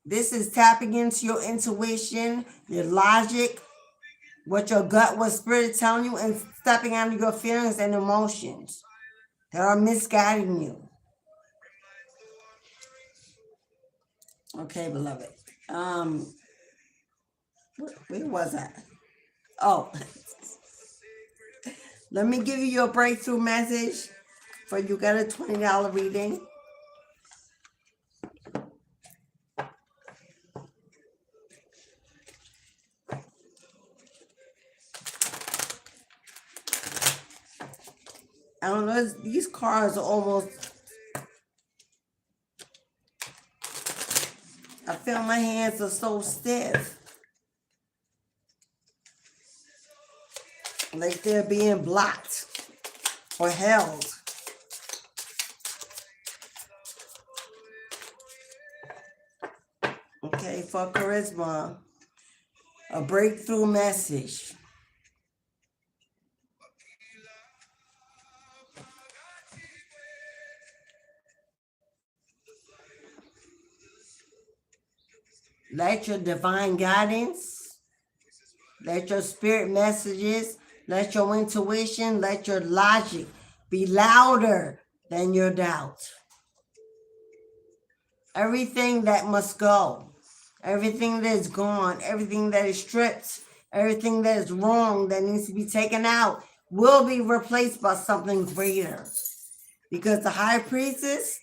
Speaker 1: This is tapping into your intuition, your logic, what your gut, what spirit is telling you, and stepping out of your feelings and emotions that are misguiding you. Okay, beloved. Where was I? Oh, let me give you your breakthrough message for you got a $20 reading. I don't know, these cards are almost, I feel my hands are so stiff. Like they're being blocked or held. Okay, for charisma, a breakthrough message. Let your divine guidance, let your spirit messages, let your intuition, let your logic be louder than your doubt. Everything that must go, everything that is gone, everything that is stripped, everything that is wrong that needs to be taken out will be replaced by something greater. Because the high priestess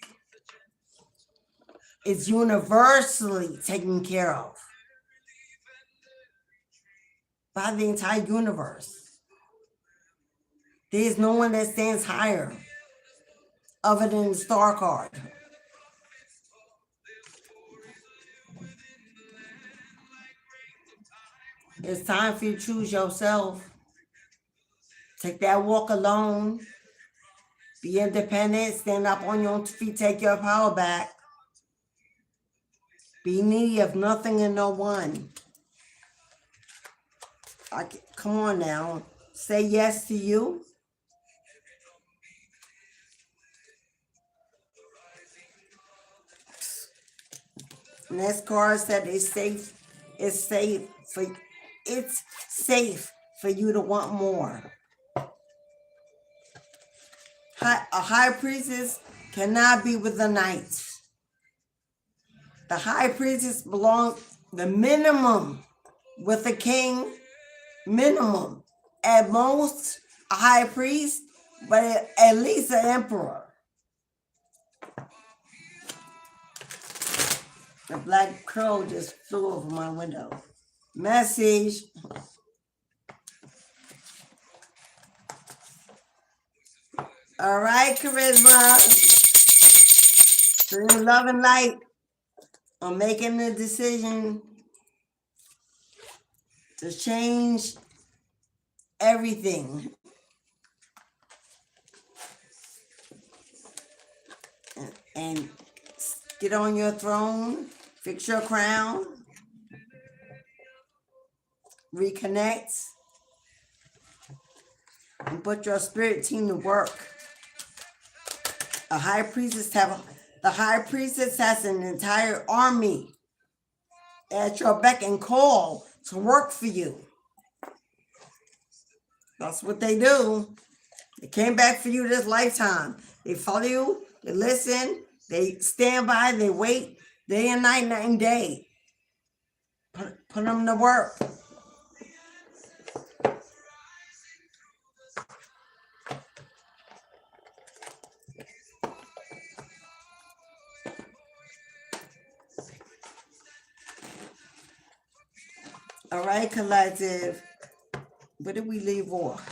Speaker 1: is universally taken care of by the entire universe. There is no one that stands higher other than the star card. It's time for you to choose yourself. Take that walk alone. Be independent. Stand up on your own feet. Take your power back. Be needy of nothing and no one. Come on now. Say yes to you. Next card said it's safe. It's safe for you to want more. A high priestess cannot be with a knight. The high priestess belongs the minimum with a king, minimum. At most, a high priest, but at least an emperor. A black crow just flew over my window. Message. All right, charisma. Through love and light, I'm making the decision to change everything. And get on your throne, fix your crown, reconnect, and put your spirit team to work. The high priestess has an entire army at your beck and call to work for you. That's what they do. They came back for you this lifetime. They follow you, they listen, they stand by, they wait day and night, night and day. Put them to work. All right, collective. Where did we leave off?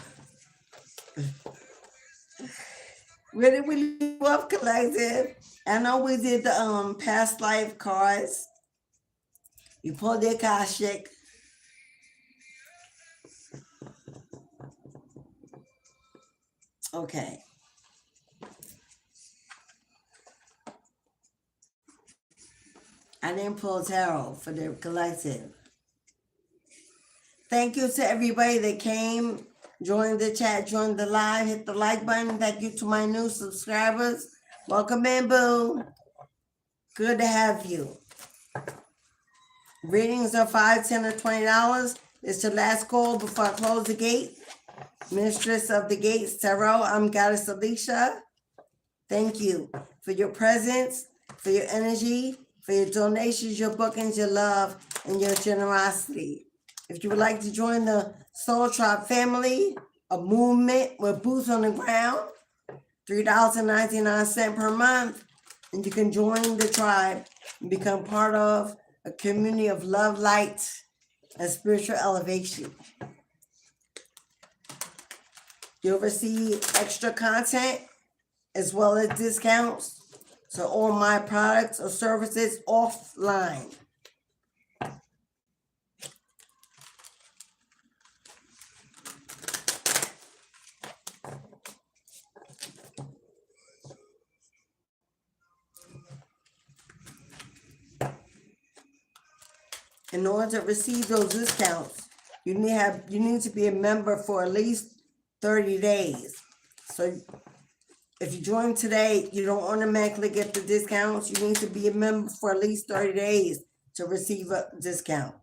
Speaker 1: Where did we leave off, collective? I know we did the past life cards. You pulled the Akashic. Okay. I didn't pull tarot for the collective. Thank you to everybody that came, joined the chat, joined the live, hit the like button. Thank you to my new subscribers. Welcome in, boo. Good to have you. Readings are $5, $10, or $20. It's the last call before I close the gate. Mistress of the Gates Tarot. I'm Goddess Alicia. Thank you for your presence, for your energy, for your donations, your bookings, your love, and your generosity. If you would like to join the Soul Tribe family, a movement with boots on the ground, $3.99 per month, and you can join the tribe and become part of a community of love, light, and spiritual elevation. You'll receive extra content as well as discounts to all my products or services offline. In order to receive those discounts, you need to be a member for at least 30 days. So if you join today, you don't automatically get the discounts. You need to be a member for at least 30 days to receive a discount.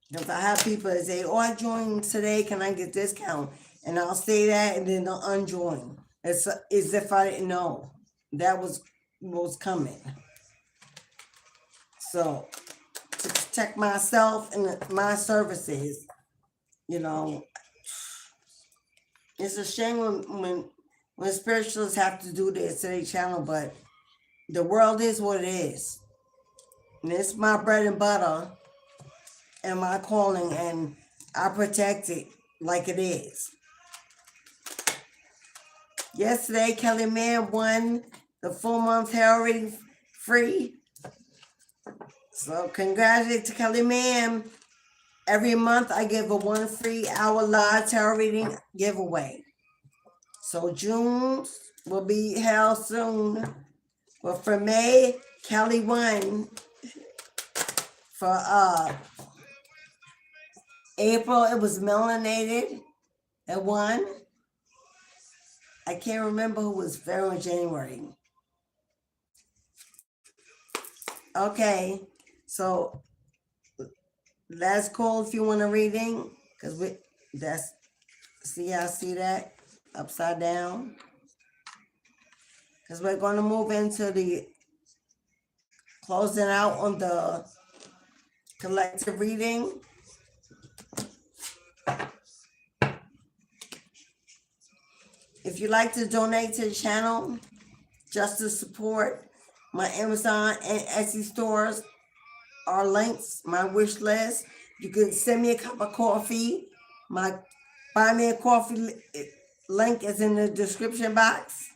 Speaker 1: Because I have people that say, oh, I joined today, can I get discount? And I'll say that and then they'll unjoin. It's as if I didn't know that was coming. So to protect myself and my services, you know, it's a shame when spiritualists have to do this to their channel, but the world is what it is. And it's my bread and butter and my calling, and I protect it like it is. Yesterday, Kelly Mann won the full month tarot reading free. So congratulations to Kelly Mann. Every month I give a 1 free hour live tarot reading giveaway. So June will be held soon. But for May, Kelly won. For April, it was Melanated that won. I can't remember who was February and January. Okay, so last call if you want a reading, because I see that upside down. Because we're going to move into the closing out on the collective reading. If you'd like to donate to the channel, just to support my Amazon and Etsy stores are links, my wish list. You can send me a cup of coffee. My buy me a coffee link is in the description box.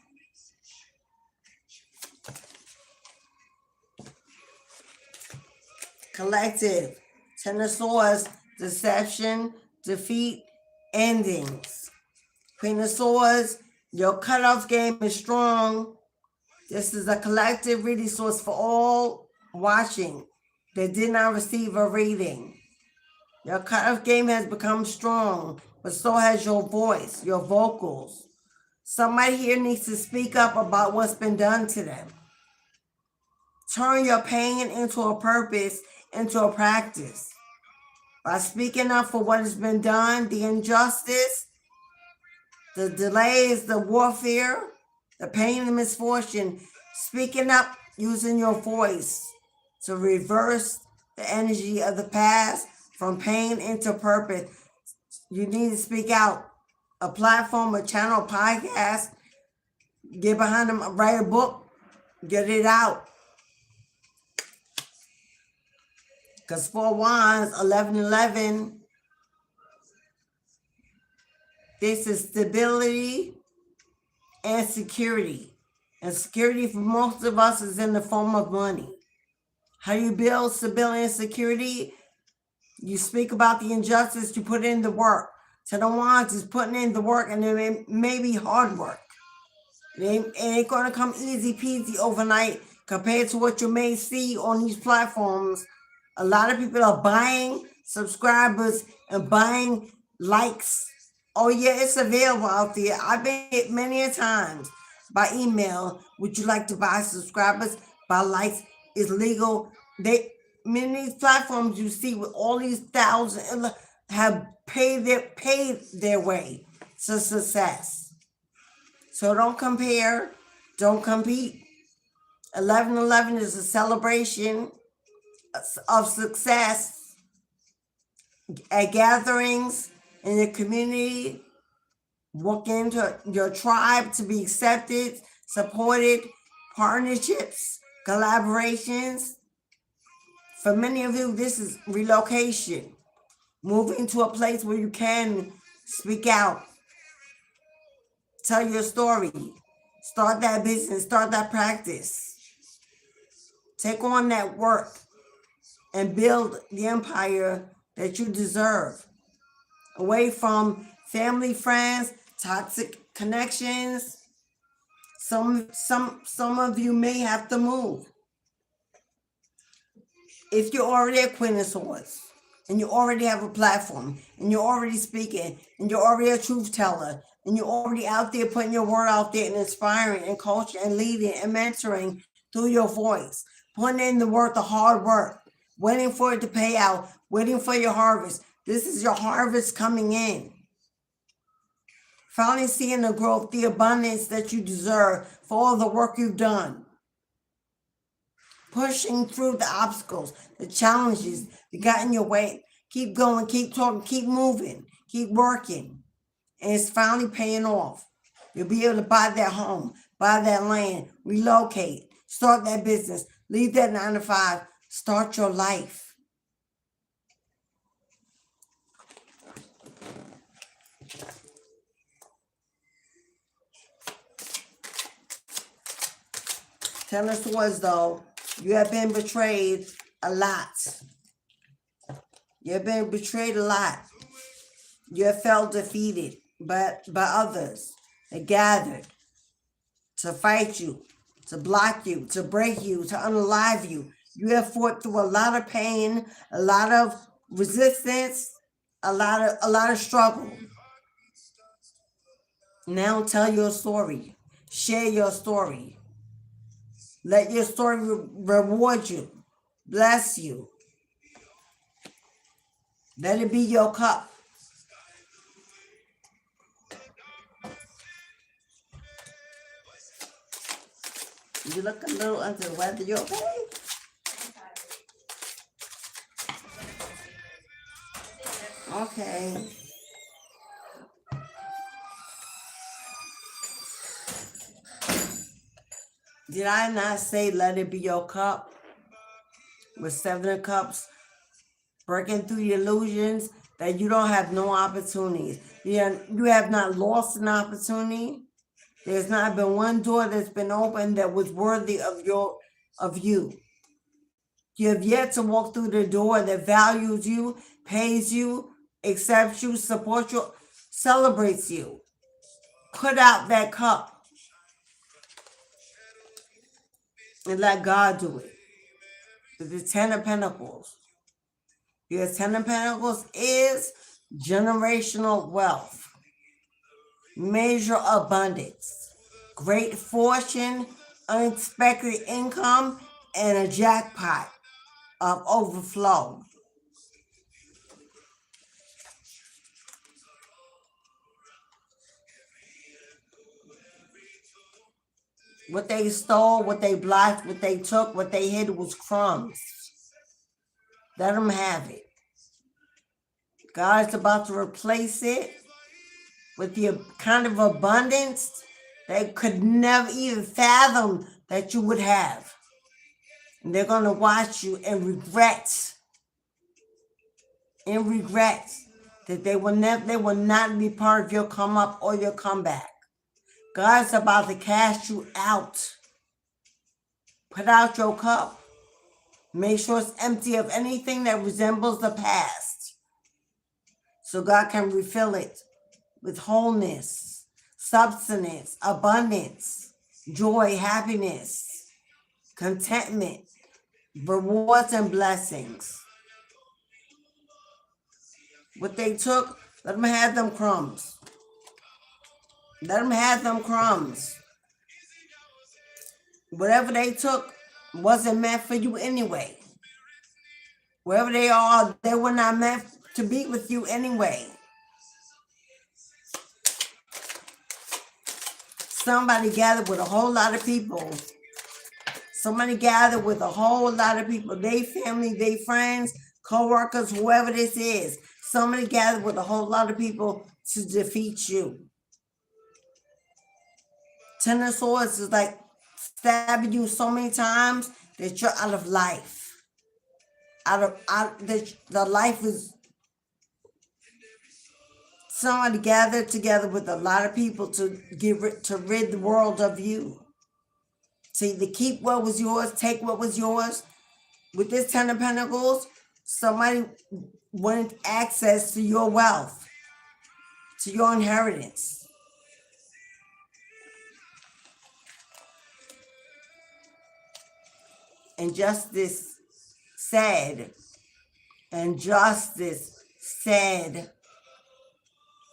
Speaker 1: Collective, Ten of Swords, deception, defeat, endings. Queen of Swords, your cutoff game is strong. This is a collective reading source for all watching that did not receive a reading. Your cutoff game has become strong, but so has your voice, your vocals. Somebody here needs to speak up about what's been done to them. Turn your pain into a purpose, into a practice. By speaking up for what has been done, the injustice, the delays, the warfare, the pain and misfortune, speaking up using your voice to reverse the energy of the past from pain into purpose. You need to speak out. A platform, a channel, a podcast, get behind them, write a book, Get it out. Because 4 Wands, 1111, this is stability and security. And security for most of us is in the form of money. How you build stability and security? You speak about the injustice, you put in the work. 10 of Wands is putting in the work, and it may be hard work. It ain't going to come easy peasy overnight compared to what you may see on these platforms. A lot of people are buying subscribers and buying likes. Oh yeah, it's available out there. I've been hit many a times by email. Would you like to buy subscribers? Buy likes is legal. Many of these platforms you see with all these thousands have paid their way to success. So don't compare, don't compete. 1111 is a celebration of success at gatherings in the community. Walk into your tribe to be accepted, supported, partnerships, collaborations. For many of you, this is relocation. Moving to a place where you can speak out, tell your story, start that business, start that practice. Take on that work and build the empire that you deserve. Away from family, friends, toxic connections. Some of you may have to move. If you're already a Queen of Swords, and you already have a platform, and you're already speaking, and you're already a truth teller, and you're already out there putting your word out there and inspiring and coaching and leading and mentoring through your voice, putting in the work, the hard work, waiting for it to pay out, waiting for your harvest. This is your harvest coming in. Finally seeing the growth, the abundance that you deserve for all the work you've done. Pushing through the obstacles, the challenges that got in your way. Keep going, keep talking, keep moving, keep working. And it's finally paying off. You'll be able to buy that home, buy that land, relocate, start that business, leave that 9 to 5, start your life. Ten of Swords, though, you have been betrayed a lot. You have been betrayed a lot. You have felt defeated by others that gathered to fight you, to block you, to break you, to unalive you. You have fought through a lot of pain, a lot of resistance, a lot of struggle. Now tell your story. Share your story. Let your story reward you, bless you. Let it be your cup. You look a little under the weather. You okay? Okay. Did I not say let it be your cup? With 7 of Cups, breaking through the illusions that you don't have no opportunities. You have not lost an opportunity. There's not been one door that's been opened that was worthy of you. You have yet to walk through the door that values you, pays you, accepts you, supports you, celebrates you. Put out that cup and let God do it. With the 10 of Pentacles. Your 10 of Pentacles is generational wealth, major abundance, great fortune, unexpected income, and a jackpot of overflow. What they stole, what they blocked, what they took, what they hid was crumbs. Let them have it. God's about to replace it with the kind of abundance they could never even fathom that you would have. And they're going to watch you and regret that they will not be part of your come up or your comeback. God's about to cast you out. Put out your cup. Make sure it's empty of anything that resembles the past, so God can refill it with wholeness, substance, abundance, joy, happiness, contentment, rewards, and blessings. What they took, let them have them crumbs. Let them have them crumbs. Whatever they took wasn't meant for you anyway. Wherever they are, they were not meant to be with you anyway. Somebody gathered with a whole lot of people. Somebody gathered with a whole lot of people. They family, they friends, co-workers, whoever this is. Somebody gathered with a whole lot of people to defeat you. Ten of Swords is like stabbing you so many times that you're out of life. The life is. Somebody gathered together with a lot of people to rid the world of you. To either keep what was yours, take what was yours. With this Ten of Pentacles, somebody wanted access to your wealth, to your inheritance. And justice said,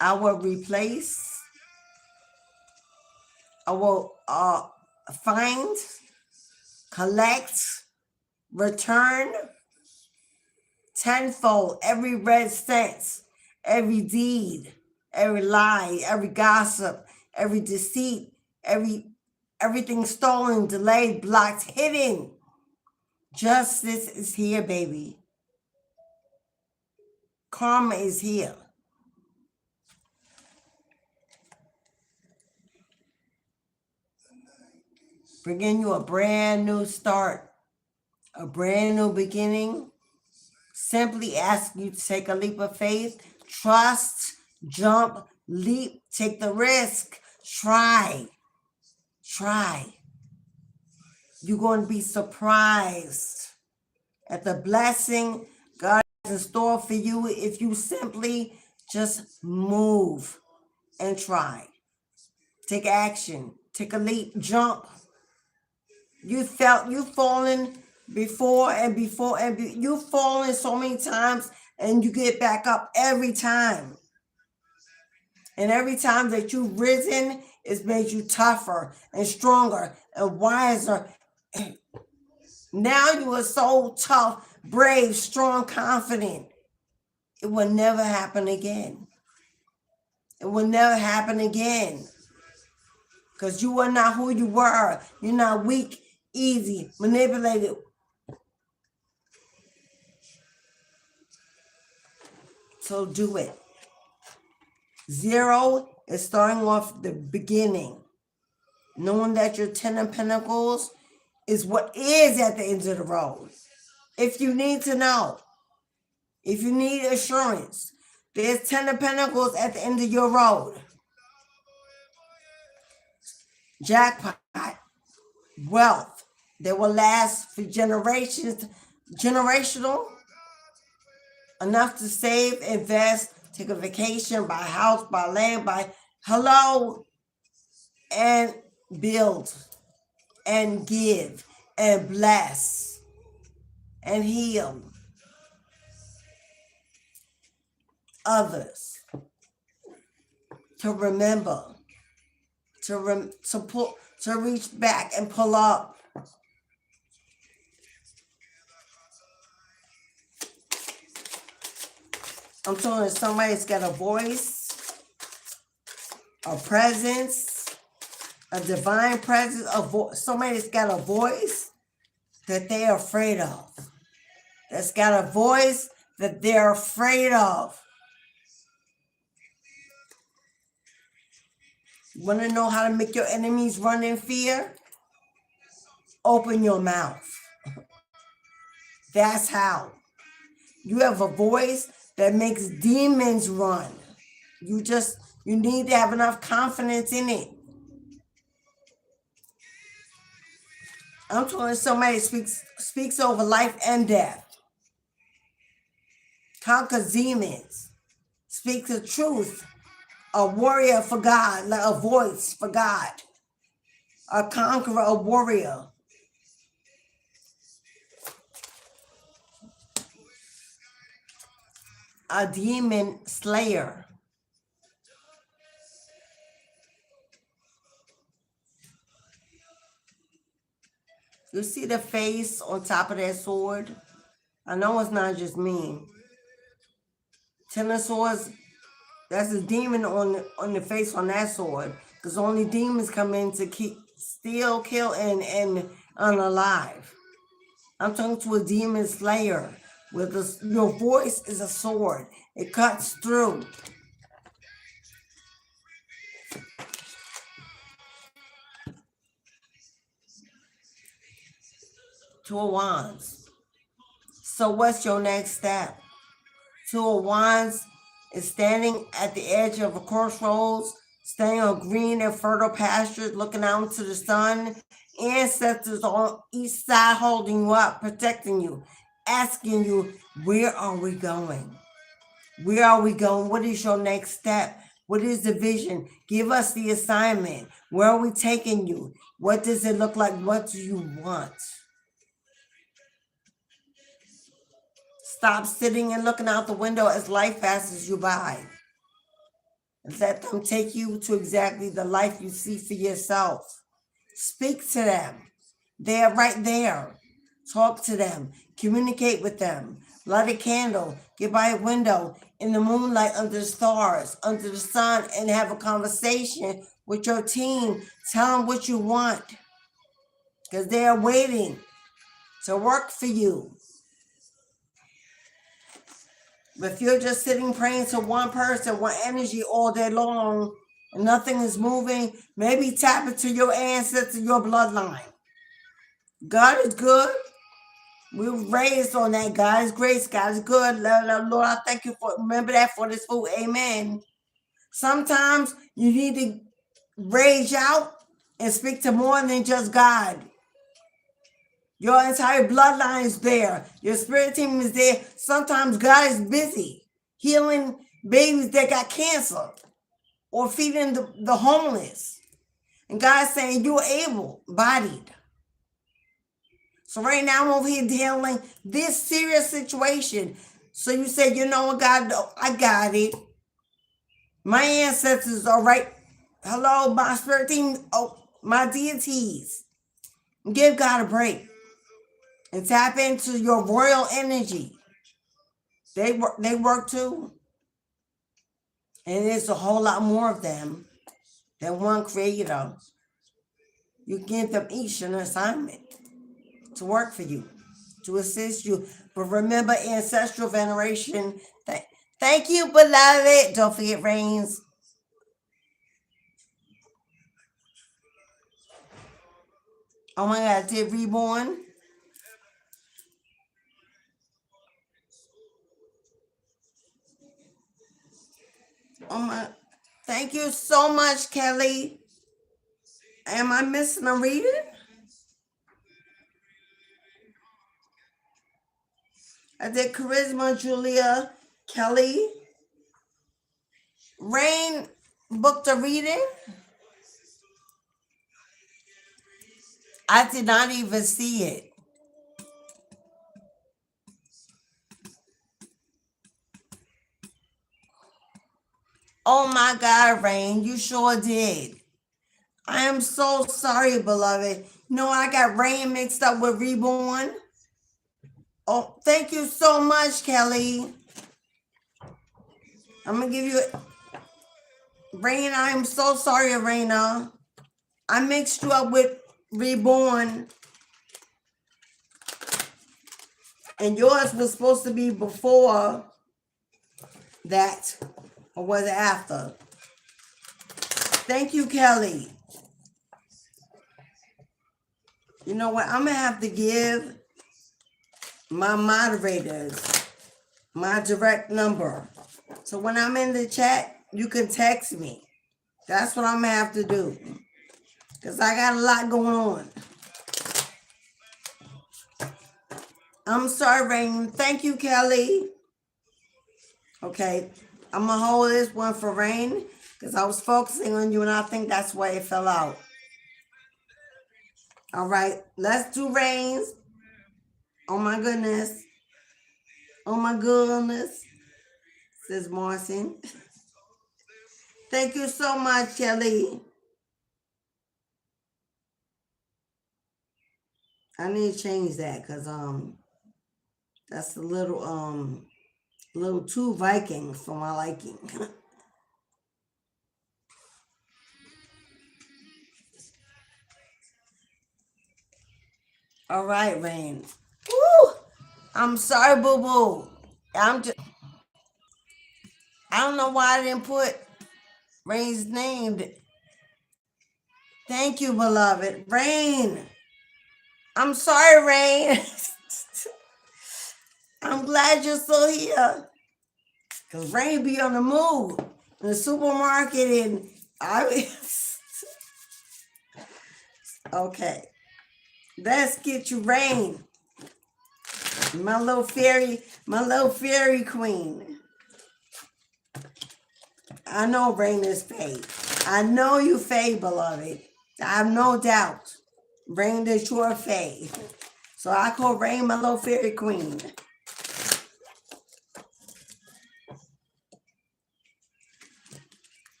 Speaker 1: I will replace, I will find, collect, return tenfold every red cent, every deed, every lie, every gossip, every deceit, everything stolen, delayed, blocked, hidden. Justice is here, baby. Karma is here. Bringing you a brand new start, a brand new beginning. Simply ask you to take a leap of faith. Trust, jump, leap, take the risk. Try. You're going to be surprised at the blessing God has in store for you if you simply just move and try. Take action. Take a leap. Jump. You've fallen before and you've fallen so many times, and you get back up every time. And every time that you've risen, it's made you tougher and stronger and wiser. Now you are so tough, brave, strong, confident. It will never happen again. It will never happen again. Because you are not who you were. You're not weak, easy, manipulated. So do it. 0 is starting off the beginning. Knowing that your 10 of Pentacles is what is at the end of the road. If you need to know, if you need assurance, there's 10 of Pentacles at the end of your road. Jackpot, wealth that will last for generations, generational, enough to save, invest, take a vacation, buy a house, buy land, and build and give and bless and heal others. To remember, to reach back and pull up. I'm telling you, somebody's got a voice, a presence, a divine presence, somebody's got a voice that they're afraid of. That's got a voice that they're afraid of. You want to know how to make your enemies run in fear? open your mouth. That's how. You have a voice that makes demons run. You need to have enough confidence in it. I'm telling somebody speaks over life and death. Conquers demons. Speaks the truth. A warrior for God, like a voice for God. A conqueror, a warrior. A demon slayer. You see the face on top of that sword? I know it's not just me. 10 of Swords, that's a demon on the face on that sword. Because only demons come in to steal, kill, and unalive. I'm talking to a demon slayer. Your voice is a sword. It cuts through. Two of Wands. So what's your next step? Two of Wands is standing at the edge of a crossroads, standing on green and fertile pastures, looking out into the sun. Ancestors on each side holding you up, protecting you, asking you, where are we going? Where are we going? What is your next step? What is the vision? Give us the assignment. Where are we taking you? What does it look like? What do you want? Stop sitting and looking out the window as life passes you by. Let them take you to exactly the life you see for yourself. Speak to them. They're right there. Talk to them. Communicate with them. Light a candle. Get by a window in the moonlight, under the stars, under the sun, and have a conversation with your team. Tell them what you want, because they are waiting to work for you. But if you're just sitting praying to one person, one energy all day long, and nothing is moving, maybe tap into your ancestors, your bloodline. God is good. We were raised on that. God is grace. God is good. Lord, I thank you for, remember that for this food. Amen. Sometimes you need to rage out and speak to more than just God. Your entire bloodline is there. Your spirit team is there. Sometimes God is busy healing babies that got cancer or feeding the homeless. And God's saying you're able-bodied. So right now I'm over here dealing this serious situation. So you say, you know what, God, I got it. My ancestors are right. Hello, my spirit team, my deities. Give God a break. And tap into your royal energy. They work too. And there's a whole lot more of them than one creator. You give them each an assignment to work for you, to assist you. But remember ancestral veneration. Thank you, beloved. Don't forget rains. Oh my God, did reborn? Oh my, thank you so much, Kelly. Am I missing a reading? I did Charisma, Julia, Kelly. Rain booked a reading. I did not even see it. Oh my God, Rain, you sure did. I am so sorry, beloved. No, I got Rain mixed up with Reborn. Oh, thank you so much, Kelly. I'm going to give you Rain, I am so sorry, Raina. I mixed you up with Reborn. And yours was supposed to be before that. Or was it after? Thank you, Kelly. You know what? I'm going to have to give my moderators my direct number. So when I'm in the chat, you can text me. That's what I'm going to have to do. Because I got a lot going on. I'm sorry, Rain. Thank you, Kelly. Okay. I'm going to hold this one for Rain because I was focusing on you and I think that's why it fell out. All right. Let's do Rain's. Oh, my goodness. Oh, my goodness. Says Marcin. Thank you so much, Kelly. I need to change that because that's a little too Viking for my liking. All right, Rain. Woo! I'm sorry, boo boo. I don't know why I didn't put Rain's name. Thank you, beloved. Rain. I'm sorry, Rain. I'm glad you're still here. Because Rain be on the move in the supermarket and okay. Let's get you, Rain. My little fairy queen. I know Rain is Faye. I know you Faye, beloved. I have no doubt. Rain is your Faye. So I call Rain my little fairy queen.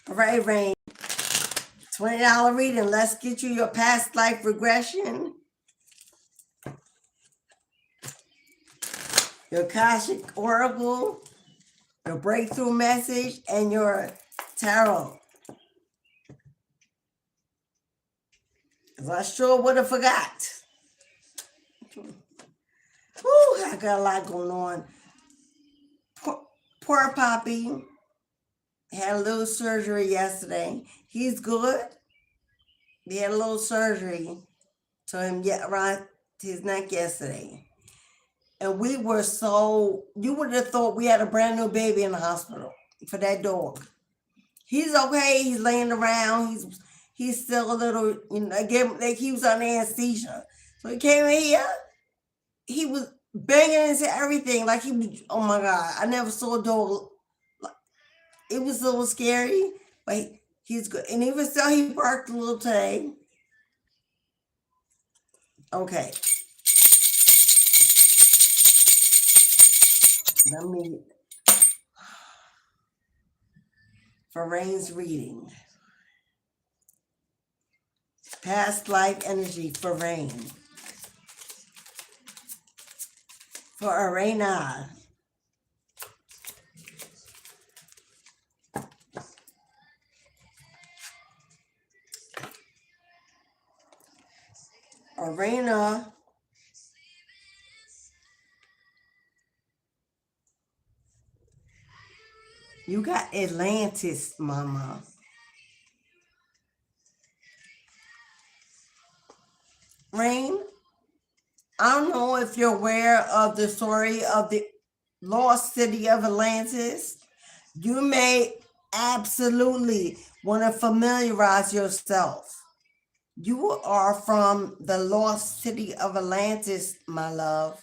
Speaker 1: All right, Rain. $20 reading. Let's get you your past life regression. Your Cashapp Oracle. Your breakthrough message. And your tarot. Because I sure would have forgot. Whew, I got a lot going on. Poor Poppy had a little surgery yesterday. He's good. He had a little surgery to him around his neck yesterday. And we were you would have thought we had a brand new baby in the hospital for that dog. He's okay. He's laying around. He's still a little, he was on anesthesia. So he came in here. He was banging into everything. Like he was, oh my God. I never saw a dog. It was a little scary, but he's good. And even still, he barked a little today. Okay. Let me, for Rain's reading. Past life energy for Rain. For Arena. Arena. You got Atlantis, mama. Rain, I don't know if you're aware of the story of the lost city of Atlantis. You may absolutely want to familiarize yourself. You are from the lost city of Atlantis, my love.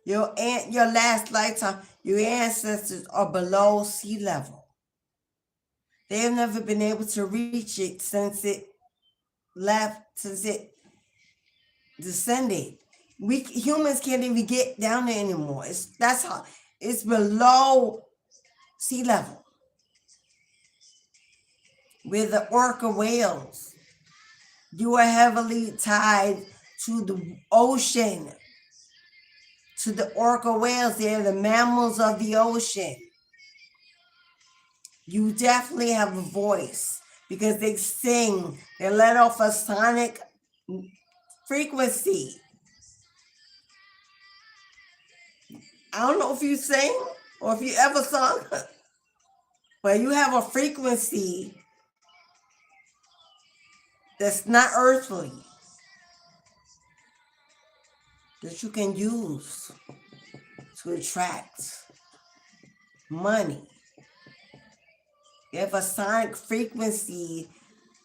Speaker 1: Your last lifetime, your ancestors are below sea level. They have never been able to reach it since it descended. We humans can't even get down there anymore. It's below sea level. With the orca whales, you are heavily tied to the ocean, to the orca whales. They're the mammals of the ocean. You definitely have a voice because they sing. They let off a sonic frequency. I don't know if you sing or if you ever sung, but you have a frequency that's not earthly, that you can use to attract money. You have a sonic frequency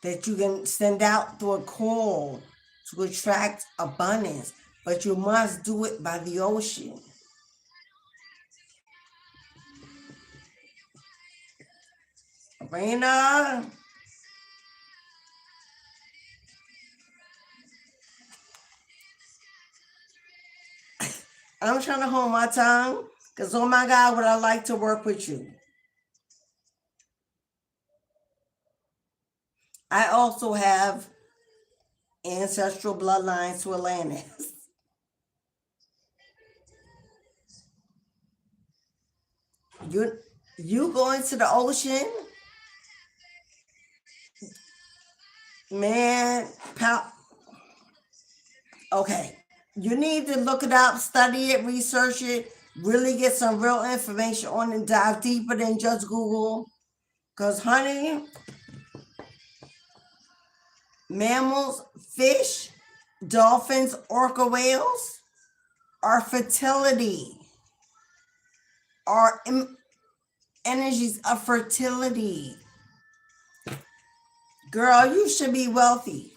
Speaker 1: that you can send out through a call to attract abundance, but you must do it by the ocean. Raina, I'm trying to hold my tongue because, oh my God, would I like to work with you. I also have ancestral bloodlines to Atlantis. You go into the ocean, man, okay. You need to look it up, study it, research it, really get some real information on it, dive deeper than just Google. Because, honey, mammals, fish, dolphins, orca whales are fertility, are energies of fertility. Girl, you should be wealthy.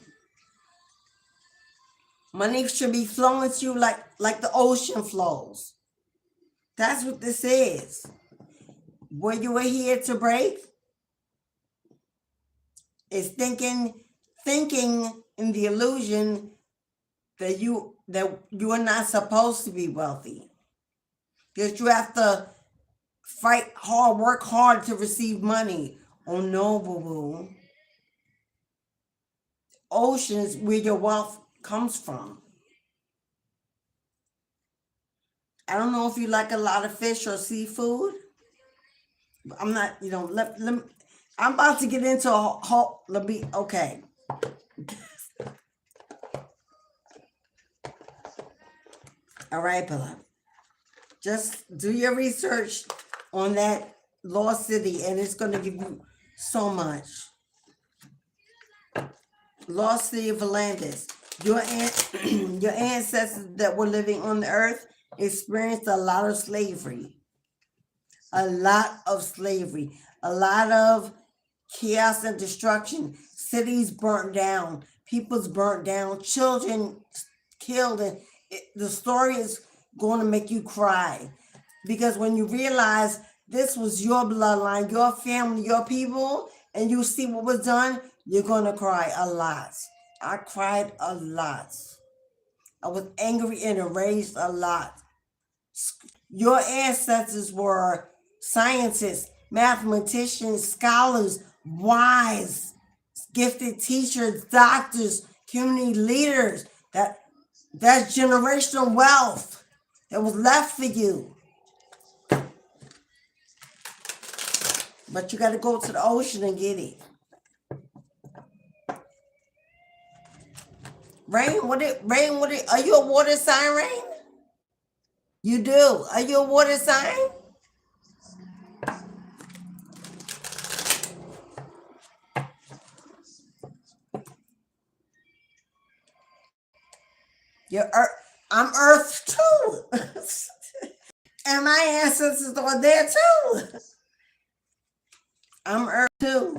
Speaker 1: Money should be flowing to you like the ocean flows. That's what this is. What you were here to break is thinking in the illusion that you are not supposed to be wealthy. That you have to fight hard, work hard to receive money. Oh no, boo-boo. Oceans where your wealth comes from. I don't know if you like a lot of fish or seafood. I'm not, I'm about to get into a whole, okay. All right, beloved. Just do your research on that lost city, and it's going to give you so much. Lost city of Atlantis. Your ancestors that were living on the earth experienced a lot of slavery. A lot of slavery. A lot of chaos and destruction. Cities burnt down. People's burnt down. Children killed. And the story is going to make you cry. Because when you realize this was your bloodline, your family, your people, and you see what was done, you're going to cry a lot. I cried a lot. I was angry and enraged a lot. Your ancestors were scientists, mathematicians, scholars, wise, gifted teachers, doctors, community leaders. That's generational wealth that was left for you. But you got to go to the ocean and get it. Rain, are you a water sign, Rain? You do. Are you a water sign? I'm Earth too. And my ancestors are there too. I'm Earth too.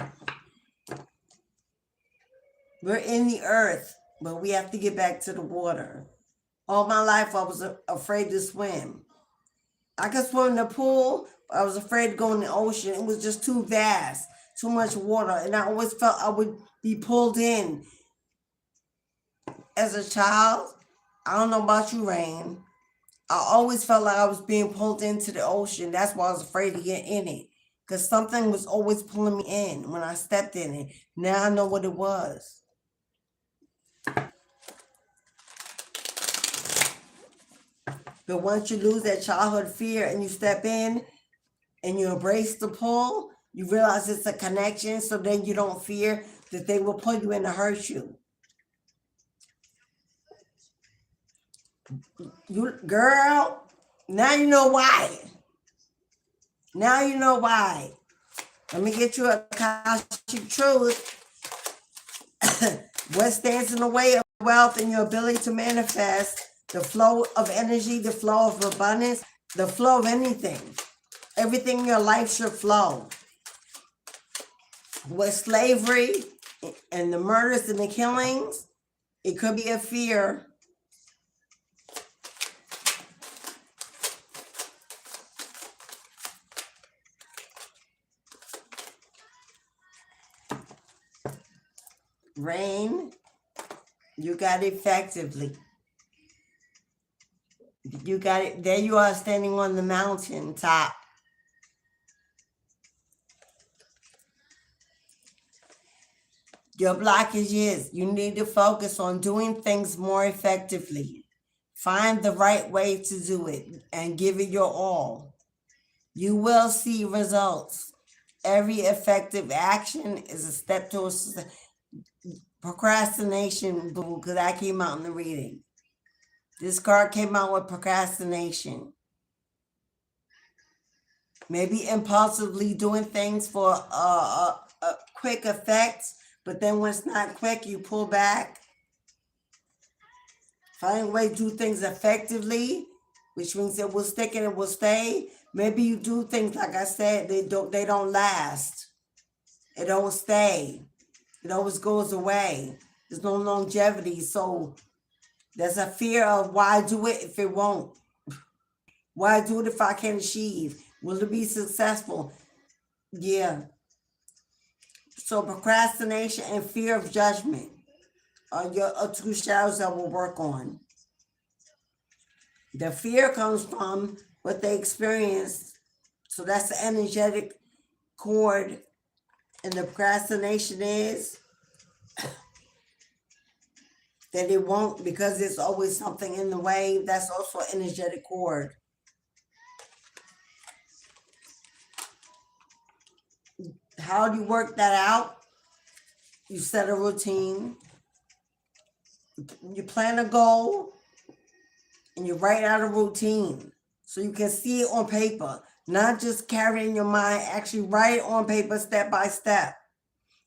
Speaker 1: We're in the earth, but we have to get back to the water. All my life, I was afraid to swim. I could swim in the pool, but I was afraid to go in the ocean. It was just too vast, too much water, and I always felt I would be pulled in. As a child, I don't know about you, Rain, I always felt like I was being pulled into the ocean. That's why I was afraid to get in it, because something was always pulling me in when I stepped in it. Now I know what it was. But once you lose that childhood fear and you step in and you embrace the pull, you realize it's a connection, so then you don't fear that they will pull you in to hurt you. Girl, now you know why. Now you know why. Let me get you a Cashapp truth. What stands in the way of wealth and your ability to manifest the flow of energy, the flow of abundance, the flow of anything? Everything in your life should flow. With slavery and the murders and the killings, it could be a fear. Rain, you got it effectively. You got it. There you are standing on the mountain top. Your blockage is you need to focus on doing things more effectively. Find the right way to do it and give it your all. You will see results. Every effective action is a step towards procrastination, because that came out in the reading. This card came out with procrastination. Maybe impulsively doing things for a quick effect, but then when it's not quick, you pull back. Find a way to do things effectively, which means it will stick and it will stay. Maybe you do things, like I said, they don't last. It don't stay. It always goes away. There's no longevity. So there's a fear of, why do it if it won't? Why do it if I can't achieve? Will it be successful? Yeah. So procrastination and fear of judgment are your two shadows that will work on. The fear comes from what they experienced. So that's the energetic cord. And the procrastination is that it won't, because there's always something in the way. That's also an energetic cord. How do you work that out? You set a routine. You plan a goal and you write out a routine so you can see it on paper, not just carry it in your mind. Actually write it on paper step by step.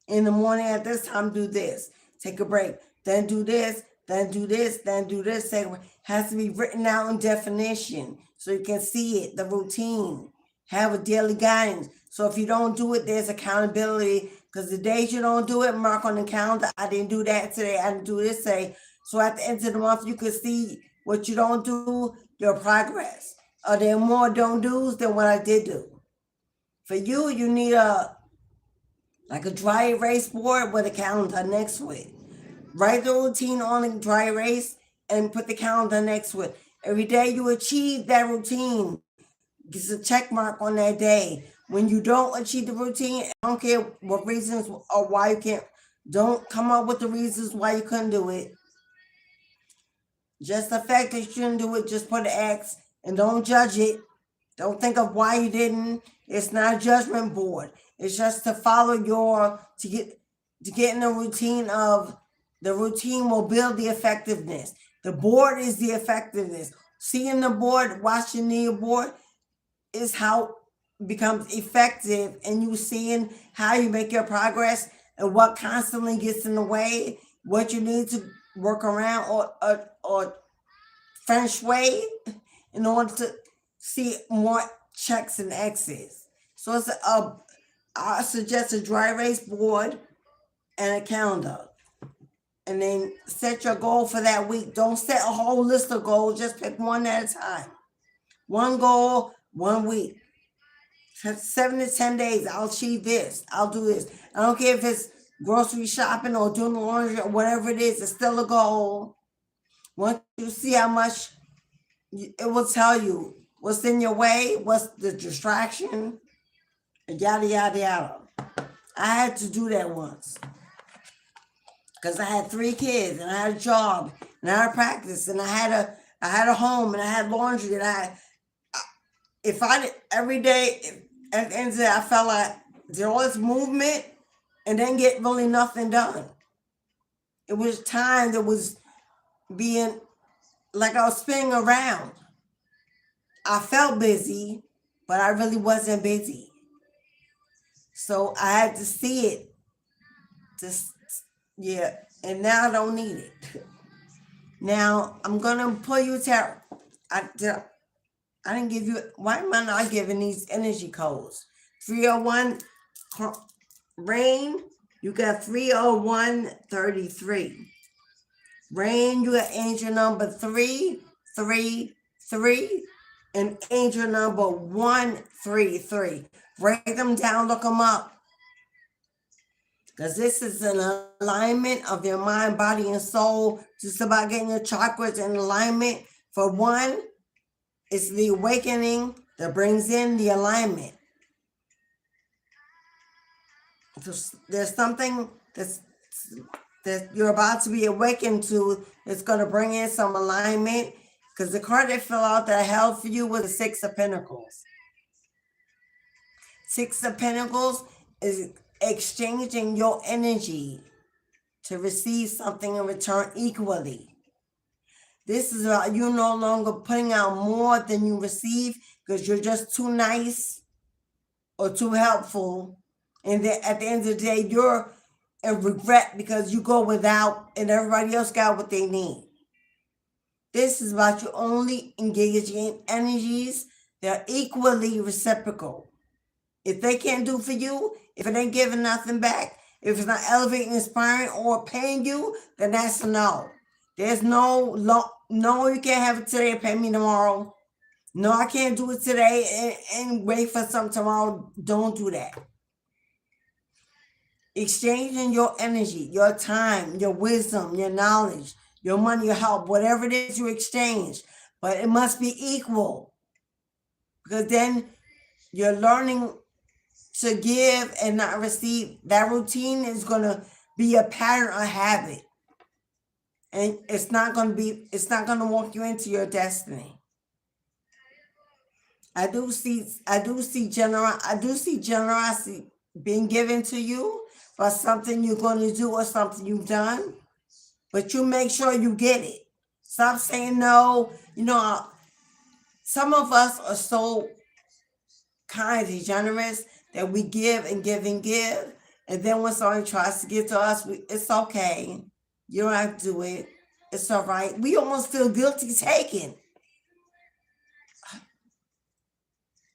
Speaker 1: In the morning at this time, do this. Take a break. Then do this. Then do this. Then do this. It has to be written out in definition so you can see it, the routine. Have a daily guidance. So if you don't do it, there's accountability, because the days you don't do it, mark on the calendar. I didn't do that today. I didn't do this today. So at the end of the month, you can see what you don't do, your progress. Are there more don't do's than what I did do? For you, you need a dry erase board with a calendar next to it. Write the routine on a dry erase and put the calendar next to it. Every day you achieve that routine, gets a check mark on that day. When you don't achieve the routine, I don't care what reasons or why you can't, don't come up with the reasons why you couldn't do it. Just the fact that you shouldn't do it, just put an X and don't judge it. Don't think of why you didn't. It's not a judgment board. It's just to follow to get in the routine of, the routine will build the effectiveness. The board is the effectiveness. Seeing the board, watching the board is how it becomes effective, and you seeing how you make your progress and what constantly gets in the way, what you need to work around or feng shui in order to see more checks and X's. So it's I suggest a dry erase board and a calendar. And then set your goal for that week. Don't set a whole list of goals. Just pick one at a time. One goal, 1 week. 7 to 10 days. I'll achieve this. I'll do this. I don't care if it's grocery shopping or doing the laundry or whatever it is. It's still a goal. Once you see how much, it will tell you what's in your way, what's the distraction, yada, yada, yada. I had to do that once, because I had 3 kids and I had a job and I had a practice and I had a home and I had laundry, and if I did every day, at the end of the day, I felt like there was movement and then get really nothing done. It was time that was being like I was spinning around. I felt busy, but I really wasn't busy. So I had to see it, Yeah, and now I don't need it. Now I'm gonna pull you tarot. I didn't give you. Why am I not giving these energy codes? 301 rain. You got 30133. Rain. You got angel number 333 and angel number 133. Write them down. Look them up. Because this is an alignment of your mind, body, and soul. Just about getting your chakras in alignment. For one, it's the awakening that brings in the alignment. So there's something that you're about to be awakened to that's going to bring in some alignment. Because the card that fell out that held for you was the Six of Pentacles. Six of Pentacles is exchanging your energy to receive something in return equally. This is about you no longer putting out more than you receive because you're just too nice or too helpful. And then at the end of the day, you're in regret because you go without and everybody else got what they need. This is about you only engaging in energies that are equally reciprocal. If they can't do for you, if it ain't giving nothing back, if it's not elevating, inspiring, or paying you, then that's a no. There's no, you can't have it today and pay me tomorrow. No, I can't do it today and wait for something tomorrow. Don't do that. Exchanging your energy, your time, your wisdom, your knowledge, your money, your help, whatever it is you exchange, but it must be equal. Because then you're learning to give and not receive. That routine is going to be a pattern, a habit. And it's not going to walk you into your destiny. I do see generosity being given to you for something you're going to do or something you've done, but you make sure you get it. Stop saying no. Some of us are so kind and generous that we give and give and give. And then when somebody tries to give to us, it's okay. You don't have to do it. It's all right. We almost feel guilty taking.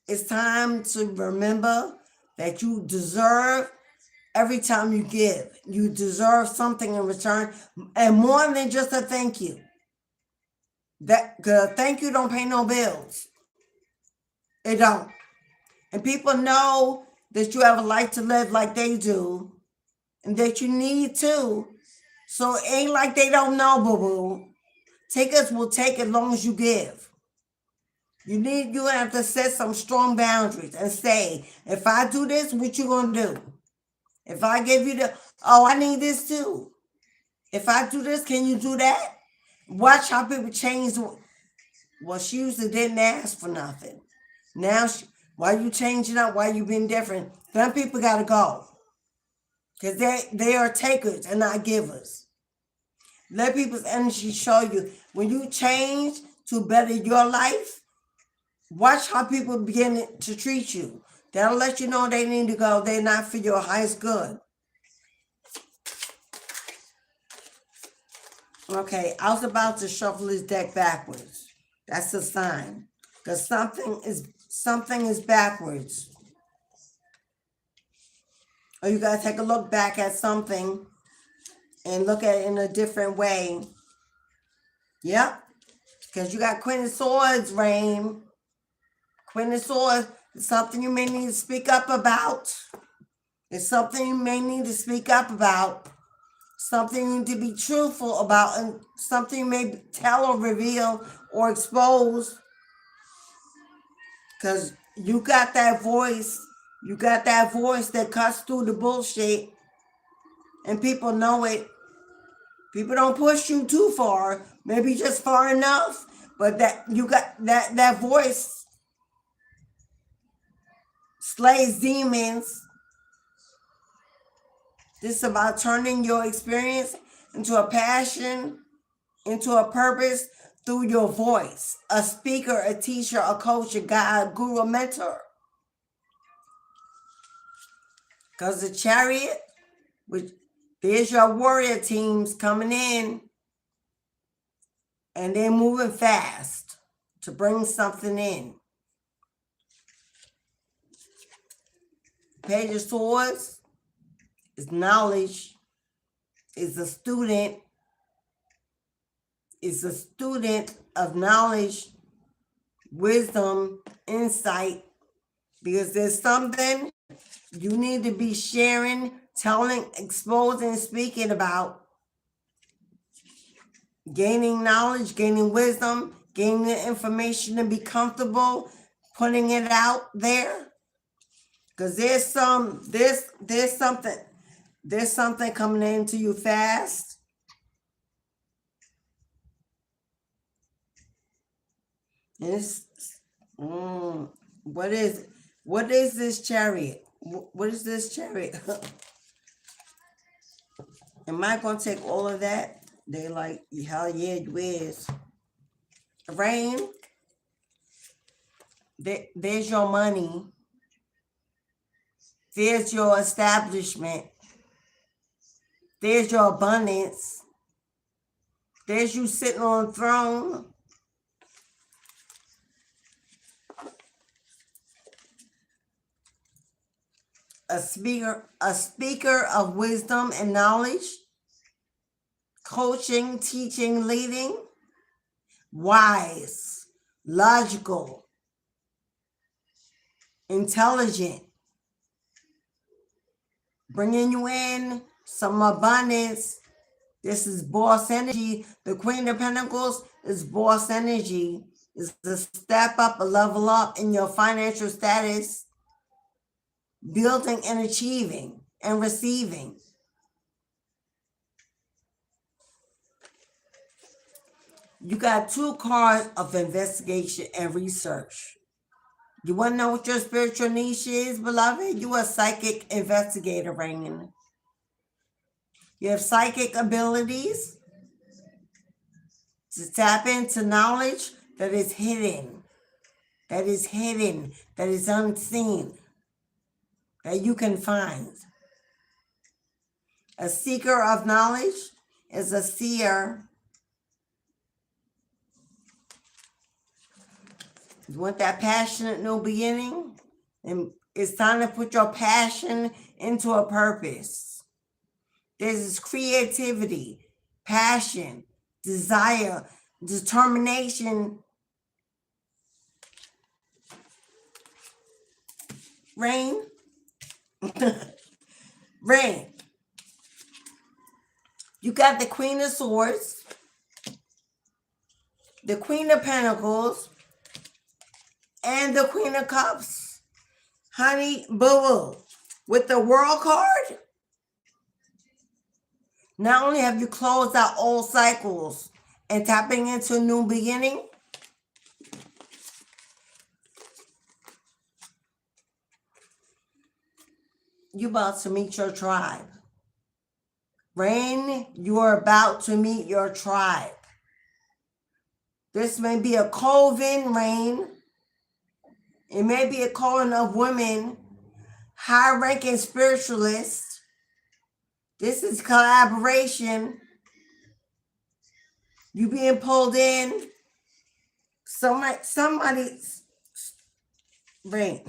Speaker 1: It's time to remember that you deserve every time you give. You deserve something in return, and more than just a thank you. That thank you don't pay no bills. It don't. And people know that you have a life to live like they do, and that you need to. So it ain't like they don't know, boo-boo. Takers will take as long as you give. You have to set some strong boundaries and say, if I do this, what you gonna do? If I give you I need this too. If I do this, can you do that? Watch how people change. Well, she usually didn't ask for nothing. Now, why you changing up? Why you being different? Some people gotta go. Because they are takers and not givers. Let people's energy show you. When you change to better your life, watch how people begin to treat you. That'll let you know they need to go. They're not for your highest good. Okay, I was about to shuffle this deck backwards. That's a sign. Because something is backwards. Or you gotta take a look back at something and look at it in a different way. Yep. Because you got Queen of Swords, Rain. Queen of Swords is something you may need to speak up about. It's something you may need to speak up about. Something you need to be truthful about. And something you may tell or reveal or expose. Because you got that voice. You got that voice that cuts through the bullshit. And people know it. People don't push you too far. Maybe just far enough. But that you got that voice slays demons. This is about turning your experience into a passion, into a purpose through your voice. A speaker, a teacher, a coach, a guide, a guru, a mentor. Because the Chariot, which There's your warrior teams coming in, and they're moving fast to bring something in. Page of Swords is knowledge, is a student of knowledge, wisdom, insight, because there's something you need to be sharing, telling, exposing, speaking about. Gaining knowledge, gaining wisdom, gaining the information to be comfortable, putting it out there. Because there's something coming into you fast. What is this Chariot? What is this Chariot? Am I going to take all of that? They like, hell yeah, you is. Rain. There's your money. There's your establishment. There's your abundance. There's you sitting on a throne. A speaker of wisdom and knowledge, coaching, teaching, leading, wise, logical, intelligent, bringing you in some abundance. This is boss energy. The Queen of Pentacles is boss energy. It's a step up, a level up in your financial status, building and achieving and receiving. You got 2 cards of investigation and research. You want to know what your spiritual niche is, beloved? You are a psychic investigator, Rain. You have psychic abilities to tap into knowledge that is hidden, that is unseen, that you can find. A seeker of knowledge is a seer. You want that passionate new beginning? And it's time to put your passion into a purpose. There's creativity, passion, desire, determination. Rain. Rain. You got the Queen of Swords, the Queen of Pentacles, and the Queen of Cups. Honey, boo-boo. With the World card, not only have you closed out old cycles and tapping into a new beginning, you're about to meet your tribe. Rain, you are about to meet your tribe. This may be a coven, Rain. It may be a calling of women, high-ranking spiritualists. This is collaboration. You being pulled in. Somebody's Rain.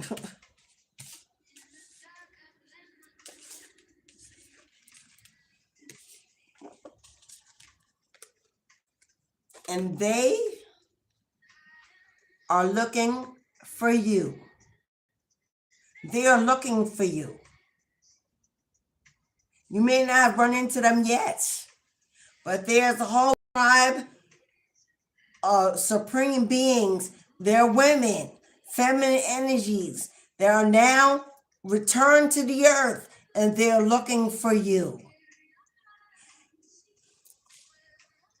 Speaker 1: And they are looking for you. They are looking for you. You may not have run into them yet, but there's a whole tribe of supreme beings. They're women, feminine energies. They are now returned to the earth, and they're looking for you.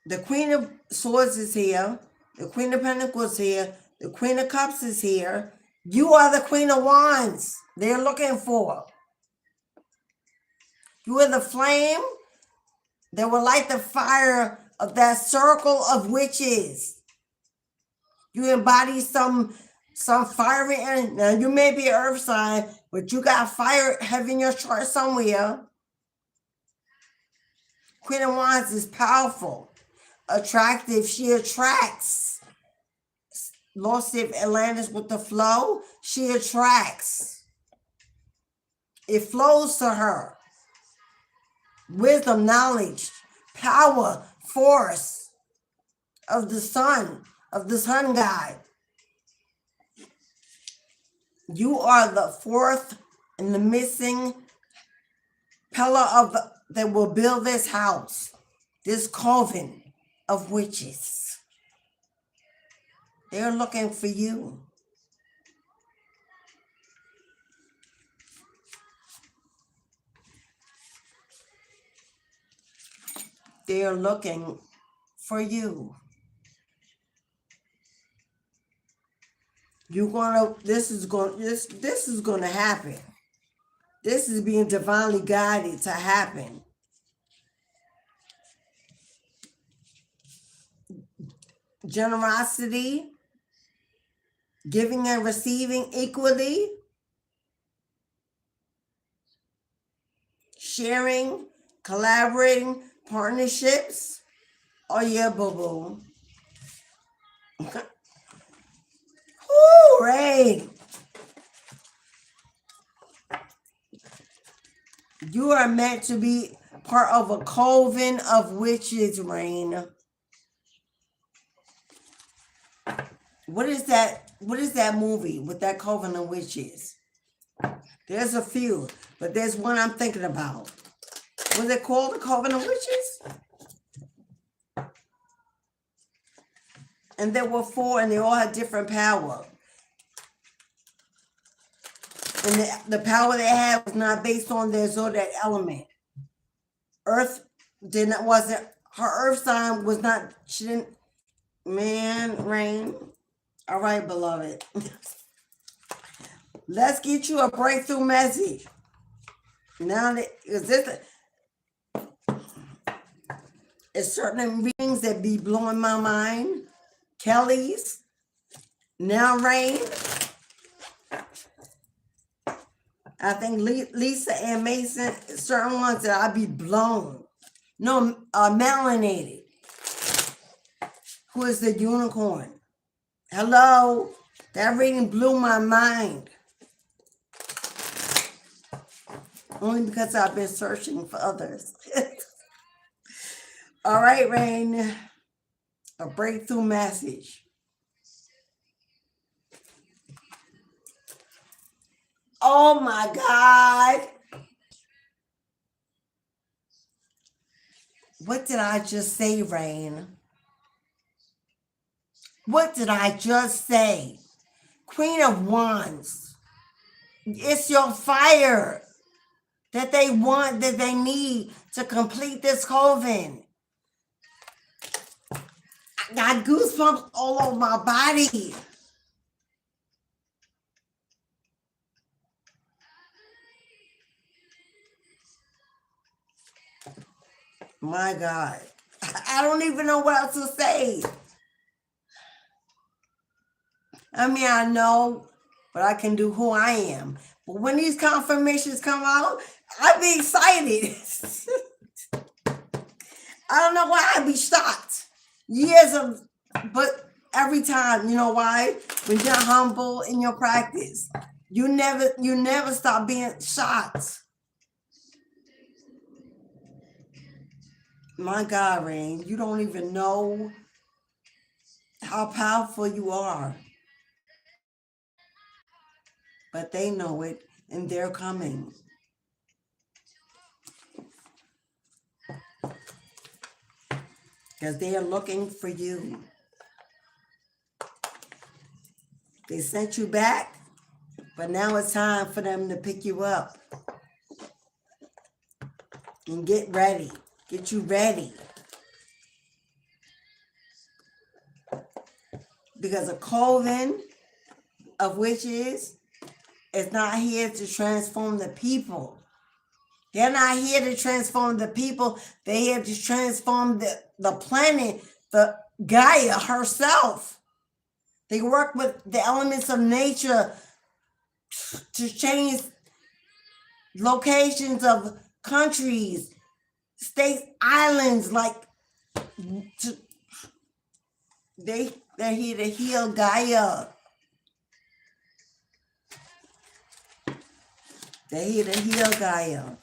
Speaker 1: The Queen of Swords is here. The Queen of Pentacles is here. The Queen of Cups is here. You are the Queen of Wands they're looking for. You are the flame that will light the fire of that circle of witches. You embody some fiery energy. Now, you may be an earth sign, but you got fire heavy in your chart somewhere. Queen of Wands is powerful, attractive. She attracts. Lost if Atlantis with the flow, she attracts. It flows to her. Wisdom, knowledge, power, force of the sun god. You are the fourth and the missing pillar that will build this house, this coven of witches. They're looking for you. They're looking for you. This is gonna happen. This is being divinely guided to happen. Generosity, giving and receiving equally, sharing, collaborating, partnerships. Oh yeah, boo-boo. Hooray! You are meant to be part of a coven of witches, Rain. What is that? What is that movie with that coven of witches? There's a few, but there's one I'm thinking about. Was it called the Coven of Witches? And there were 4, and they all had different power. And the power they had was not based on their zodiac element. Earth wasn't, her earth sign was not, she didn't, man, Rain. All right, beloved. Let's get you a breakthrough message. Now that, is this, it's certain readings that be blowing my mind. Kelly's, now Rain. I think Lisa and Mason, certain ones that I be blown. No, Melanated, who is the unicorn. Hello, that reading blew my mind. Only because I've been searching for others. All right, Rain, a breakthrough message. Oh my God. What did I just say, Rain? What did I just say? Queen of Wands. It's your fire that they want, that they need to complete this coven. I got goosebumps all over my body. My God. I don't even know what else to say. I mean, I know, but I can do who I am. But when these confirmations come out, I be excited. I don't know why I be shocked. But every time, you know why? When you're humble in your practice, you never stop being shocked. My God, Rain, you don't even know how powerful you are. But they know it, and they're coming. Because they are looking for you. They sent you back, but now it's time for them to pick you up. And get ready. Get you ready. Because a coven of witches is not here to transform the people. They're not here to transform the people. They're here to transform the planet, the Gaia herself. They work with the elements of nature to change locations of countries, states, islands, like they're here to heal Gaia. They're here to heal Gaia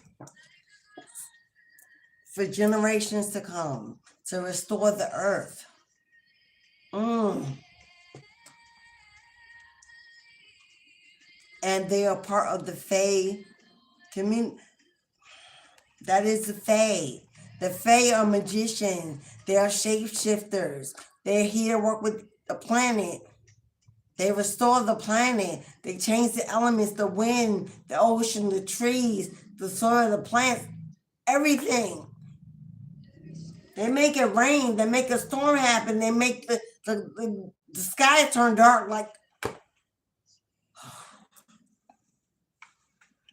Speaker 1: for generations to come, to restore the earth. And they are part of the Fae community. That is the Fae. The Fae are magicians. They are shapeshifters. They're here to work with the planet. They restore the planet. They change the elements, the wind, the ocean, the trees, the soil, the plants, everything. They make it rain. They make a storm happen. They make the sky turn dark, like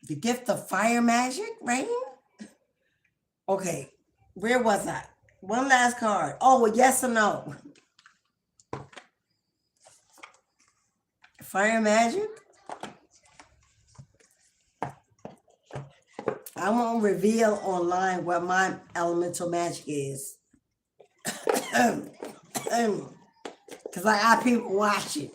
Speaker 1: the gift of fire magic, rain. Okay, where was I? One last card. Oh, well, yes or no? Fire magic. I won't reveal online what my elemental magic is. Because I got people watching.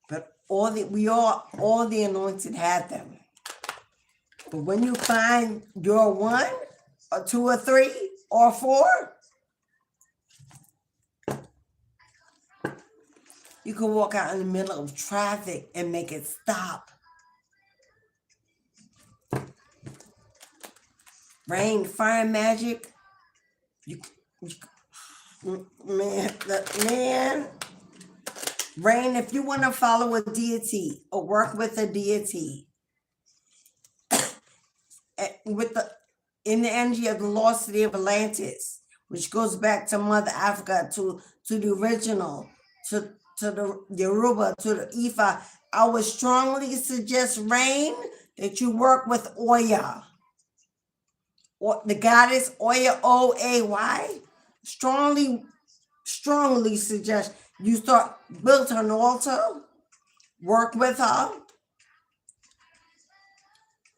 Speaker 1: But all the anointed have them. But when you find your 1 or 2 or 3 or 4, you can walk out in the middle of traffic and make it stop. Rain, fire magic. Man. Rain, if you want to follow a deity or work with a deity, in the energy of the lost city of Atlantis, which goes back to Mother Africa, to the original, to the Yoruba, to the Ifa, I would strongly suggest, Rain, that you work with Oya, or the goddess Oya, O-A-Y. Strongly suggest you start build an altar, work with her.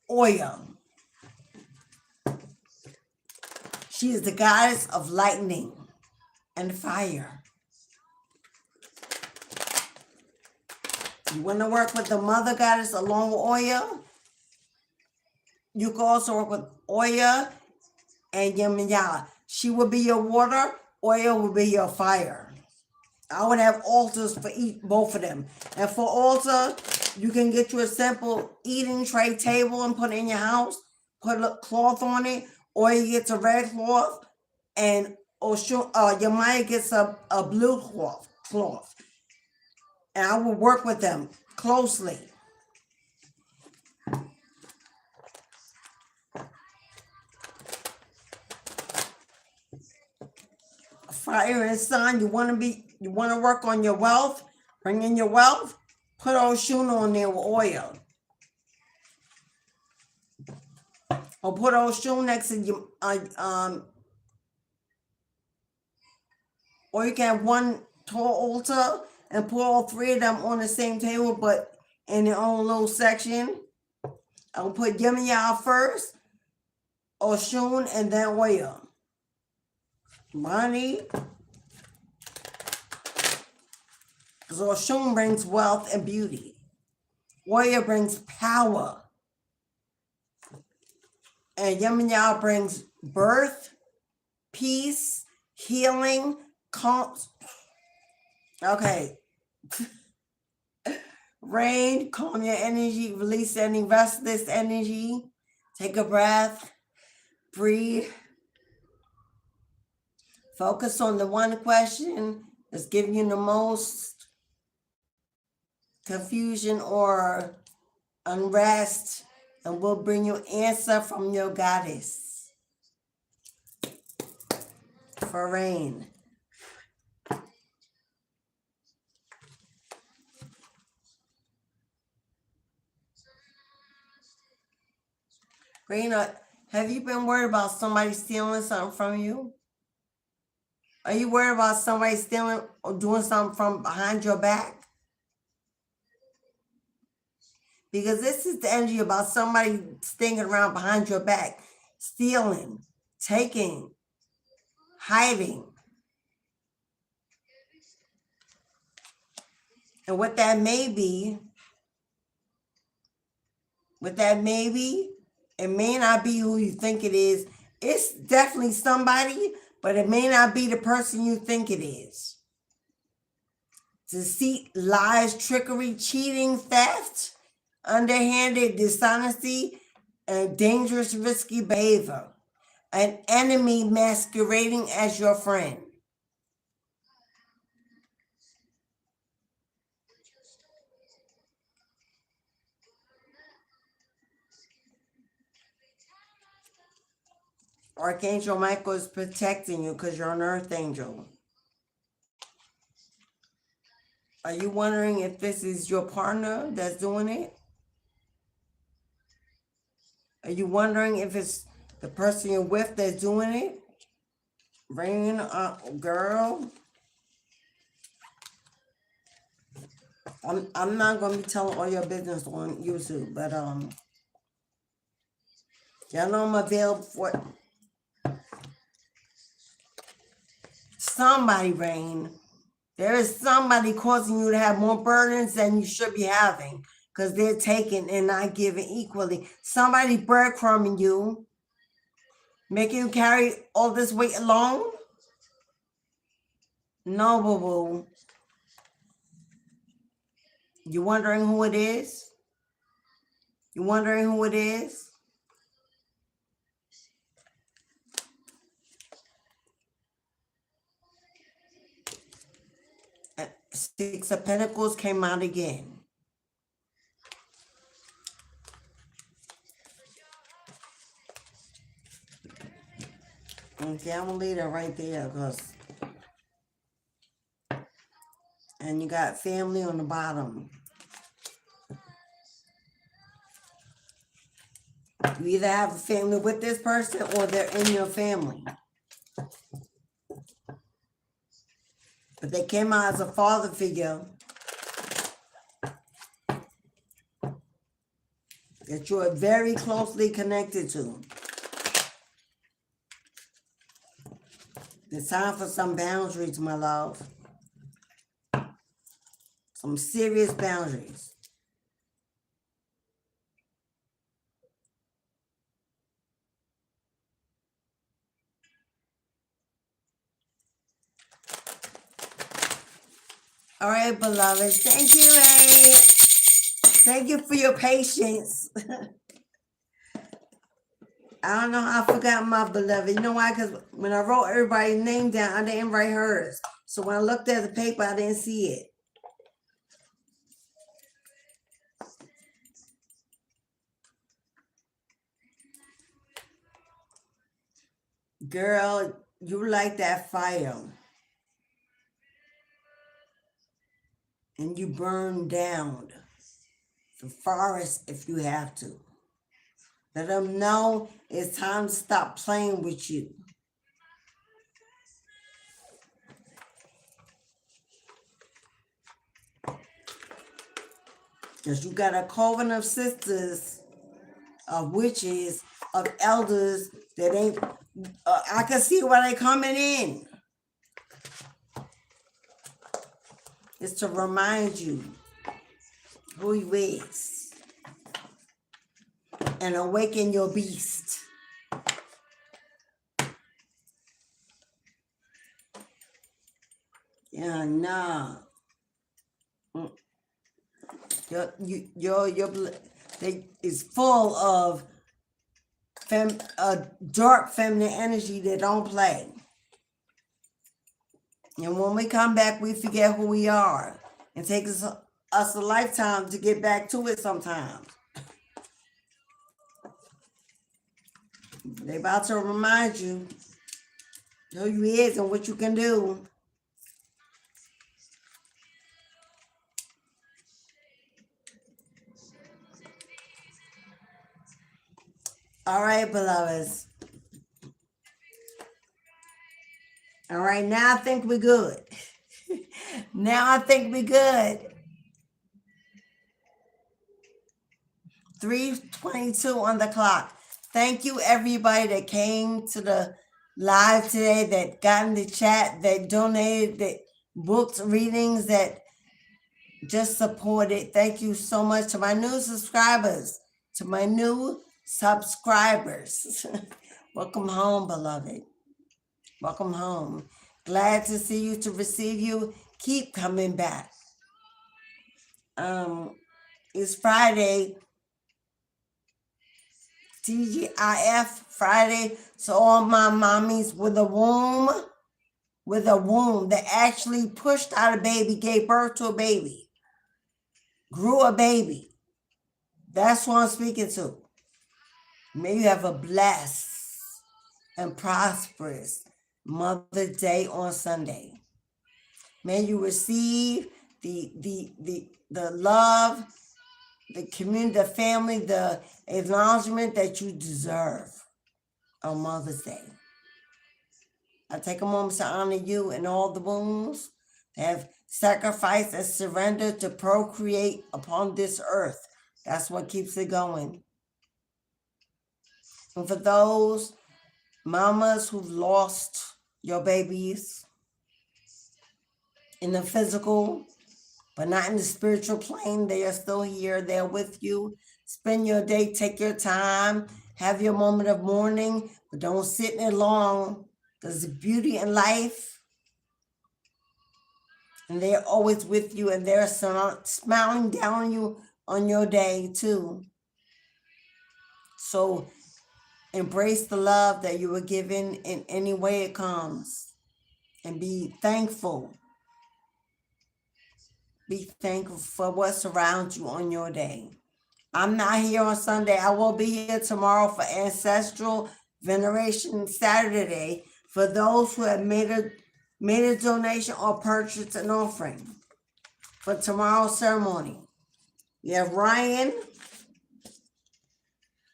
Speaker 1: Oya. She is the goddess of lightning and fire. You want to work with the mother goddess along with Oya? You can also work with Oya and Yemaya. She will be your water, Oya will be your fire. I would have altars for both of them. And for altar, you can get you a simple eating tray table and put it in your house, put a cloth on it, or you get a red cloth, and Yemaya gets a blue cloth. And I will work with them closely. Fire and sun, you want to work on your wealth, bring in your wealth, put Oshun on there with oil. Or put Oshun next to you, or you can have one tall altar and put all 3 of them on the same table, but in their own little section. I'll put Yemaya first, Oshun, and then oil. Money. Because Oshun brings wealth and beauty. Oya brings power. And Yemaya brings birth, peace, healing, calm. Okay. Rain, calm your energy, release any restless energy. Take a breath, breathe. Focus on the one question that's giving you the most confusion or unrest, and we'll bring you answer from your goddess. For rain. Rain, have you been worried about somebody stealing something from you? Are you worried about somebody stealing or doing something from behind your back? Because this is the energy about somebody stinging around behind your back, stealing, taking, hiding. And what that may be, it may not be who you think it is. It's definitely somebody, but it may not be the person you think it is. Deceit, lies, trickery, cheating, theft, underhanded dishonesty, and dangerous, risky behavior. An enemy masquerading as your friend. Archangel Michael is protecting you because you're an earth angel. Are you wondering if this is your partner that's doing it? Are you wondering if it's the person you're with that's doing it? Rain, girl. I'm not gonna be telling all your business on YouTube, but y'all know I'm available for somebody, Rain. There is somebody causing you to have more burdens than you should be having because they're taking and not giving equally. Somebody breadcrumbing you, making you carry all this weight alone. No, boo-boo. You wondering who it is? You wondering who it is? Six of Pentacles came out again. Okay, I'm gonna leave that right there because, and you got family on the bottom. You either have a family with this person or they're in your family. But they came out as a father figure that you are very closely connected to. It's time for some boundaries, my love. Some serious boundaries. All right, beloveds. Thank you, Ray. Thank you for your patience. I don't know how I forgot my beloved. You know why? Because when I wrote everybody's name down, I didn't write hers. So when I looked at the paper, I didn't see it. Girl, you like that fire. And you burn down the forest if you have to. Let them know it's time to stop playing with you. Because you got a coven of sisters, of witches, of elders that ain't, I can see why they coming in. It's to remind you who you is and awaken your beast. Yeah, nah. They is full of dark feminine energy that don't play. And when we come back, we forget who we are. It takes us a lifetime to get back to it sometimes. They about to remind you who you is and what you can do. All right, beloveds. All right, now I think we're good. Now I think we're good. 3:22 on the clock. Thank you, everybody that came to the live today, that got in the chat, that donated, that booked readings, that just supported. Thank you so much to my new subscribers. Welcome home, beloved. Welcome home. Glad to see you, to receive you. Keep coming back. It's Friday, TGIF Friday. So all my mommies with a womb that actually pushed out a baby, gave birth to a baby, grew a baby. That's what I'm speaking to. May you have a blessed and prosperous Mother's Day on Sunday. May you receive the love, the community, the family, the acknowledgement that you deserve on Mother's Day. I take a moment to honor you and all the wombs that have sacrificed and surrendered to procreate upon this earth. That's what keeps it going. And for those mamas who've lost your babies in the physical, but not in the spiritual plane, they are still here. They're with you. Spend your day, take your time, have your moment of mourning, but don't sit in it long. There's beauty in life. And they're always with you, and they're smiling down on you on your day too. So embrace the love that you were given in any way it comes, and be thankful. Be thankful for what surrounds you on your day. I'm not here on Sunday. I will be here tomorrow for Ancestral Veneration Saturday for those who have made a donation or purchased an offering for tomorrow's ceremony. We have Ryan,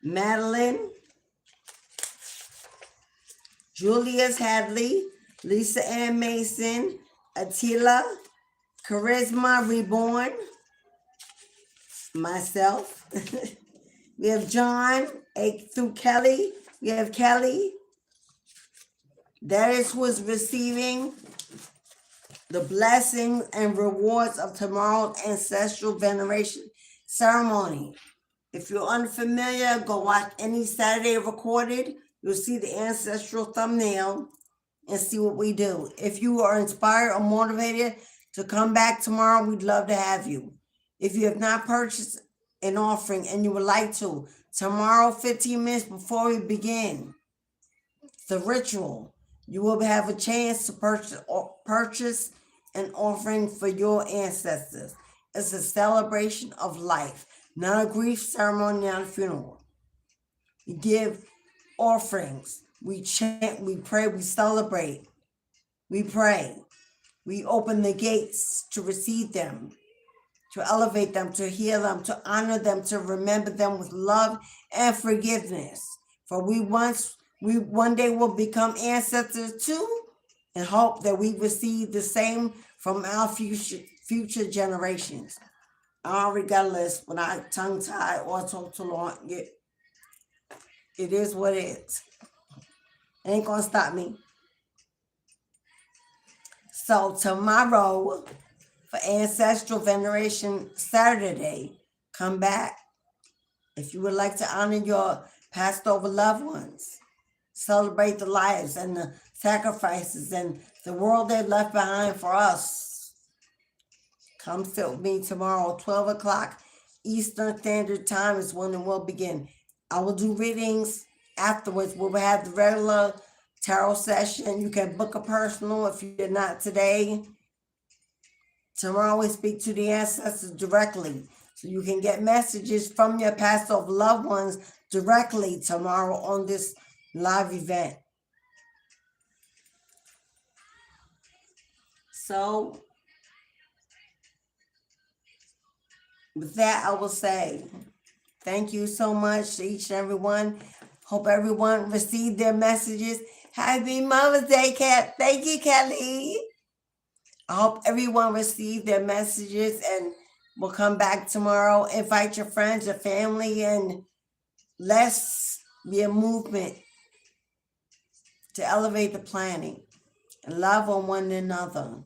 Speaker 1: Madeline, Julius Hadley, Lisa Ann Mason, Attila, Charisma Reborn, myself. We have John, through Kelly. We have Kelly. That is who is receiving the blessings and rewards of tomorrow's Ancestral Veneration Ceremony. If you're unfamiliar, go watch any Saturday recorded. You'll see the ancestral thumbnail and see what we do. If you are inspired or motivated to come back tomorrow, we'd love to have you. If you have not purchased an offering and you would like to, tomorrow, 15 minutes before we begin the ritual, you will have a chance to purchase an offering for your ancestors. It's a celebration of life, not a grief ceremony, not a funeral. We give offerings, we chant, we pray, we celebrate, we pray. We open the gates to receive them, to elevate them, to heal them, to honor them, to remember them with love and forgiveness. For we one day will become ancestors too, and hope that we receive the same from our future generations. Regardless, when I tongue tie or talk too long, it is what it is. It ain't gonna stop me. So tomorrow, for Ancestral Veneration Saturday, come back. If you would like to honor your passed over loved ones, celebrate the lives and the sacrifices and the world they left behind for us, come sit with me tomorrow, 12 o'clock Eastern Standard Time is when it will begin. I will do readings afterwards. We'll have the regular tarot session. You can book a personal if you did not today. Tomorrow we speak to the ancestors directly. So you can get messages from your passed over loved ones directly tomorrow on this live event. So with that, I will say thank you so much to each and every one. Hope everyone received their messages. Happy Mother's Day, Kat. Thank you, Kelly. I hope everyone received their messages and We'll come back tomorrow. Invite your friends, your family, and let's be a movement to elevate the planet and love on one another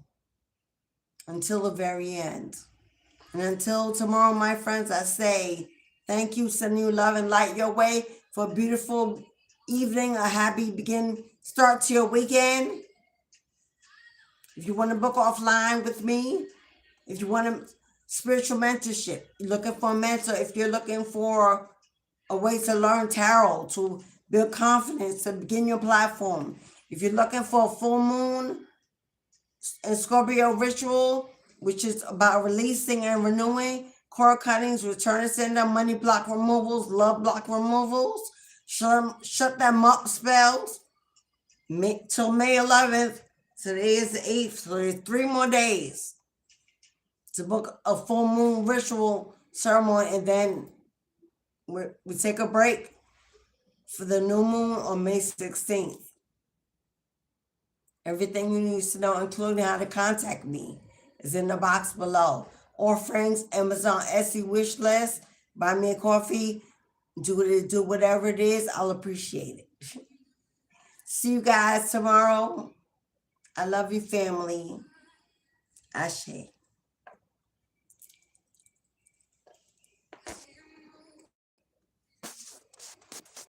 Speaker 1: until the very end. And until tomorrow, my friends, I say thank you, sending you love and light your way for a beautiful evening, a happy start to your weekend. If you want to book offline with me, if you want a spiritual mentorship, you're looking for a mentor, if you're looking for a way to learn tarot, to build confidence, to begin your platform, if you're looking for a full moon and Scorpio ritual, which is about releasing and renewing, cord cuttings, return to sender, money block removals, love block removals, shut them up spells, till May 11th. Today is the 8th, so there's 3 more days to book a full moon ritual ceremony, and then we take a break for the new moon on May 16th. Everything you need to know, including how to contact me, is in the box below. Offerings, Amazon, Etsy wish list, buy me a coffee, do whatever it is, I'll appreciate it. See you guys tomorrow. I love you, family. Ashe.